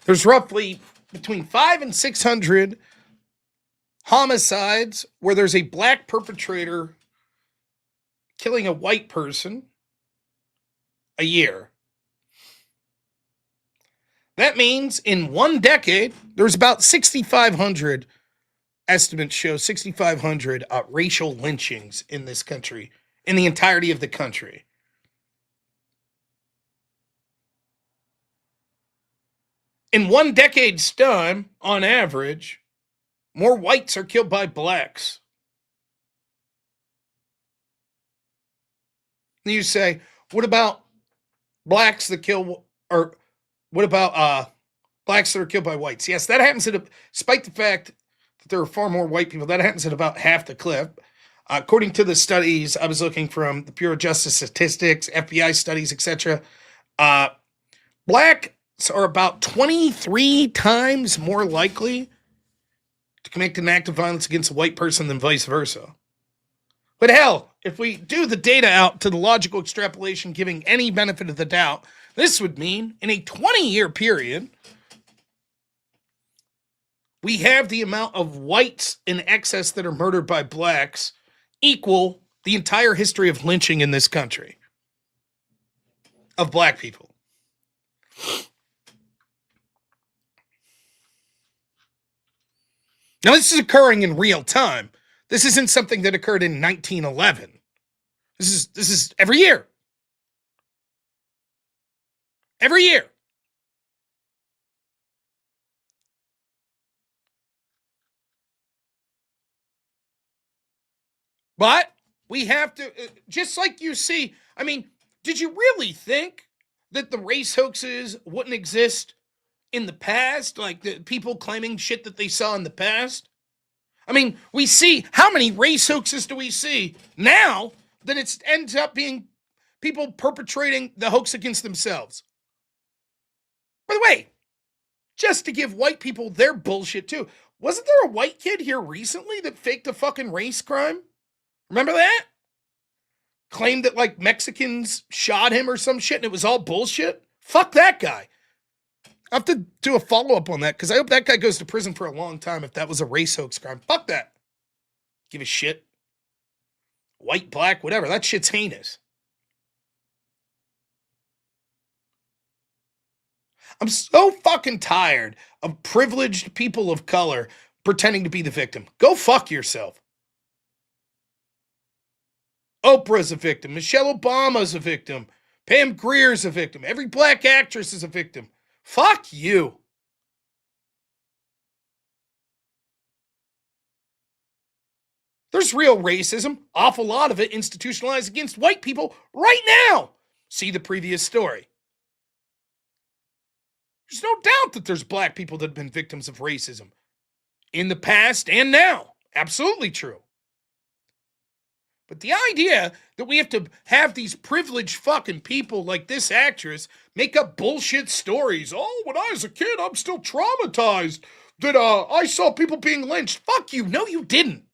There's roughly between 5 and 600 homicides where there's a black perpetrator killing a white person a year. That means in one decade, there's about 6,500, estimates show 6,500 racial lynchings in this country, in the entirety of the country. In one decade's time, on average, more whites are killed by blacks. You say, what about blacks that kill, or what about blacks that are killed by whites? Yes, that happens despite the fact that there are far more white people, that happens at about half the clip. According to the studies I was looking from the Bureau of Justice Statistics, FBI studies, etc., blacks are about 23 times more likely to commit an act of violence against a white person than vice versa. But hell, if we do the data out to the logical extrapolation giving any benefit of the doubt, this would mean in a 20-year period, we have the amount of whites in excess that are murdered by blacks equal the entire history of lynching in this country of black people. Now, this is occurring in real time. This isn't something that occurred in 1911. This is every year. Every year. But we have to, just like you see, I mean, did you really think that the race hoaxes wouldn't exist in the past? Like the people claiming shit that they saw in the past? I mean, we see, how many race hoaxes do we see now that it ends up being people perpetrating the hoax against themselves? By the way, just to give white people their bullshit too. Wasn't there a white kid here recently that faked a fucking race crime? Remember that? Claimed that like Mexicans shot him or some shit and it was all bullshit? Fuck that guy. I have to do a follow-up on that because I hope that guy goes to prison for a long time if that was a race hoax crime. Fuck that. Give a shit. White, black, whatever. That shit's heinous. I'm so fucking tired of privileged people of color pretending to be the victim. Go fuck yourself. Oprah's a victim. Michelle Obama's a victim. Pam Grier's a victim. Every black actress is a victim. Fuck you. There's real racism, awful lot of it institutionalized against white people right now. See the previous story. There's no doubt that there's black people that have been victims of racism in the past and now. Absolutely true. But the idea that we have to have these privileged fucking people like this actress make up bullshit stories. Oh, when I was a kid, I'm still traumatized that I saw people being lynched. Fuck you. No, you didn't.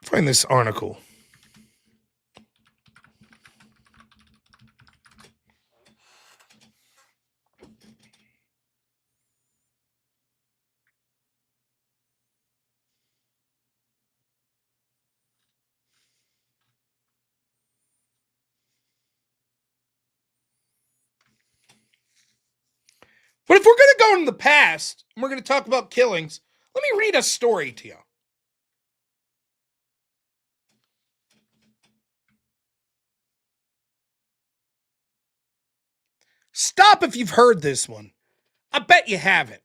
Find this article. But if we're going to go into the past and we're going to talk about killings, let me read a story to you. Stop if you've heard this one. I bet you haven't.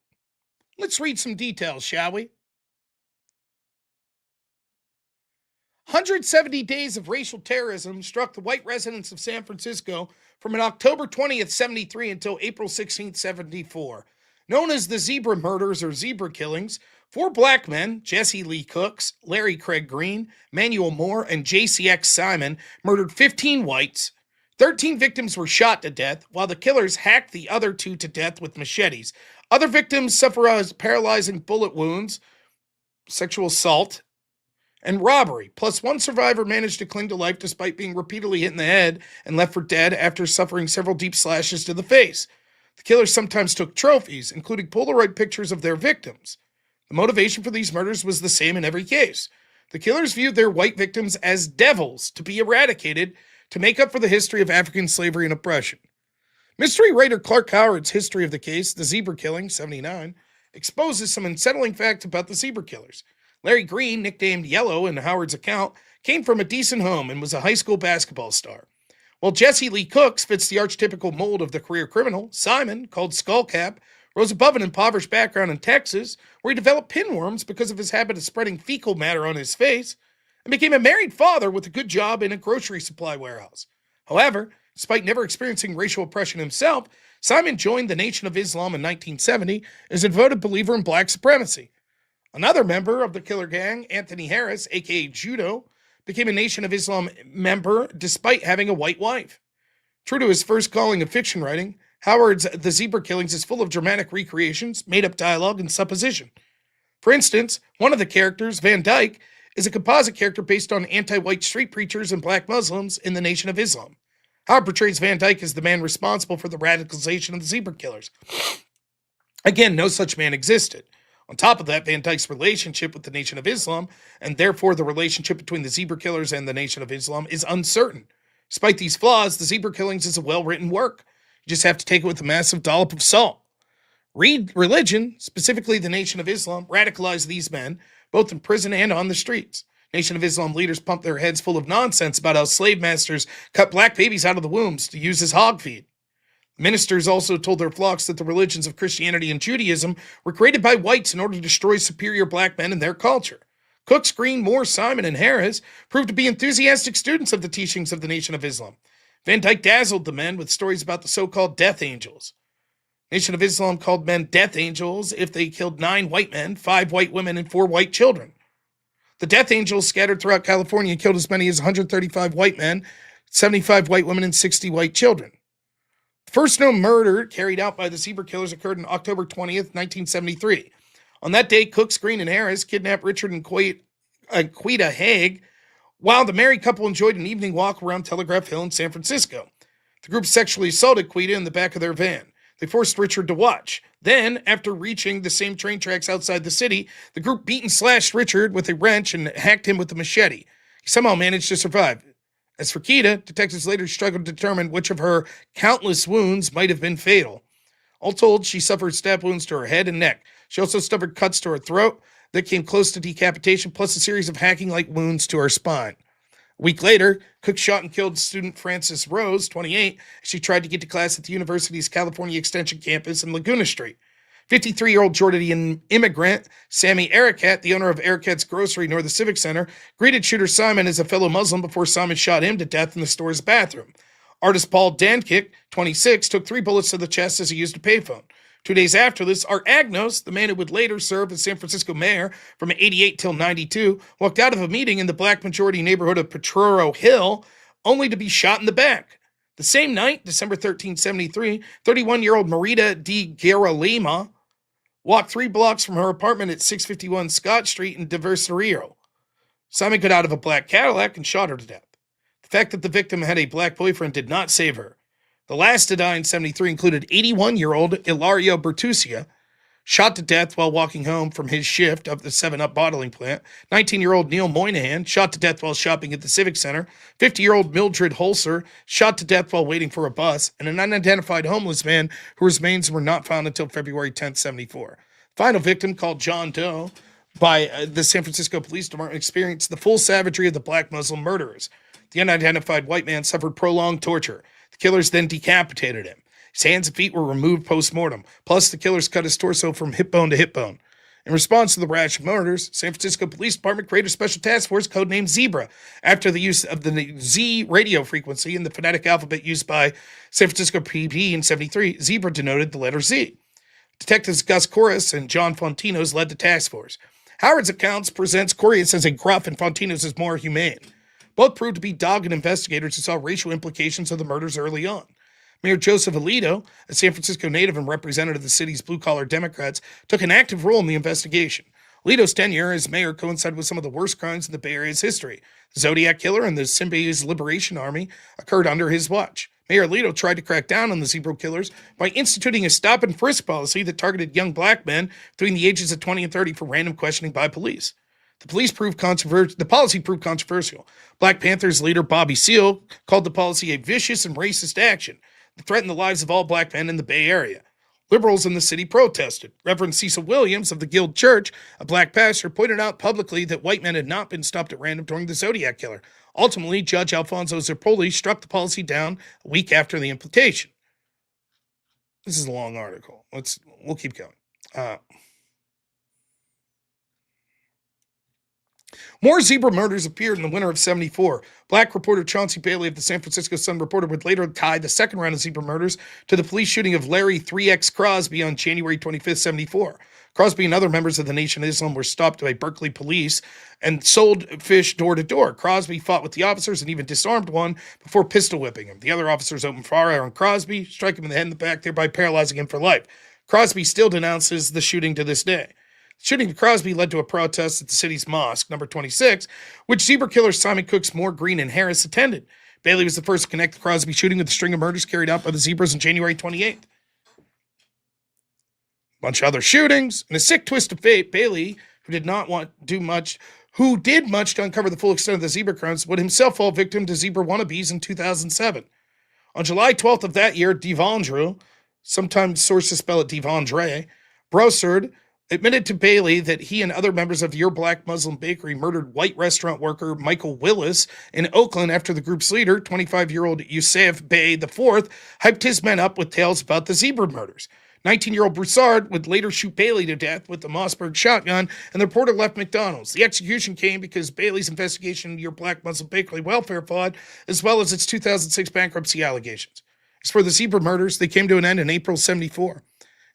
Let's read some details, shall we? 170 days of racial terrorism struck the white residents of San Francisco from an October 20th, 73 until April 16th, 74. Known as the Zebra Murders or Zebra Killings, 4 black men, Jesse Lee Cooks, Larry Craig Green, Manuel Moore, and JCX Simon, murdered 15 whites. 13 victims were shot to death, while the killers hacked the other 2 to death with machetes. Other victims suffered paralyzing bullet wounds, sexual assault, and robbery. Plus, one survivor managed to cling to life despite being repeatedly hit in the head and left for dead after suffering several deep slashes to the face. The killers sometimes took trophies, including Polaroid pictures of their victims. The motivation for these murders was the same in every case. The killers viewed their white victims as devils to be eradicated to make up for the history of African slavery and oppression. Mystery writer Clark Howard's history of the case, The Zebra Killing, 79, exposes some unsettling facts about the zebra killers. Larry Green, nicknamed Yellow in Howard's account, came from a decent home and was a high school basketball star. While Jesse Lee Cooks fits the archetypical mold of the career criminal, Simon, called Skullcap, rose above an impoverished background in Texas, where he developed pinworms because of his habit of spreading fecal matter on his face, and became a married father with a good job in a grocery supply warehouse. However, despite never experiencing racial oppression himself, Simon joined the Nation of Islam in 1970 as a devoted believer in black supremacy. Another member of the killer gang, Anthony Harris, aka Judo, became a Nation of Islam member despite having a white wife. True to his first calling of fiction writing, Howard's The Zebra Killings is full of dramatic recreations, made-up dialogue, and supposition. For instance, one of the characters, Van Dyke, is a composite character based on anti-white street preachers and black Muslims in the Nation of Islam. Howard portrays Van Dyke as the man responsible for the radicalization of the zebra killers. Again, no such man existed. On top of that, Van Dyke's relationship with the Nation of Islam, and therefore the relationship between the zebra killers and the Nation of Islam, is uncertain. Despite these flaws, The Zebra Killings is a well-written work. You just have to take it with a massive dollop of salt. Religion, specifically the Nation of Islam, radicalized these men, both in prison and on the streets. Nation of Islam leaders pumped their heads full of nonsense about how slave masters cut black babies out of the wombs to use as hog feed. Ministers also told their flocks that the religions of Christianity and Judaism were created by whites in order to destroy superior black men and their culture. Cooks, Green, Moore, Simon, and Harris proved to be enthusiastic students of the teachings of the Nation of Islam. Van Dyke dazzled the men with stories about the so-called death angels. Nation of Islam called men death angels if they killed 9 white men, 5 white women, and 4 white children. The death angels scattered throughout California killed as many as 135 white men, 75 white women, and 60 white children. The first known murder carried out by the zebra killers occurred on October 20th, 1973. On that day, Cooks, Green, and Harris kidnapped Richard and Quita Haig while the married couple enjoyed an evening walk around Telegraph Hill in San Francisco. The group sexually assaulted Quita in the back of their van. They forced Richard to watch. Then, after reaching the same train tracks outside the city, the group beat and slashed Richard with a wrench and hacked him with a machete. He somehow managed to survive. As for Quita, detectives later struggled to determine which of her countless wounds might have been fatal. All told, she suffered stab wounds to her head and neck. She also suffered cuts to her throat that came close to decapitation, plus a series of hacking-like wounds to her spine. A week later, Cook shot and killed student Frances Rose, 28, as she tried to get to class at the university's California Extension campus in Laguna Street. 53-year-old Jordanian immigrant Sammy Arakat, the owner of Arakat's Grocery near the Civic Center, greeted shooter Simon as a fellow Muslim before Simon shot him to death in the store's bathroom. Artist Paul Dankik, 26, took 3 bullets to the chest as he used a payphone. 2 days after this, Art Agnos, the man who would later serve as San Francisco mayor from 88 till 92, walked out of a meeting in the black-majority neighborhood of Potrero Hill, only to be shot in the back. The same night, December 13, 73, 31-year-old Marita D. Guerra-Lima walked 3 blocks from her apartment at 651 Scott Street in Diversario. Simon got out of a black Cadillac and shot her to death. The fact that the victim had a black boyfriend did not save her. The last to die in 73 included 81-year-old Ilaria Bertuccia. shot to death while walking home from his shift of the 7-Up bottling plant. 19-year-old Neil Moynihan, shot to death while shopping at the Civic Center. 50-year-old Mildred Holzer, shot to death while waiting for a bus. And an unidentified homeless man whose remains were not found until February 10th, 74. Final victim, called John Doe by the San Francisco Police Department, experienced the full savagery of the black Muslim murderers. The unidentified white man suffered prolonged torture. The killers then decapitated him. His hands and feet were removed post-mortem. Plus, the killers cut his torso from hip bone to hip bone. In response to the rash of murders, San Francisco Police Department created a special task force codenamed Zebra after the use of the Z radio frequency in the phonetic alphabet used by San Francisco PD in 73. Zebra denoted the letter Z. Detectives Gus Corus and John Fontinos led the task force. Howard's accounts presents Corus as a gruff and Fontinos as more humane. Both proved to be dogged investigators who saw racial implications of the murders early on. Mayor Joseph Alito, a San Francisco native and representative of the city's blue-collar Democrats, took an active role in the investigation. Alito's tenure as mayor coincided with some of the worst crimes in the Bay Area's history. The Zodiac Killer and the Symbionese Liberation Army occurred under his watch. Mayor Alito tried to crack down on the Zebra killers by instituting a stop-and-frisk policy that targeted young black men between the ages of 20 and 30 for random questioning by police. The policy proved controversial. Black Panthers leader Bobby Seale called the policy a vicious and racist action that threatened the lives of all black men in the Bay Area. Liberals in the city protested. Reverend Cecil Williams of the Guild Church, a black pastor, pointed out publicly that white men had not been stopped at random during the Zodiac Killer. Ultimately, Judge Alfonso Zerpoli struck the policy down a week after the implementation. This is a long article. We'll keep going. More zebra murders appeared in the winter of 74. Black reporter Chauncey Bailey of the San Francisco Sun-Reporter would later tie the second round of zebra murders to the police shooting of Larry 3X Crosby on January 25th, 74. Crosby and other members of the Nation of Islam were stopped by Berkeley police and sold fish door to door. Crosby fought with the officers and even disarmed one before pistol whipping him. The other officers opened fire on Crosby, striking him in the head and the back, thereby paralyzing him for life. Crosby still denounces the shooting to this day. Shooting of Crosby led to a protest at the city's mosque, number 26, which zebra killers Simon Cooks, Moore, Green, and Harris attended. Bailey was the first to connect the Crosby shooting with the string of murders carried out by the zebras on January 28th. Bunch of other shootings. In a sick twist of fate, Bailey, who did much to uncover the full extent of the zebra crimes, would himself fall victim to zebra wannabes in 2007. On July 12th of that year, Devondre, sometimes sources spell it Devondre, Brossard, admitted to Bailey that he and other members of Your Black Muslim Bakery murdered white restaurant worker Michael Willis in Oakland after the group's leader, 25-year-old Yusef Bey IV, hyped his men up with tales about the zebra murders. 19-year-old Broussard would later shoot Bailey to death with the Mossberg shotgun, and the reporter left McDonald's. The execution came because Bailey's investigation into Your Black Muslim Bakery welfare fraud, as well as its 2006 bankruptcy allegations. As for the zebra murders, they came to an end in April 74.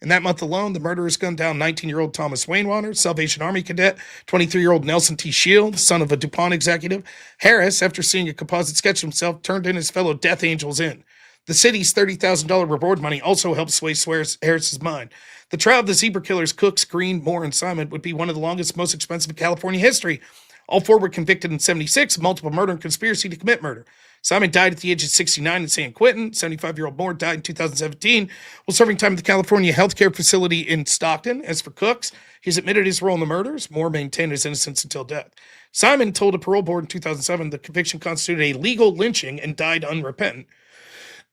In that month alone, the murderers gunned down 19-year-old Thomas Wainwater, Salvation Army cadet, 23-year-old Nelson T. Shield, son of a DuPont executive. Harris, after seeing a composite sketch of himself, turned in his fellow Death Angels in. The city's $30,000 reward money also helped sway Harris's mind. The trial of the zebra killers Cooks, Green, Moore, and Simon would be one of the longest, most expensive in California history. All four were convicted in 76 of multiple murder and conspiracy to commit murder. Simon died at the age of 69 in San Quentin. 75-year-old Moore died in 2017 while serving time at the California Healthcare Facility in Stockton. As for Cooks, he's admitted his role in the murders. Moore maintained his innocence until death. Simon told a parole board in 2007 the conviction constituted a legal lynching and died unrepentant.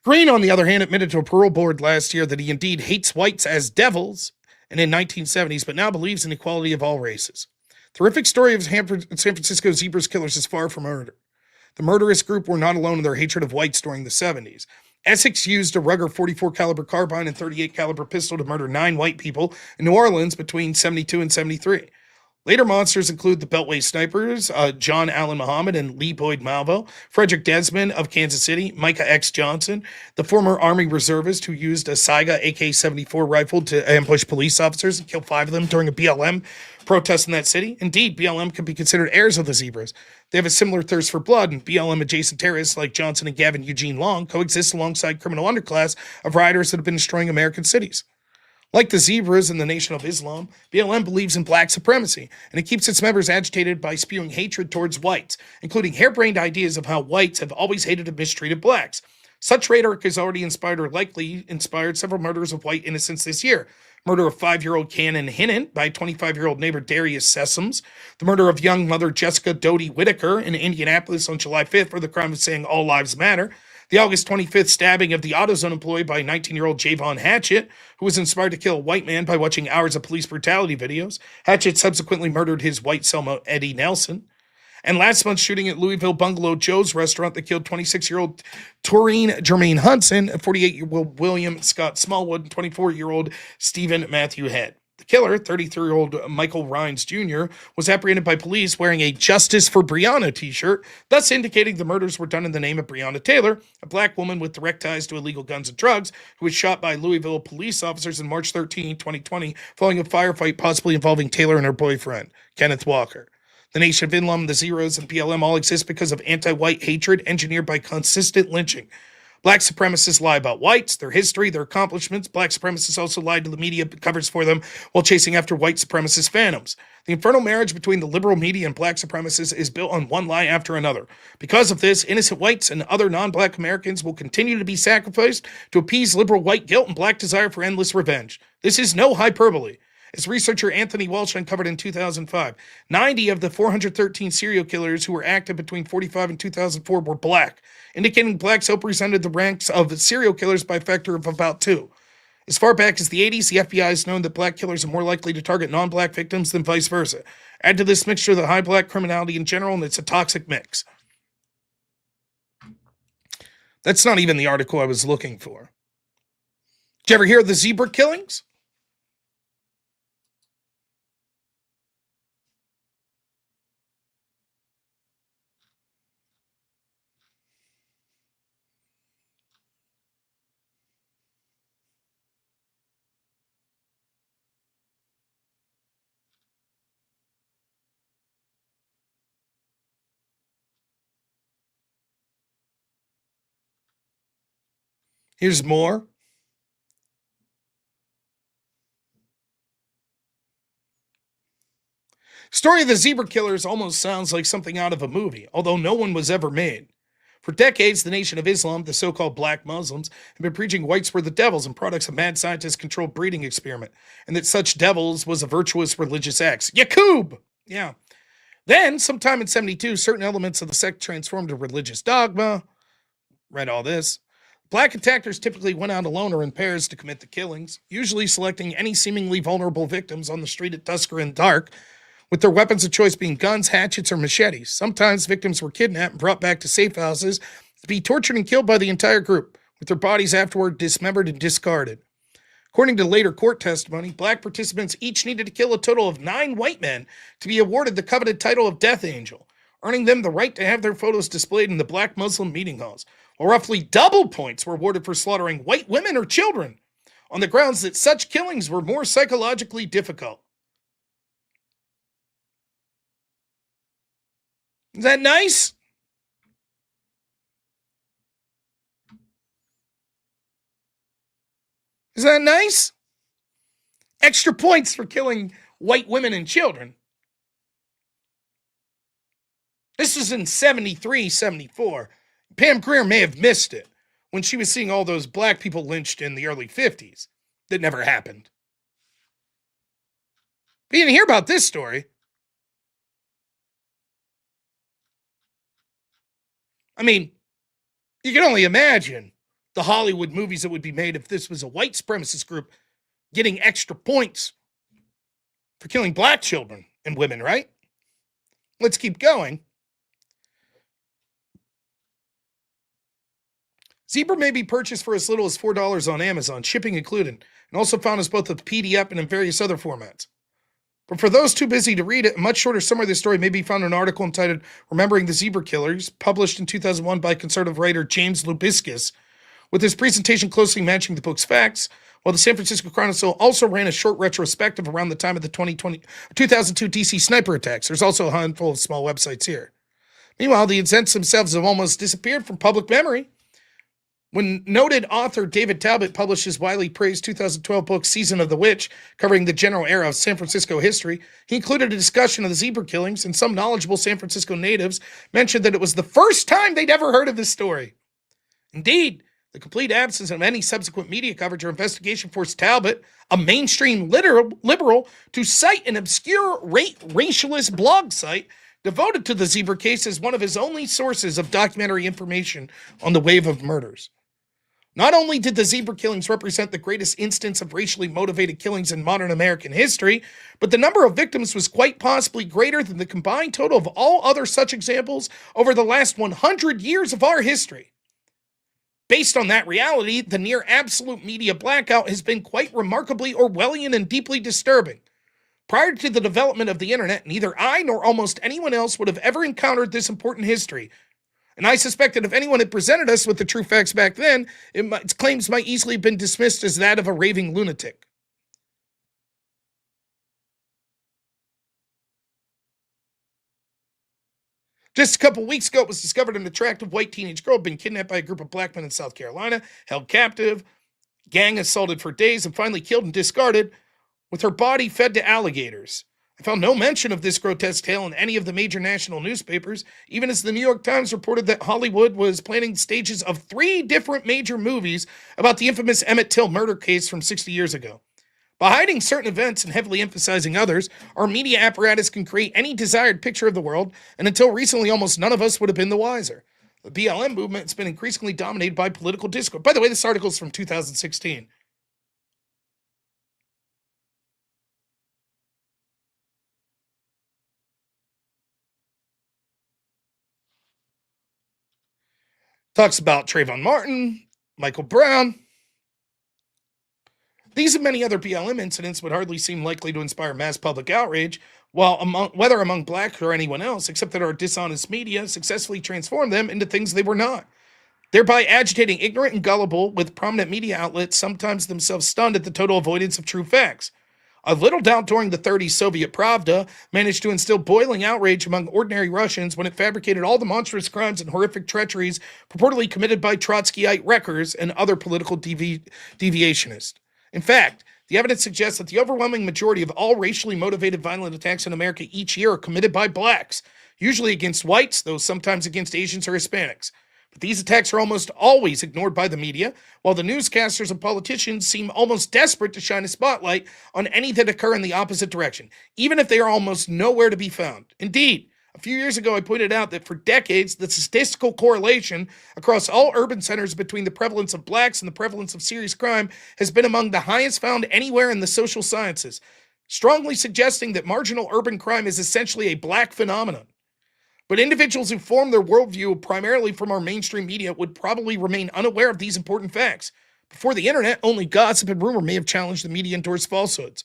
Green, on the other hand, admitted to a parole board last year that he indeed hates whites as devils and in 1970s, but now believes in equality of all races. The horrific story of San Francisco zebras killers is far from murder. The murderous group were not alone in their hatred of whites during the 70s. Essex used a Ruger 44 caliber carbine and 38 caliber pistol to murder 9 white people in New Orleans between 72 and 73. Later monsters include the Beltway Snipers, John Allen Muhammad and Lee Boyd Malvo, Frederick Desmond of Kansas City, Micah X. Johnson, the former Army reservist who used a Saiga AK-74 rifle to ambush police officers and kill 5 of them during a BLM protest in that city. Indeed, BLM could be considered heirs of the zebras. They have a similar thirst for blood, and BLM-adjacent terrorists like Johnson and Gavin Eugene Long coexist alongside criminal underclass of rioters that have been destroying American cities. Like the zebras in the Nation of Islam, BLM believes in black supremacy, and it keeps its members agitated by spewing hatred towards whites, including harebrained ideas of how whites have always hated and mistreated blacks. Such rhetoric has already inspired or likely inspired several murders of white innocents this year. Murder of 5-year-old Cannon Hinnon by 25-year-old neighbor Darius Sessoms. The murder of young mother Jessica Doty Whitaker in Indianapolis on July 5th for the crime of saying all lives matter. The August 25th stabbing of the AutoZone employee by 19-year-old Javon Hatchett, who was inspired to kill a white man by watching hours of police brutality videos. Hatchett subsequently murdered his white cellmate Eddie Nelson. And last month's shooting at Louisville Bungalow Joe's restaurant that killed 26-year-old Taurine Jermaine Hudson, 48-year-old William Scott Smallwood, and 24-year-old Stephen Matthew Head. The killer, 33-year-old Michael Rhines Jr., was apprehended by police wearing a Justice for Breonna t-shirt, thus indicating the murders were done in the name of Breonna Taylor, a black woman with direct ties to illegal guns and drugs, who was shot by Louisville police officers on March 13, 2020, following a firefight possibly involving Taylor and her boyfriend, Kenneth Walker. The Nation of Islam, the Zeros, and BLM all exist because of anti-white hatred engineered by consistent lynching. Black supremacists lie about whites, their history, their accomplishments. Black supremacists also lie to the media covers for them while chasing after white supremacist phantoms. The infernal marriage between the liberal media and black supremacists is built on one lie after another. Because of this, innocent whites and other non-black Americans will continue to be sacrificed to appease liberal white guilt and black desire for endless revenge. This is no hyperbole. As researcher Anthony Walsh uncovered in 2005, 90 of the 413 serial killers who were active between 45 and 2004 were black, indicating blacks represented the ranks of serial killers by a factor of about 2. As far back as the 80s, the FBI has known that black killers are more likely to target non-black victims than vice versa. Add to this mixture the high black criminality in general, and it's a toxic mix. That's not even the article I was looking for. Did you ever hear of the zebra killings? Here's more. Story of the Zebra Killers almost sounds like something out of a movie, although no one was ever made. For decades, the Nation of Islam, the so-called black Muslims, have been preaching whites were the devils and products of mad scientist-controlled breeding experiment, and that such devils was a virtuous religious act. Yaqub! Yeah. Then, sometime in 72, certain elements of the sect transformed to religious dogma. Read all this. Black attackers typically went out alone or in pairs to commit the killings, usually selecting any seemingly vulnerable victims on the street at dusk or in dark, with their weapons of choice being guns, hatchets, or machetes. Sometimes victims were kidnapped and brought back to safe houses to be tortured and killed by the entire group, with their bodies afterward dismembered and discarded. According to later court testimony, black participants each needed to kill a total of 9 white men to be awarded the coveted title of Death Angel, earning them the right to have their photos displayed in the black Muslim meeting halls, while roughly double points were awarded for slaughtering white women or children, on the grounds that such killings were more psychologically difficult. Is that nice? Is that nice? Extra points for killing white women and children. This was in 73, 74. Pam Grier may have missed it when she was seeing all those black people lynched in the early 50s. That never happened. But you didn't hear about this story. I mean, you can only imagine the Hollywood movies that would be made if this was a white supremacist group getting extra points for killing black children and women, right? Let's keep going. Zebra may be purchased for as little as $4 on Amazon, shipping included, and also found as both a PDF and in various other formats. But for those too busy to read it, a much shorter summary of the story may be found in an article entitled Remembering the Zebra Killers, published in 2001 by conservative writer James Lubiscus, with his presentation closely matching the book's facts, while the San Francisco Chronicle also ran a short retrospective around the time of the 2002 DC sniper attacks. There's also a handful of small websites here. Meanwhile, the events themselves have almost disappeared from public memory. When noted author David Talbot published his widely praised 2012 book, Season of the Witch, covering the general era of San Francisco history, he included a discussion of the zebra killings, and some knowledgeable San Francisco natives mentioned that it was the first time they'd ever heard of this story. Indeed, The complete absence of any subsequent media coverage or investigation forced Talbot, a mainstream liberal, to cite an obscure racialist blog site devoted to the zebra case as one of his only sources of documentary information on the wave of murders. Not only did the zebra killings represent the greatest instance of racially motivated killings in modern American history, but the number of victims was quite possibly greater than the combined total of all other such examples over the last 100 years of our history. Based on that reality, the near absolute media blackout has been quite remarkably Orwellian and deeply disturbing. Prior to the development of the internet, neither I nor almost anyone else would have ever encountered this important history. And I suspect that if anyone had presented us with the true facts back then, its claims might easily have been dismissed as that of a raving lunatic. Just a couple weeks ago, it was discovered an attractive white teenage girl had been kidnapped by a group of black men in South Carolina, held captive, gang assaulted for days, and finally killed and discarded, with her body fed to alligators. I found no mention of this grotesque tale in any of the major national newspapers, even as the New York Times reported that Hollywood was planning stages of 3 different major movies about the infamous Emmett Till murder case from 60 years ago. By hiding certain events and heavily emphasizing others, our media apparatus can create any desired picture of the world, and until recently, almost none of us would have been the wiser. The BLM movement has been increasingly dominated by political discourse. By the way, this article is from 2016. Talks about Trayvon Martin, Michael Brown. These and many other BLM incidents would hardly seem likely to inspire mass public outrage, whether among blacks or anyone else, except that our dishonest media successfully transformed them into things they were not, thereby agitating ignorant and gullible with prominent media outlets, sometimes themselves stunned at the total avoidance of true facts. A little doubt during the 30s Soviet Pravda managed to instill boiling outrage among ordinary Russians when it fabricated all the monstrous crimes and horrific treacheries purportedly committed by Trotskyite wreckers and other political deviationists. In fact, the evidence suggests that the overwhelming majority of all racially motivated violent attacks in America each year are committed by blacks, usually against whites, though sometimes against Asians or Hispanics. But these attacks are almost always ignored by the media, while the newscasters and politicians seem almost desperate to shine a spotlight on any that occur in the opposite direction, even if they are almost nowhere to be found. Indeed, a few years ago I pointed out that for decades, the statistical correlation across all urban centers between the prevalence of blacks and the prevalence of serious crime has been among the highest found anywhere in the social sciences, strongly suggesting that marginal urban crime is essentially a black phenomenon. But individuals who form their worldview primarily from our mainstream media would probably remain unaware of these important facts. Before the internet, only gossip and rumor may have challenged the media-endorsed falsehoods.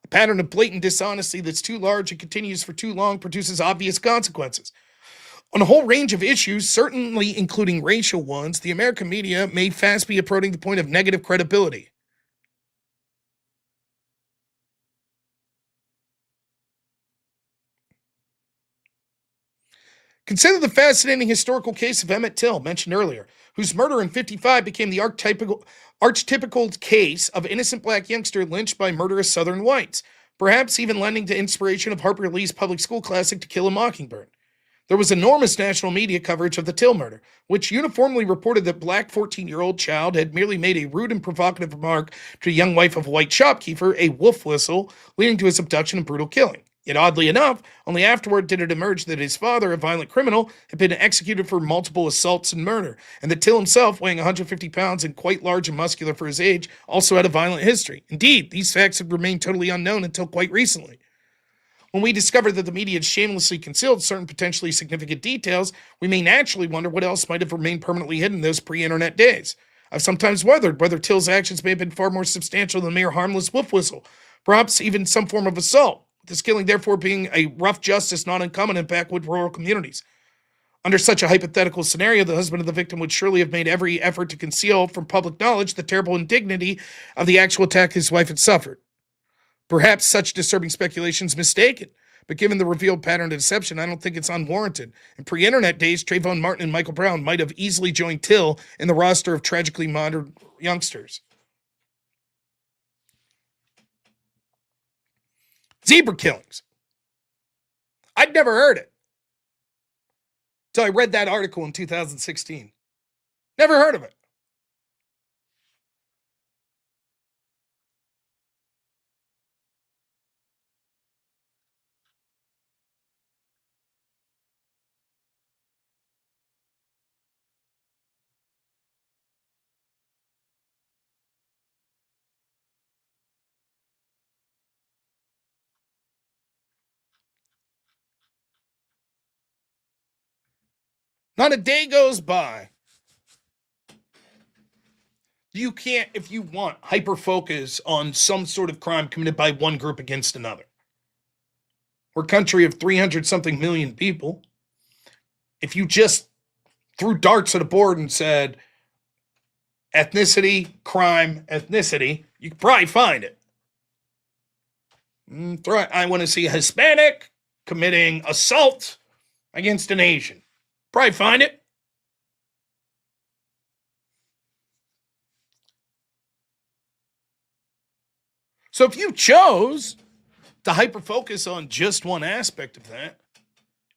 A pattern of blatant dishonesty that's too large and continues for too long produces obvious consequences. On a whole range of issues, certainly including racial ones, the American media may fast be approaching the point of negative credibility. Consider the fascinating historical case of Emmett Till, mentioned earlier, whose murder in '55 became the archetypical case of innocent black youngster lynched by murderous Southern whites, perhaps even lending to inspiration of Harper Lee's public school classic To Kill a Mockingbird. There was enormous national media coverage of the Till murder, which uniformly reported that black 14-year-old child had merely made a rude and provocative remark to a young wife of a white shopkeeper, a wolf whistle, leading to his abduction and brutal killing. Yet oddly enough, only afterward did it emerge that his father, a violent criminal, had been executed for multiple assaults and murder, and that Till himself, weighing 150 pounds and quite large and muscular for his age, also had a violent history. Indeed, these facts had remained totally unknown until quite recently. When we discover that the media had shamelessly concealed certain potentially significant details, we may naturally wonder what else might have remained permanently hidden in those pre-internet days. I've sometimes wondered whether Till's actions may have been far more substantial than a mere harmless wolf whistle, perhaps even some form of assault, this killing therefore being a rough justice not uncommon in backwood rural communities. Under such a hypothetical scenario, the husband of the victim would surely have made every effort to conceal from public knowledge the terrible indignity of the actual attack his wife had suffered. Perhaps such disturbing speculation is mistaken, but given the revealed pattern of deception, I don't think it's unwarranted. In pre-internet days, Trayvon Martin and Michael Brown might have easily joined Till in the roster of tragically modern youngsters. Zebra killings. I'd never heard it until I read that article in 2016. Never heard of it. Not a day goes by. You can't, if you want, hyper-focus on some sort of crime committed by one group against another. We're a country of 300-something million people. If you just threw darts at a board and said, ethnicity, crime, ethnicity, you could probably find it. I want to see a Hispanic committing assault against an Asian. Probably find it. So if you chose to hyper-focus on just one aspect of that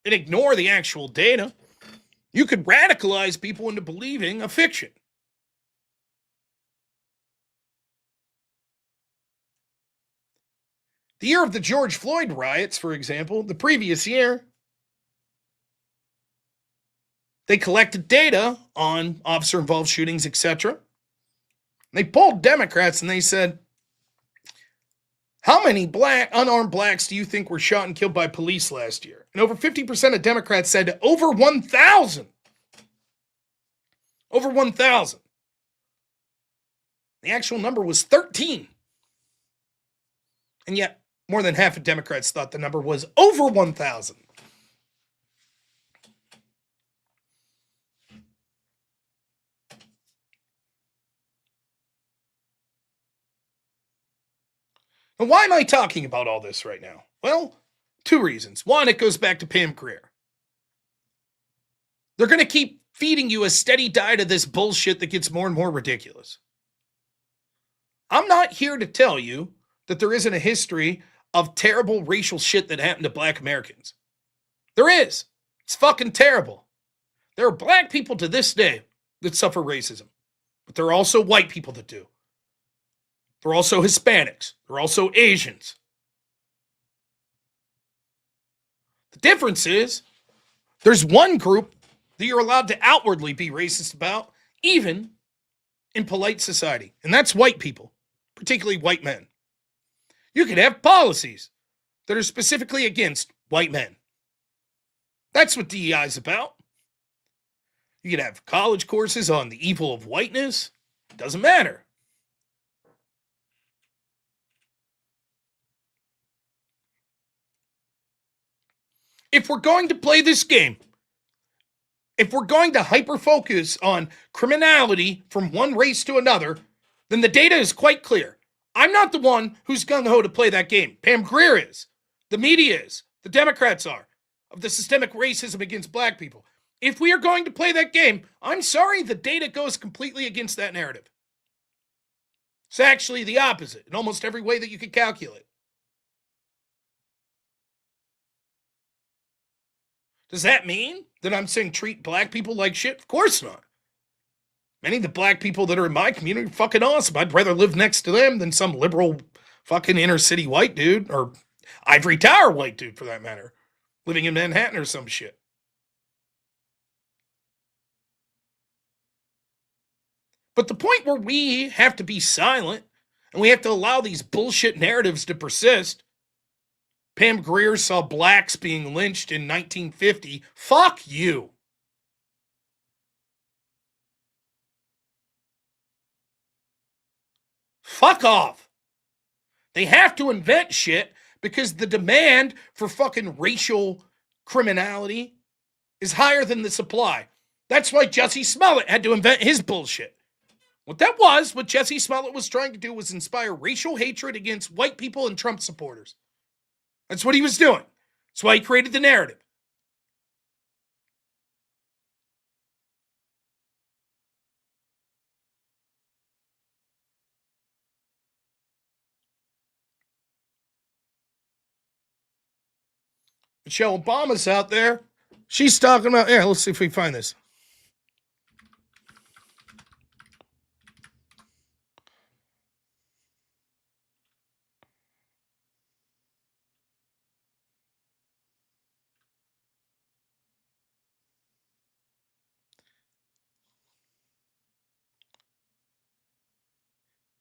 and ignore the actual data, you could radicalize people into believing a fiction. The year of the George Floyd riots, for example, the previous year, they collected data on officer-involved shootings, etc. They polled Democrats and they said, how many unarmed blacks do you think were shot and killed by police last year? And over 50% of Democrats said over 1,000. Over 1,000. The actual number was 13. And yet, more than half of Democrats thought the number was over 1,000. And why am I talking about all this right now? Well, two reasons. One, it goes back to Pam Grier. They're going to keep feeding you a steady diet of this bullshit that gets more and more ridiculous. I'm not here to tell you that there isn't a history of terrible racial shit that happened to black Americans. There is. It's fucking terrible. There are black people to this day that suffer racism, but there are also white people that do. There are also Hispanics. There are also Asians. The difference is there's one group that you're allowed to outwardly be racist about, even in polite society, and that's white people, particularly white men. You could have policies that are specifically against white men. That's what DEI is about. You could have college courses on the evil of whiteness. Doesn't matter. If we're going to play this game, if we're going to hyper-focus on criminality from one race to another, then the data is quite clear. I'm not the one who's gung-ho to play that game. Pam Grier is. The media is. The Democrats are. Of the systemic racism against black people. If we are going to play that game, I'm sorry, the data goes completely against that narrative. It's actually the opposite in almost every way that you could calculate. Does that mean that I'm saying treat black people like shit? Of course not. Many of the black people that are in my community are fucking awesome. I'd rather live next to them than some liberal fucking inner city white dude, or ivory tower white dude for that matter, living in Manhattan or some shit. But the point where we have to be silent and we have to allow these bullshit narratives to persist. Pam Grier saw blacks being lynched in 1950. Fuck you. Fuck off. They have to invent shit because the demand for fucking racial criminality is higher than the supply. That's why Jussie Smollett had to invent his bullshit. What Jussie Smollett was trying to do was inspire racial hatred against white people and Trump supporters. That's what he was doing. That's why he created the narrative. Michelle Obama's out there. She's talking about, let's see if we can find this.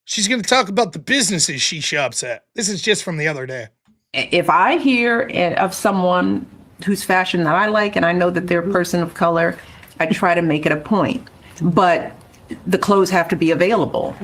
She's going to talk about the businesses she shops at. This is just from the other day. If I hear of someone whose fashion that I like and I know that they're a person of color I try to make it a point. But the clothes have to be available.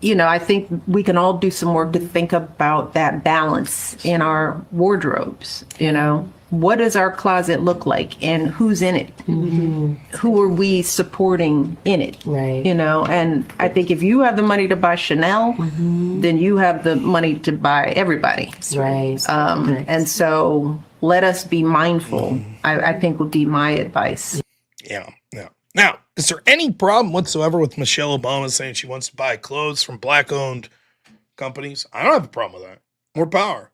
You know, I think we can all do some work to think about that balance in our wardrobes. You know, what does our closet look like and who's in it? Who are we supporting in it? Right. You know, and I think if you have the money to buy Chanel, then you have the money to buy everybody. Right. And so let us be mindful, I think would be my advice. Yeah. Now, is there any problem whatsoever with Michelle Obama saying she wants to buy clothes from black-owned companies? I don't have a problem with that. More power.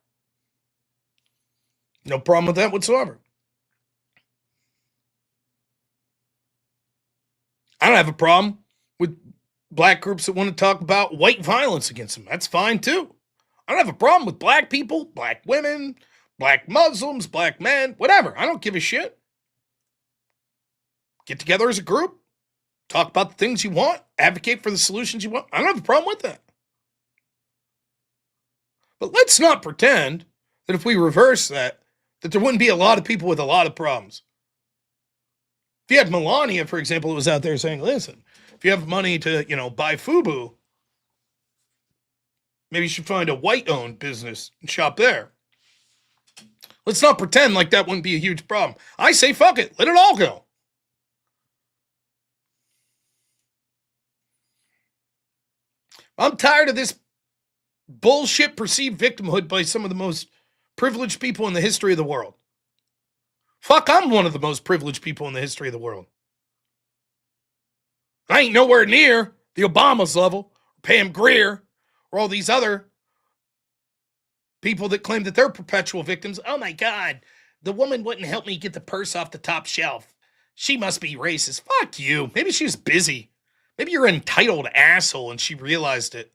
No problem with that whatsoever. I don't have a problem with black groups that want to talk about white violence against them. That's fine too. I don't have a problem with black people, black women, black Muslims, black men, whatever. I don't give a shit. Get together as a group, talk about the things you want, advocate for the solutions you want. I don't have a problem with that. But let's not pretend that if we reverse that there wouldn't be a lot of people with a lot of problems. If you had Melania, for example, who was out there saying, listen, if you have money to, buy FUBU, maybe you should find a white-owned business and shop there. Let's not pretend like that wouldn't be a huge problem. I say, fuck it, let it all go. I'm tired of this bullshit perceived victimhood by some of the most privileged people in the history of the world. Fuck, I'm one of the most privileged people in the history of the world. I ain't nowhere near the Obamas level, or Pam Grier, or all these other people that claim that they're perpetual victims. Oh my God, the woman wouldn't help me get the purse off the top shelf. She must be racist. Fuck you. Maybe she was busy. Maybe you're an entitled asshole and she realized it.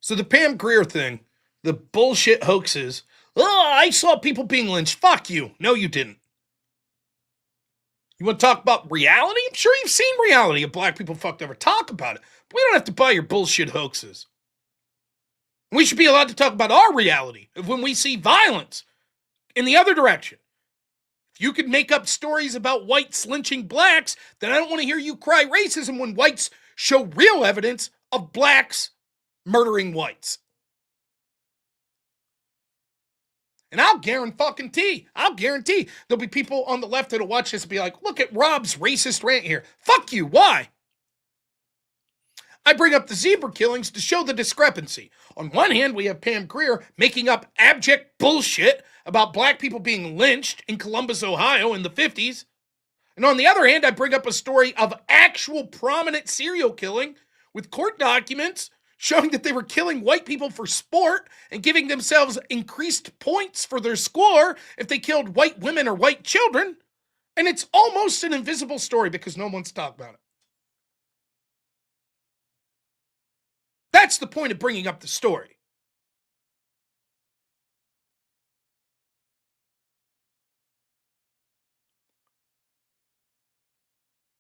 So the Pam Grier thing, the bullshit hoaxes. Oh, I saw people being lynched. Fuck you. No, you didn't. You want to talk about reality? I'm sure you've seen reality of black people fucked over. Talk about it. But we don't have to buy your bullshit hoaxes. We should be allowed to talk about our reality of when we see violence in the other direction. If you could make up stories about whites lynching blacks, then I don't want to hear you cry racism when whites show real evidence of blacks murdering whites. And I'll guarantee there'll be people on the left that'll watch this and be like, look at Rob's racist rant here. Fuck you. Why? I bring up the zebra killings to show the discrepancy. On one hand, we have Pam Grier making up abject bullshit about black people being lynched in Columbus, Ohio in the 50s. And on the other hand, I bring up a story of actual prominent serial killing with court documents showing that they were killing white people for sport and giving themselves increased points for their score if they killed white women or white children. And it's almost an invisible story because no one's talked about it. That's the point of bringing up the story.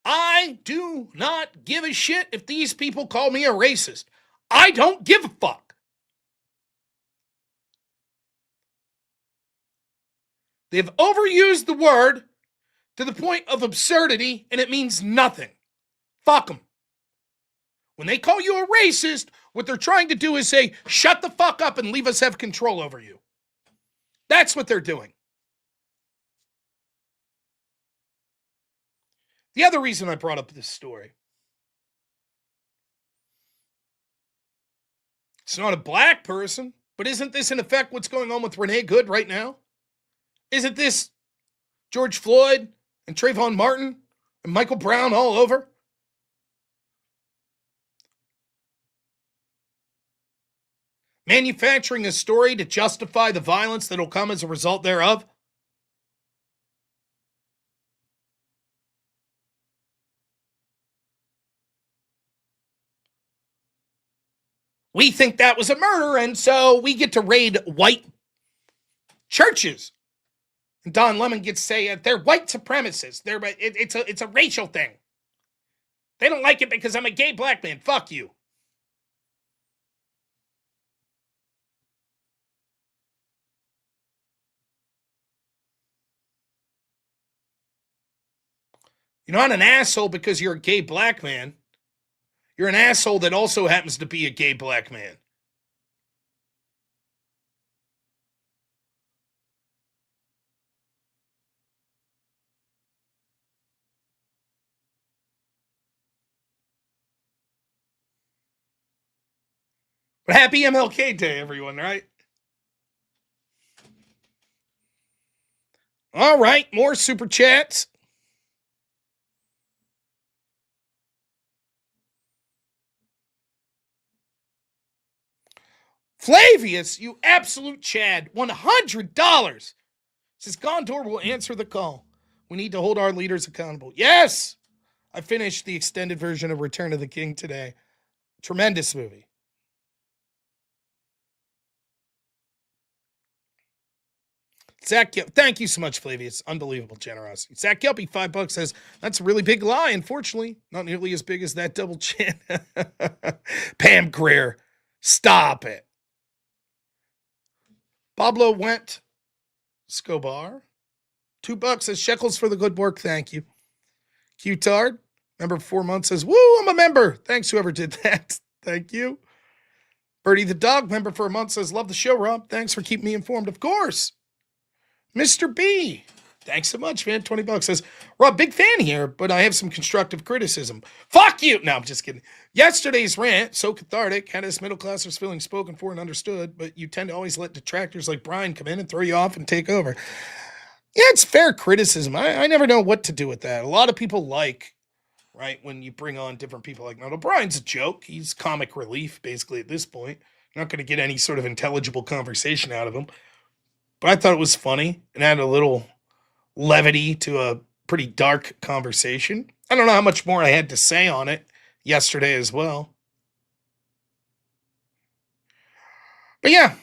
I do not give a shit if these people call me a racist. I don't give a fuck. They've overused the word to the point of absurdity, and it means nothing. Fuck them. When they call you a racist, what they're trying to do is say, shut the fuck up and leave us have control over you. That's what they're doing. The other reason I brought up this story, it's not a black person, but isn't this in effect what's going on with Renee Good right now? Isn't this George Floyd and Trayvon Martin and Michael Brown all over? Manufacturing a story to justify the violence that'll come as a result thereof? We think that was a murder, and so we get to raid white churches. And Don Lemon gets to say they're white supremacists. It's a racial thing. They don't like it because I'm a gay black man. Fuck you. You're not an asshole because you're a gay black man. You're an asshole that also happens to be a gay black man. But happy MLK Day, everyone, right? All right, more super chats. Flavius, you absolute Chad, $100. Says Gondor will answer the call. We need to hold our leaders accountable. Yes! I finished the extended version of Return of the King today. Tremendous movie. Zach, thank you so much, Flavius. Unbelievable generosity. Zach Kelpie, $5 says, that's a really big lie, unfortunately. Not nearly as big as that double chin. Pam Greer, stop it. Pablo went. Scobar, $2 says, shekels for the good work, thank you. Q-Tard, member 4 months says, woo, I'm a member. Thanks, whoever did that. Thank you. Birdie the dog, member for a month, says, love the show, Rob. Thanks for keeping me informed. Of course. Mr. B, thanks so much, man. $20 says, Rob, big fan here, but I have some constructive criticism. Fuck you. No, I'm just kidding. Yesterday's rant, so cathartic, had us middle classers feeling spoken for and understood, but you tend to always let detractors like Brian come in and throw you off and take over. Yeah, it's fair criticism. I never know what to do with that. A lot of people like, right, when you bring on different people like Matt O'Brien's a joke. He's comic relief, basically, at this point. You're not going to get any sort of intelligible conversation out of him. But I thought it was funny and added a little levity to a pretty dark conversation. I don't know how much more I had to say on it yesterday as well. But yeah,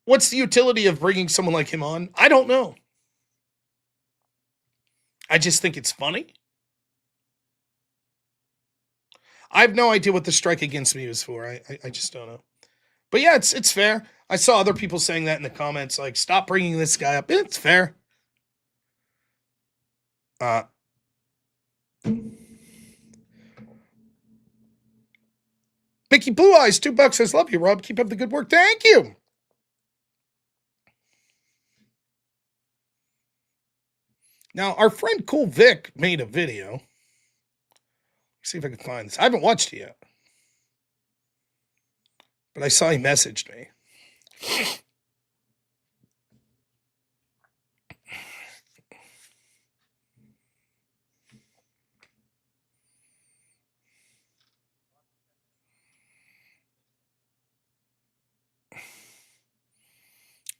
what's the utility of bringing someone like him on? I don't know. I just think it's funny. I have no idea what the strike against me was for. I just don't know. But yeah, it's fair. I saw other people saying that in the comments, like, stop bringing this guy up. It's fair. Mickey Blue Eyes, $2 says, love you, Rob. Keep up the good work. Thank you. Now, our friend Cool Vic made a video. Let's see if I can find this. I haven't watched it yet. But I saw he messaged me.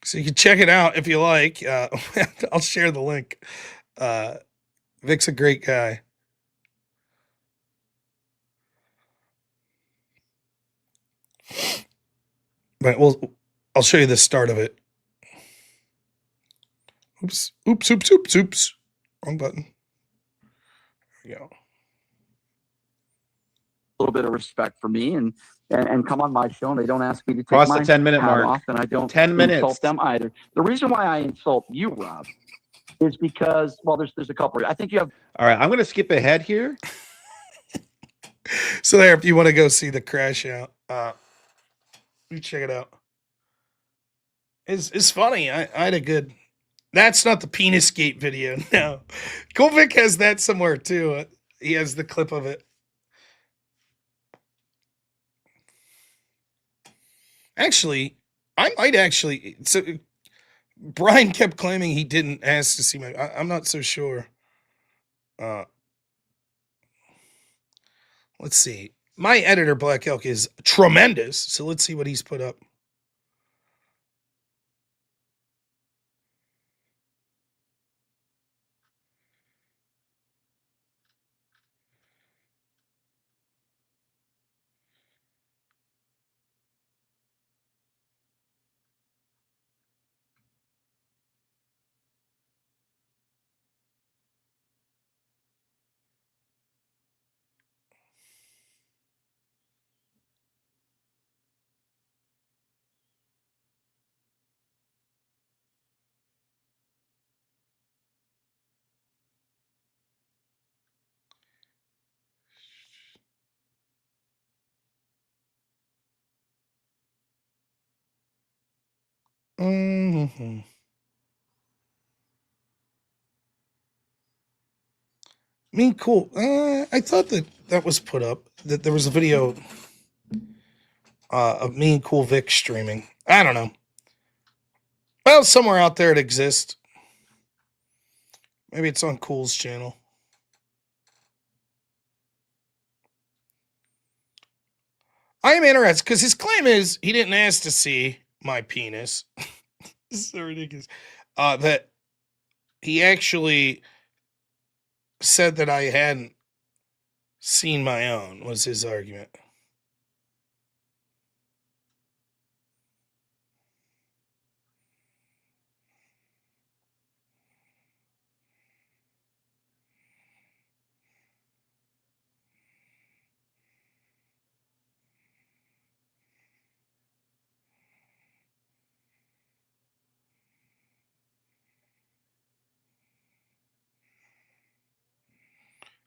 So you can check it out if you like. I'll share the link. Vic's a great guy. But I'll show you the start of it. Oops. Wrong button. There we go. A little bit of respect for me and come on my show, and they don't ask me to take Cross my the 10-minute hat mark. off, and I don't 10 minutes. insult them either. The reason why I insult you, Rob, is because, well, there's a couple. I think you have. All right, I'm going to skip ahead here. So there, if you want to go see the crash out, you check it out. It's funny. I had a good. That's not the penis gate video. No, Kovic has that somewhere too. He has the clip of it. Actually, I might actually. So Brian kept claiming he didn't ask to see my. I'm not so sure. Let's see. My editor, Black Elk, is tremendous. So let's see what he's put up. Mm-hmm. Mean Cool. I thought that was put up. That there was a video of Mean Cool Vic streaming. I don't know. Well, somewhere out there it exists. Maybe it's on Cool's channel. I am interested because his claim is he didn't ask to see my penis. This is so ridiculous. That he actually said that I hadn't seen my own, was his argument.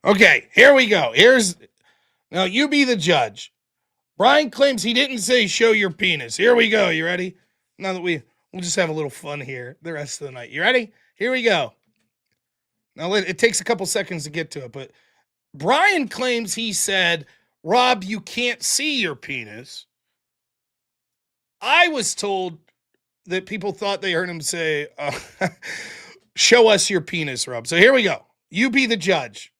Okay, here we go. Now you be the judge. Brian claims he didn't say show your penis. Here we go. You ready? Now that we'll just have a little fun here the rest of the night. You ready? Here we go. Now it takes a couple seconds to get to it, but Brian claims he said, Rob, you can't see your penis. I was told that people thought they heard him say, show us your penis, Rob. So here we go. You be the judge.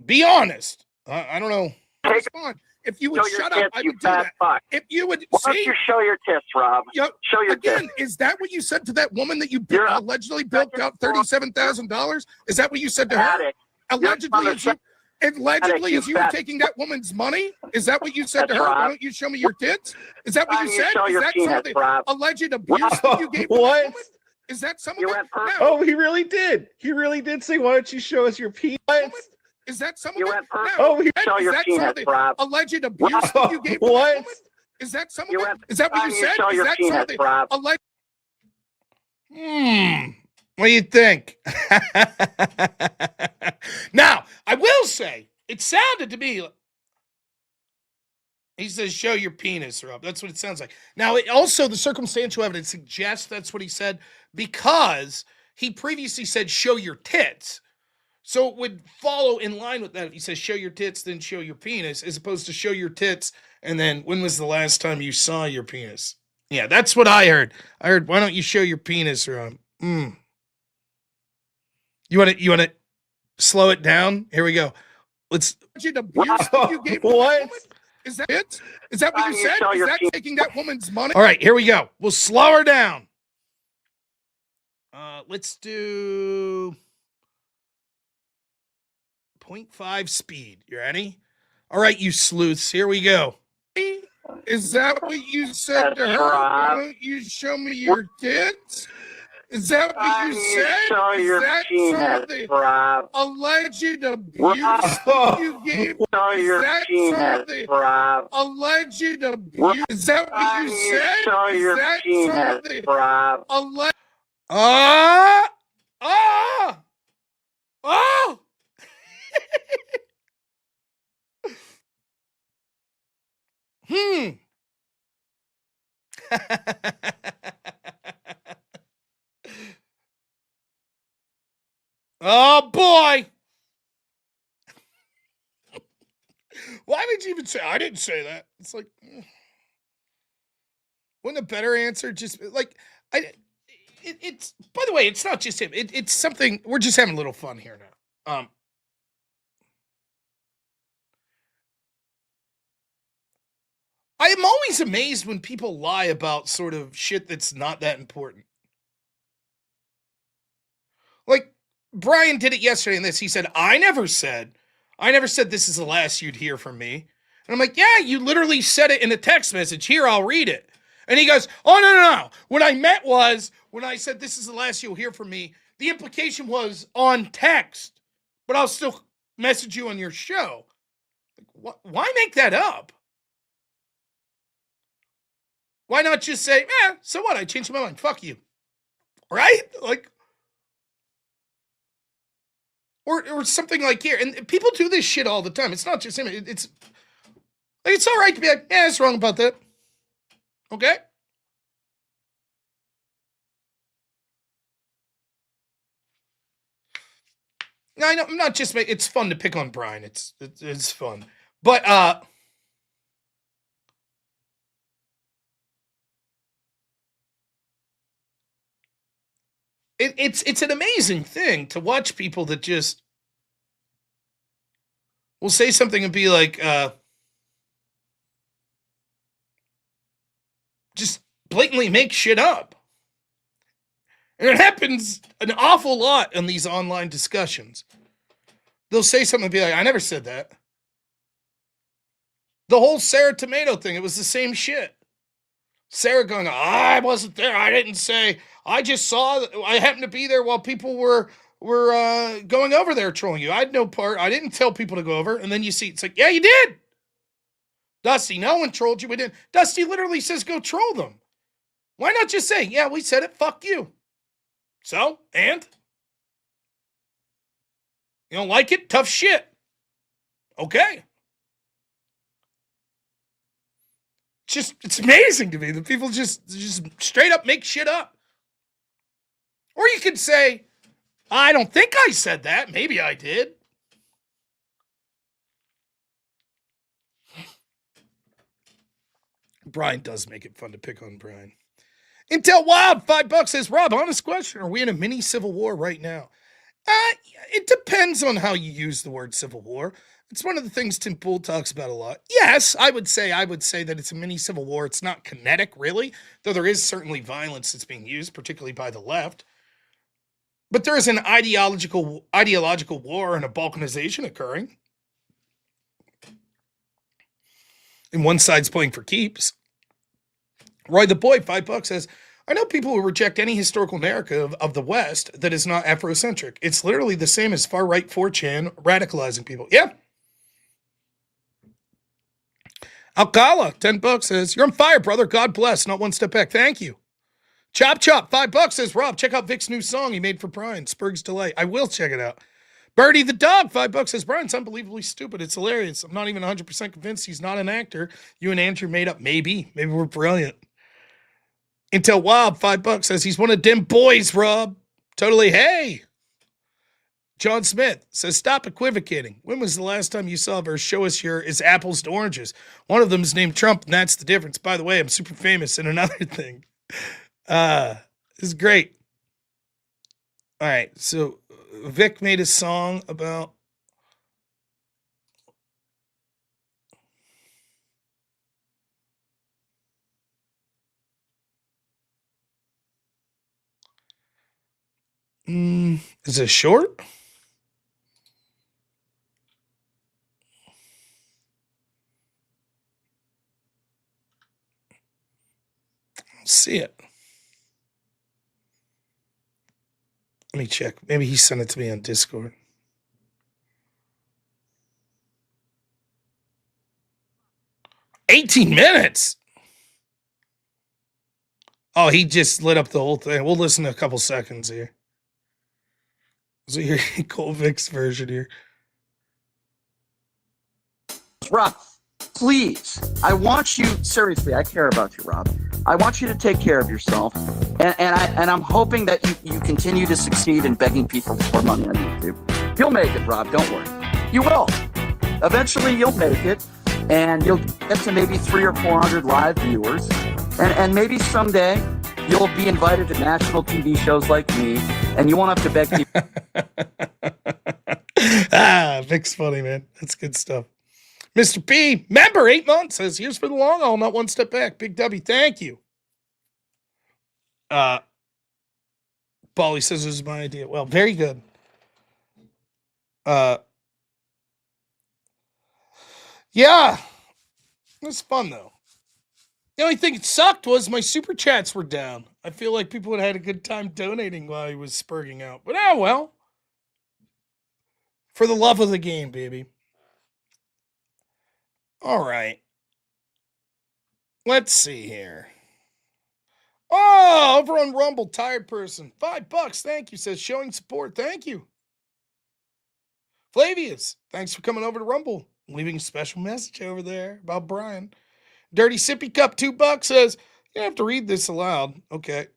Be honest. I don't know. Respond. If you would shut up, I would do that. Fuck. If you would Why don't you show your tits, Rob? Show your again, tits. is that what you said to that woman that you allegedly bilked out $37,000? Is that what you said to her? Addict. Allegedly, as you were fat- taking that woman's money? Is that what you said to That's her? Rob. Why don't you show me your tits? Is that what you said? Show Is your that some penis, of the Rob. alleged abuse that you gave to that What? woman? Is that some of You it? went per- Oh, he really did. He really did say, "Why don't you show us your penis?" Is that some of You it? went per- Oh, he Show Is your that some penis, of the Rob. alleged abuse that you gave to that What? woman? Is that some of You it? went- Is that what you said? Show Is your that some of penis, the Rob. alleged? What do you think? Now, I will say, it sounded to me. He says, show your penis, Rob. That's what it sounds like. Now, also, the circumstantial evidence suggests that's what he said because he previously said, show your tits. So it would follow in line with that if he says, show your tits, then show your penis, as opposed to show your tits, and then when was the last time you saw your penis? Yeah, that's what I heard. I heard, why don't you show your penis, Rob? You want to slow it down? Here we go. Let's. What? Is that it? Is that what you said? show Is your that penis. taking that woman's money? All right, here we go. We'll slow her down. Let's do 0.5 speed. You ready? All right, you sleuths. Here we go. Is that what you said to That's her? Why right. don't you show me your tits? Is that what you said? Show Is your that some of penis, the Rob. alleged abuse Rob. that you gave? Show Is your that some of penis, the Rob. alleged abuse? Is that what you said? Show Is your that some of penis, the Rob. alleged? Oh! Oh boy! Why did you even say? I didn't say that. It's like, wouldn't a better answer just like it's. By the way, it's not just him. It's something. We're just having a little fun here now. I am always amazed when people lie about sort of shit that's not that important. Like Brian did it yesterday in this. He said, I never said this is the last you'd hear from me. And I'm like, yeah, you literally said it in a text message. Here, I'll read it. And he goes, oh, no. What I meant was when I said this is the last you'll hear from me, the implication was on text, but I'll still message you on your show. Like, why make that up? Why not just say, so what? I changed my mind. Fuck you. Right? Like, or something like here. And people do this shit all the time. It's not just him. It's all right to be like, it's wrong about that. Okay? I know I'm not just it's fun to pick on Brian. It's fun. But it's an amazing thing to watch people that just will say something and be like just blatantly make shit up. And it happens an awful lot in these online discussions. They'll say something and be like, I never said that. The whole Sarah Tomato thing, it was the same shit. Sarah going, I wasn't there. I didn't say. I just saw. I happened to be there while people were going over there trolling you. I had no part. I didn't tell people to go over. And then you see, it's like, yeah, you did. Dusty, no one trolled you. We didn't. Dusty literally says, go troll them. Why not just say, yeah, we said it. Fuck you. So, and? You don't like it? Tough shit. Okay. It's amazing to me that people just straight up make shit up. Or you could say, I don't think I said that. Maybe I did. Brian does make it fun to pick on Brian. Intel Wild, $5 says, Rob, honest question. Are we in a mini civil war right now? It depends on how you use the word civil war. It's one of the things Tim Pool talks about a lot. Yes, I would say that it's a mini civil war. It's not kinetic, really, though there is certainly violence that's being used, particularly by the left. But there is an ideological war and a balkanization occurring. And one side's playing for keeps. Roy the Boy, $5 says, I know people who reject any historical narrative of the West that is not Afrocentric. It's literally the same as far-right 4chan radicalizing people. Yeah. Alcala, $10 says, you're on fire, brother. God bless. Not one step back. Thank you. Chop Chop, $5 says, Rob, check out Vic's new song he made for Brian, Spurg's Delight. I will check it out. Birdie the Dog, $5 says, Brian's unbelievably stupid. It's hilarious. I'm not even 100% convinced he's not an actor. You and Andrew made up. Maybe we're brilliant. Intel Wild, $5 says, he's one of them boys, Rob. Totally. Hey. John Smith says, stop equivocating. When was the last time you saw verse show us your is apples to oranges? One of them is named Trump, and that's the difference. By the way, I'm super famous in another thing. This is great. All right, so Vic made a song about is it short? See it. Let me check. Maybe he sent it to me on Discord. $18 minutes. Oh, he just lit up the whole thing. We'll listen to a couple seconds here. So here, Cole Vic's version here. Rob, please, I want you, seriously, I care about you, Rob. I want you to take care of yourself. And I'm hoping that you continue to succeed in begging people for money on YouTube. You'll make it, Rob, don't worry. You will. Eventually you'll make it, and you'll get to maybe 300 or 400 live viewers. And maybe someday you'll be invited to national TV shows like me, and you won't have to beg people. Vic's funny, man. That's good stuff. Mr. P, member, 8 months, says, here's for the long haul, not one step back. Big W, thank you. Paulie says, this is my idea. Well, very good. Yeah. It was fun, though. The only thing that sucked was my super chats were down. I feel like people would have had a good time donating while he was spurging out. But well. For the love of the game, baby. All right. Let's see here. Oh, over on Rumble, tired person. $5, thank you. Says showing support. Thank you. Flavius, thanks for coming over to Rumble. Leaving a special message over there about Brian. Dirty Sippy Cup, $2 says, you have to read this aloud. Okay.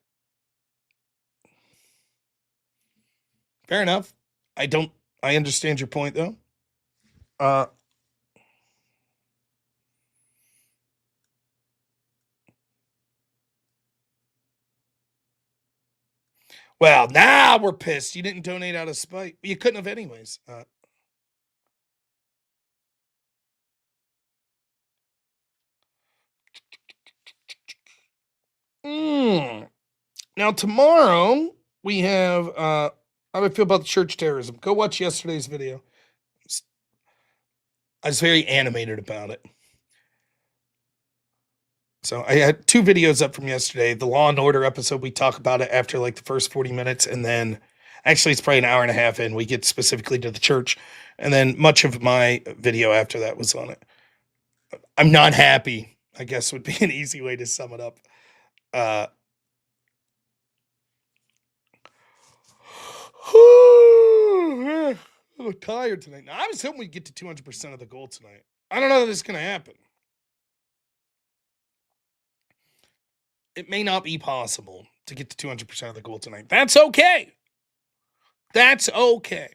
Fair enough. I don't I understand your point, though. Uh, well, now we're pissed. You didn't donate out of spite. You couldn't have, anyways. Now tomorrow we have. How do I feel about the church terrorism? Go watch yesterday's video. I was very animated about it. So I had 2 videos up from yesterday. The Law and Order episode, we talk about it after like the first 40 minutes. And then actually it's probably an hour and a half in. We get specifically to the church. And then much of my video after that was on it. I'm not happy, I guess would be an easy way to sum it up. I'm tired tonight. Now, I was hoping we'd get to 200% of the goal tonight. I don't know that it's going to happen. It may not be possible to get to 200% of the goal tonight. That's okay. That's okay.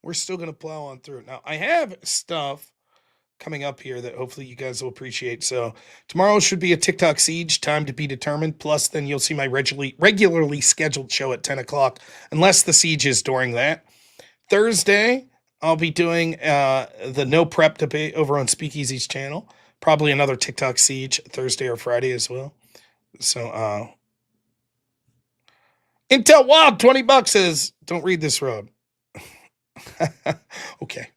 We're still going to plow on through. Now, I have stuff coming up here that hopefully you guys will appreciate. So tomorrow should be a TikTok siege, time to be determined. Plus, then you'll see my regularly scheduled show at 10 o'clock, unless the siege is during that. Thursday, I'll be doing the no prep debate over on Speakeasy's channel. Probably another TikTok siege Thursday or Friday as well. So, Intel Wild, $20 says, don't read this, Rob. Okay.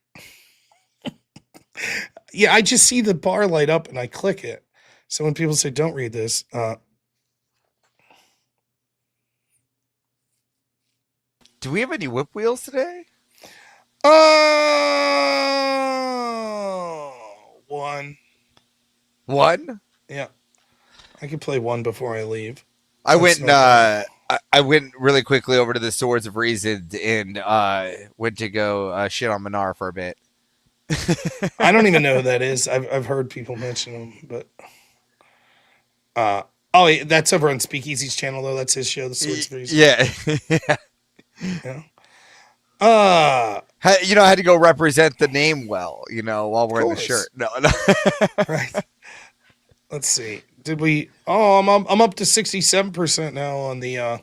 Yeah, I just see the bar light up and I click it. So when people say, don't read this, Do we have any whip wheels today? One. One? Yeah. I can play one before I leave. I went really quickly over to the Swords of Reason and went to go shit on Minar for a bit. I don't even know who that is. I've heard people mention him, but that's over on Speakeasy's channel though. That's his show, The Swords of Reason. Yeah. Yeah. I had to go represent the name well, while wearing the shirt. No. Right. Let's see. Did we? Oh, I'm up to 67% now on the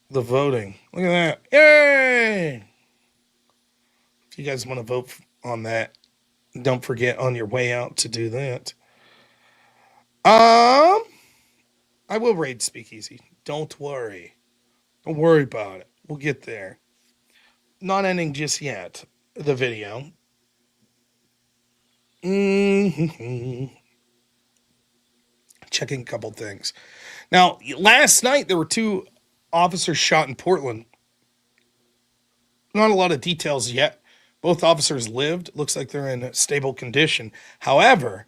voting. Look at that! Yay! If you guys want to vote on that, don't forget on your way out to do that. I will raid Speakeasy. Don't worry. Don't worry about it. We'll get there. Not ending just yet. The video. Checking a couple things. Now, last night there were 2 officers shot in Portland. Not a lot of details yet. Both officers lived. Looks like they're in a stable condition. However,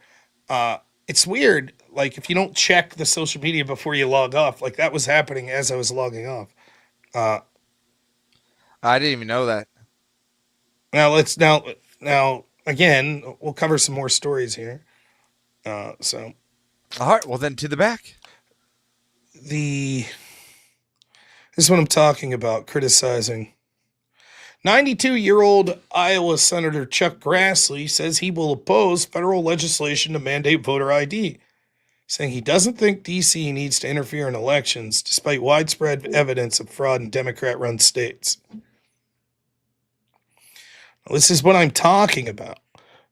it's weird. Like if you don't check the social media before you log off, like that was happening as I was logging off. I didn't even know that. Now again, we'll cover some more stories here. So. All right. Well, then to the back. This is what I'm talking about, criticizing. 92-year-old Iowa Senator Chuck Grassley says he will oppose federal legislation to mandate voter ID, saying he doesn't think D.C. needs to interfere in elections despite widespread evidence of fraud in Democrat-run states. Now, this is what I'm talking about.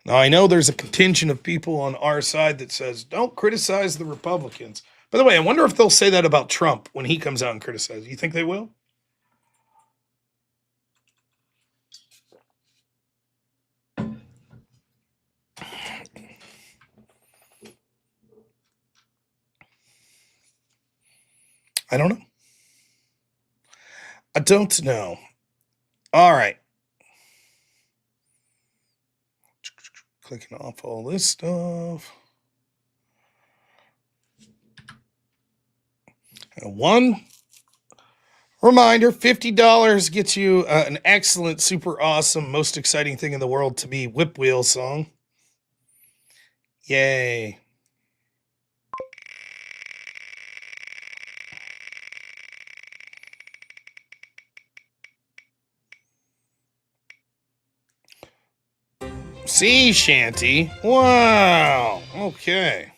Now, I know there's a contingent of people on our side that says, don't criticize the Republicans. By the way, I wonder if they'll say that about Trump when he comes out and criticizes. You think they will? I don't know. I don't know. All right. Clicking off all this stuff. And one reminder, $50 gets you an excellent, super awesome, most exciting thing in the world to me, Whip Wheel song. Yay. Sea shanty. Wow. Okay.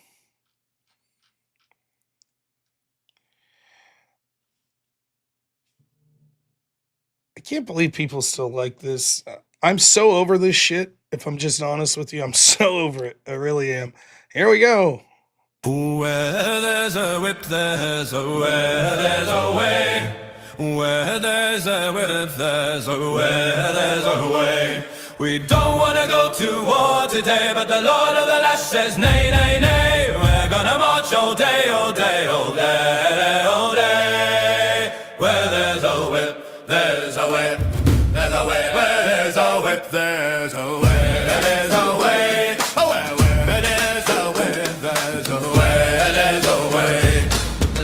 I can't believe people still like this. I'm so over this shit. If I'm just honest with you, I'm so over it. I really am. Here we go. Where there's a whip, there's a way. There's a way. Where there's a whip, there's a way. There's a way. We don't want to go to war today, but the Lord of the Lash says nay, nay, nay. We're gonna march all day, all day, all day, all day. Where there's a whip, there's a whip. There's a way. Where there's a whip, there's a way. There's a way. Where there's a whip, there's a way. There's a way.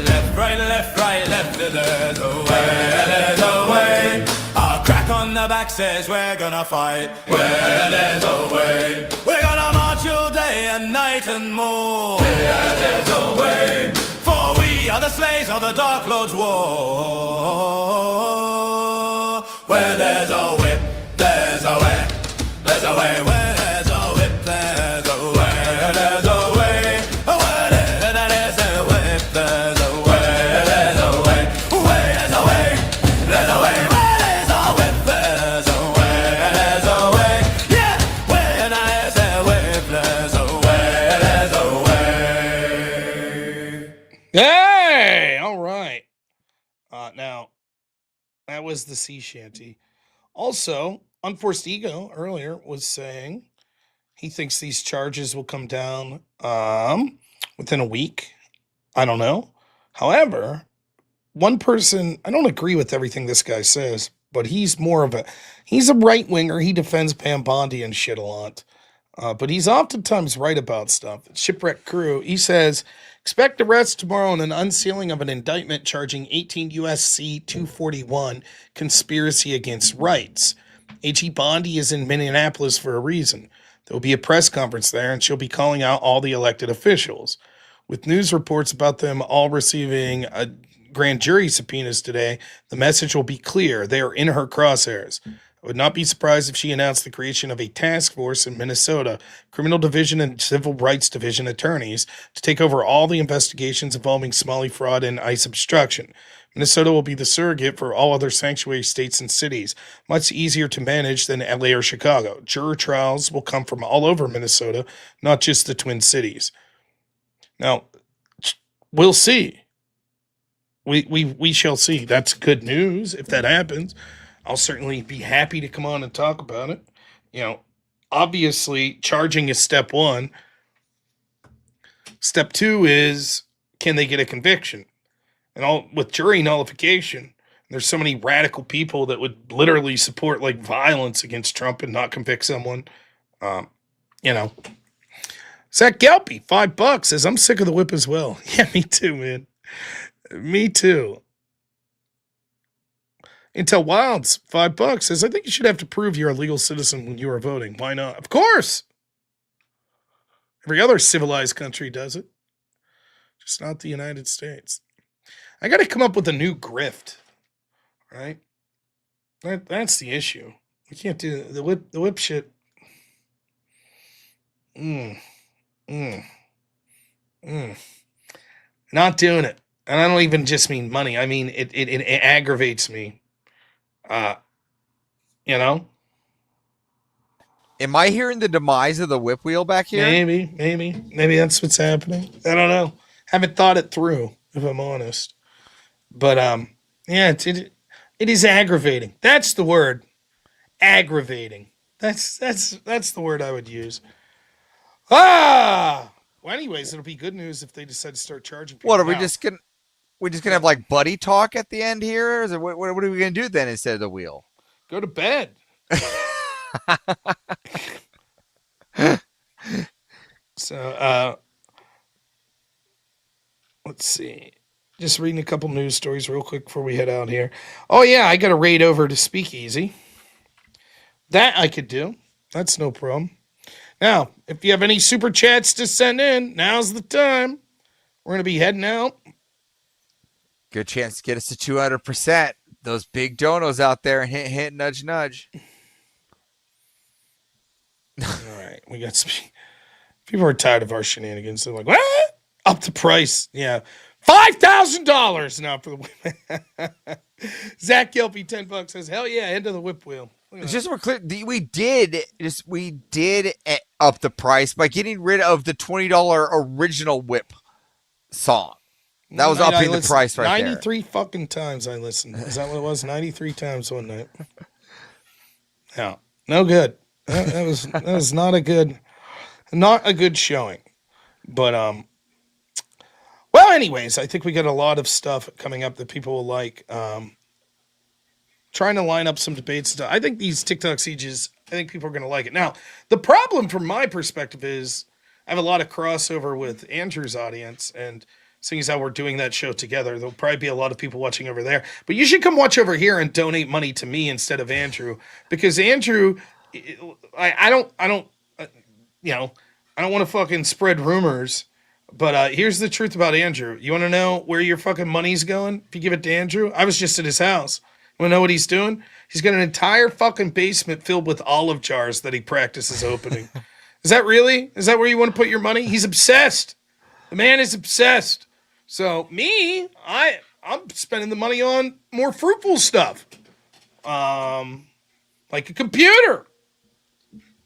Left, right, left. There's a way. There's a way. A crack on the back says we're gonna fight. Where there's a way. We're gonna march all day and night and more. Where there's a way. For we are the slaves of the Dark Lord's war. Where there's a whip, there's a way. There's a way. Where there's a whip, there's a way. There's a way. Where there's a whip, there's a way. There's a way. Where there's a way. There's a way. Where there's a whip, there's a way. There's a way. Yeah. Where there's a whip, there's a way. There's a way. Hey, all right. Now, that was the sea shanty. Also, Unforced Ego earlier was saying he thinks these charges will come down within a week. I don't know. However, one person, I don't agree with everything this guy says, but he's a right winger. He defends Pam Bondi and shit a lot. But he's oftentimes right about stuff. Shipwreck Crew, he says, expect arrest tomorrow and an unsealing of an indictment charging 18 USC 241 conspiracy against rights. AG Bondi is in Minneapolis for a reason. There will be a press conference there, and she'll be calling out all the elected officials. With news reports about them all receiving a grand jury subpoenas today, the message will be clear. They are in her crosshairs. I would not be surprised if she announced the creation of a task force in Minnesota, Criminal Division and Civil Rights Division attorneys to take over all the investigations involving Somali fraud and ICE obstruction. Minnesota will be the surrogate for all other sanctuary states and cities, much easier to manage than LA or Chicago. Juror trials will come from all over Minnesota, not just the Twin Cities. Now, we'll see. We shall see. That's good news if that happens. I'll certainly be happy to come on and talk about it. Obviously, charging is step one. Step two is, can they get a conviction? And with jury nullification, there's so many radical people that would literally support like violence against Trump and not convict someone. Zach Gelpy, $5 says, I'm sick of the whip as well. Yeah, me too, man. Me too. Intel Wilds, $5 says, I think you should have to prove you're a legal citizen when you are voting. Why not? Of course. Every other civilized country does it. Just not the United States. I got to come up with a new grift, right? That's the issue. We can't do the whip shit. Not doing it. And I don't even just mean money. I mean, it aggravates me. Am I hearing the demise of the whip wheel back here? Maybe that's what's happening. I don't know. Haven't thought it through, if I'm honest. But it is aggravating. That's the word. Aggravating. That's the word I would use. Well, anyways, it'll be good news if they decide to start charging people. What are we now. just gonna have like buddy talk at the end here? Or what are we gonna do then instead of the wheel? Go to bed. So let's see. Just reading a couple news stories real quick before we head out here. Oh yeah, I got a raid over to Speakeasy. That I could do. That's no problem. Now, if you have any super chats to send in, now's the time. We're gonna be heading out. Good chance to get us to 200%. Those big donos out there, hint, hint, nudge, nudge. All right, we got people are tired of our shenanigans. They're like, what? Up the price? Yeah, $5,000 now for the whip. Zach Gilpy, $10 says, hell yeah, end of the whip wheel. Just so we're clear, we did up the price by getting rid of the $20 original whip song. That was upping the price right 93 fucking times I listened. Is that what it was? 93 times one night. Yeah, no good. That was not a good showing. But well, anyways, I think we got a lot of stuff coming up that people will like. Trying to line up some debates stuff. I think these TikTok sieges, I think people are going to like it. Now, the problem from my perspective is I have a lot of crossover with Andrew's audience, and seeing as how we're doing that show together, there'll probably be a lot of people watching over there. But you should come watch over here and donate money to me instead of Andrew, because Andrew, I don't want to fucking spread rumors. But here's the truth about Andrew. You want to know where your fucking money's going if you give it to Andrew? I was just at his house. You want to know what he's doing? He's got an entire fucking basement filled with olive jars that he practices opening. Is that where you want to put your money? He's obsessed. The man is obsessed. So me, I'm spending the money on more fruitful stuff. Like a computer.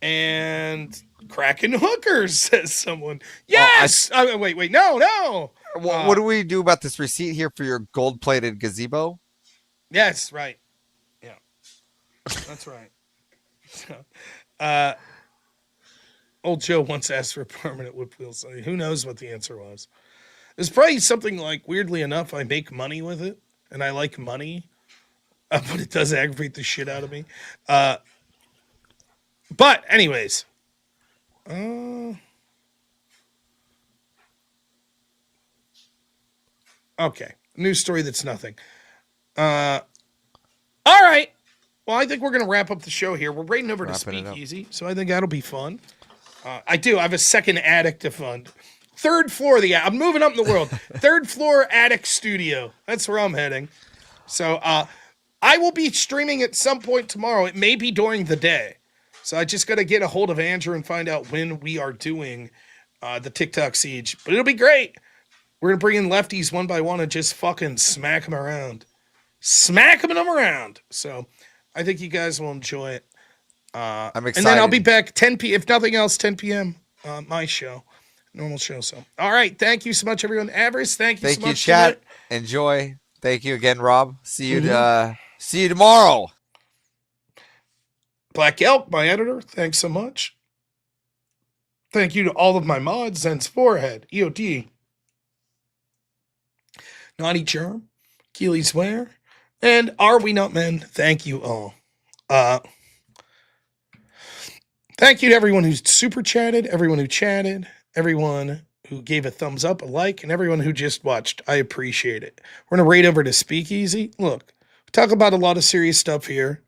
And cracking hookers, says someone. Yes! Wait, no. What do we do about this receipt here for your gold-plated gazebo? Yes, right. Yeah. That's right. Old Joe once asked for a permanent whip wheel. So who knows what the answer was? It's probably something like, weirdly enough, I make money with it, and I like money, but it does aggravate the shit out of me. But anyways, okay, news story that's nothing. All right. Well, I think we're going to wrap up the show here. We're raiding over to Speakeasy, so I think that'll be fun. I have a second attic to fund. Third floor of I'm moving up in the world. Third floor attic studio. That's where I'm heading. So I will be streaming at some point tomorrow. It may be during the day. So I just got to get a hold of Andrew and find out when we are doing the TikTok siege. But it'll be great. We're going to bring in lefties one by one and just fucking smack them around. Smacking them around. So I think you guys will enjoy it. I'm excited. And then I'll be back 10 p.m. If nothing else, 10 p.m. My show. Normal show. So, all right. Thank you so much, everyone. Avarice, thank you so much. Thank you, chat. Enjoy. Thank you again, Rob. See you tomorrow. Black Elk, my editor. Thanks so much. Thank you to all of my mods. Zen's Forehead, EOD, Naughty Charm, Keely's Wear, and Are We Not Men? Thank you all. Thank you to everyone who's super chatted, everyone who chatted, everyone who gave a thumbs up, a like, and everyone who just watched. I appreciate it. We're going to raid over to Speakeasy. Look, we talk about a lot of serious stuff here.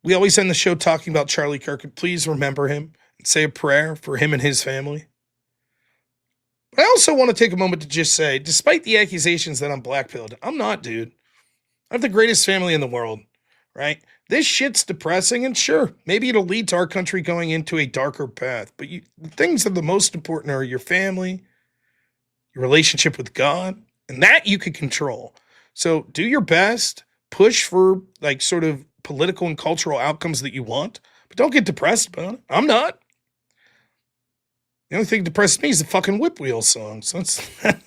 We always end the show talking about Charlie Kirk, and please remember him and say a prayer for him and his family. But I also want to take a moment to just say, despite the accusations that I'm blackpilled, I'm not, dude. I have the greatest family in the world, right? This shit's depressing, and sure, maybe it'll lead to our country going into a darker path. But the things that are the most important are your family, your relationship with God, and that you can control. So do your best, push for like sort of political and cultural outcomes that you want, but don't get depressed about it. I'm not. The only thing that depresses me is the fucking Whip Wheel song. So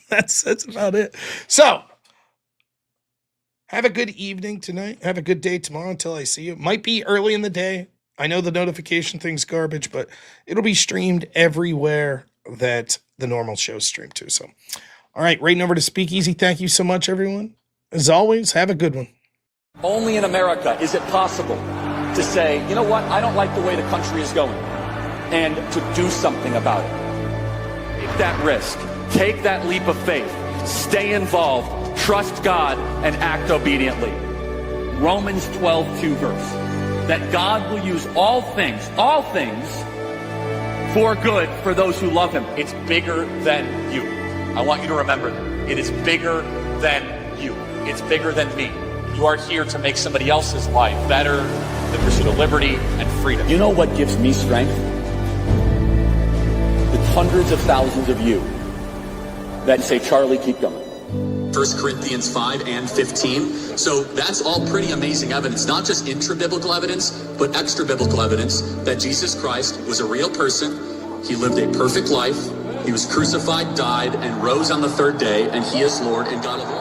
that's about it. So have a good evening tonight. Have a good day tomorrow until I see you. Might be early in the day. I know the notification thing's garbage, but it'll be streamed everywhere that the normal show's streamed to. So, all right, raiding over to Speakeasy. Thank you so much, everyone. As always, have a good one. Only in America is it possible to say, you know what, I don't like the way the country is going, and to do something about it. Take that risk. Take that leap of faith. Stay involved. Trust God and act obediently. Romans 12:2 verse. That God will use all things for good for those who love him. It's bigger than you. I want you to remember that. It is bigger than you. It's bigger than me. You are here to make somebody else's life better, the pursuit of liberty and freedom. You know what gives me strength? The hundreds of thousands of you that say, Charlie, keep going. 1 Corinthians 5 and 15. So that's all pretty amazing evidence, not just intra-biblical evidence, but extra-biblical evidence that Jesus Christ was a real person. He lived a perfect life. He was crucified, died, and rose on the third day, and he is Lord and God of all.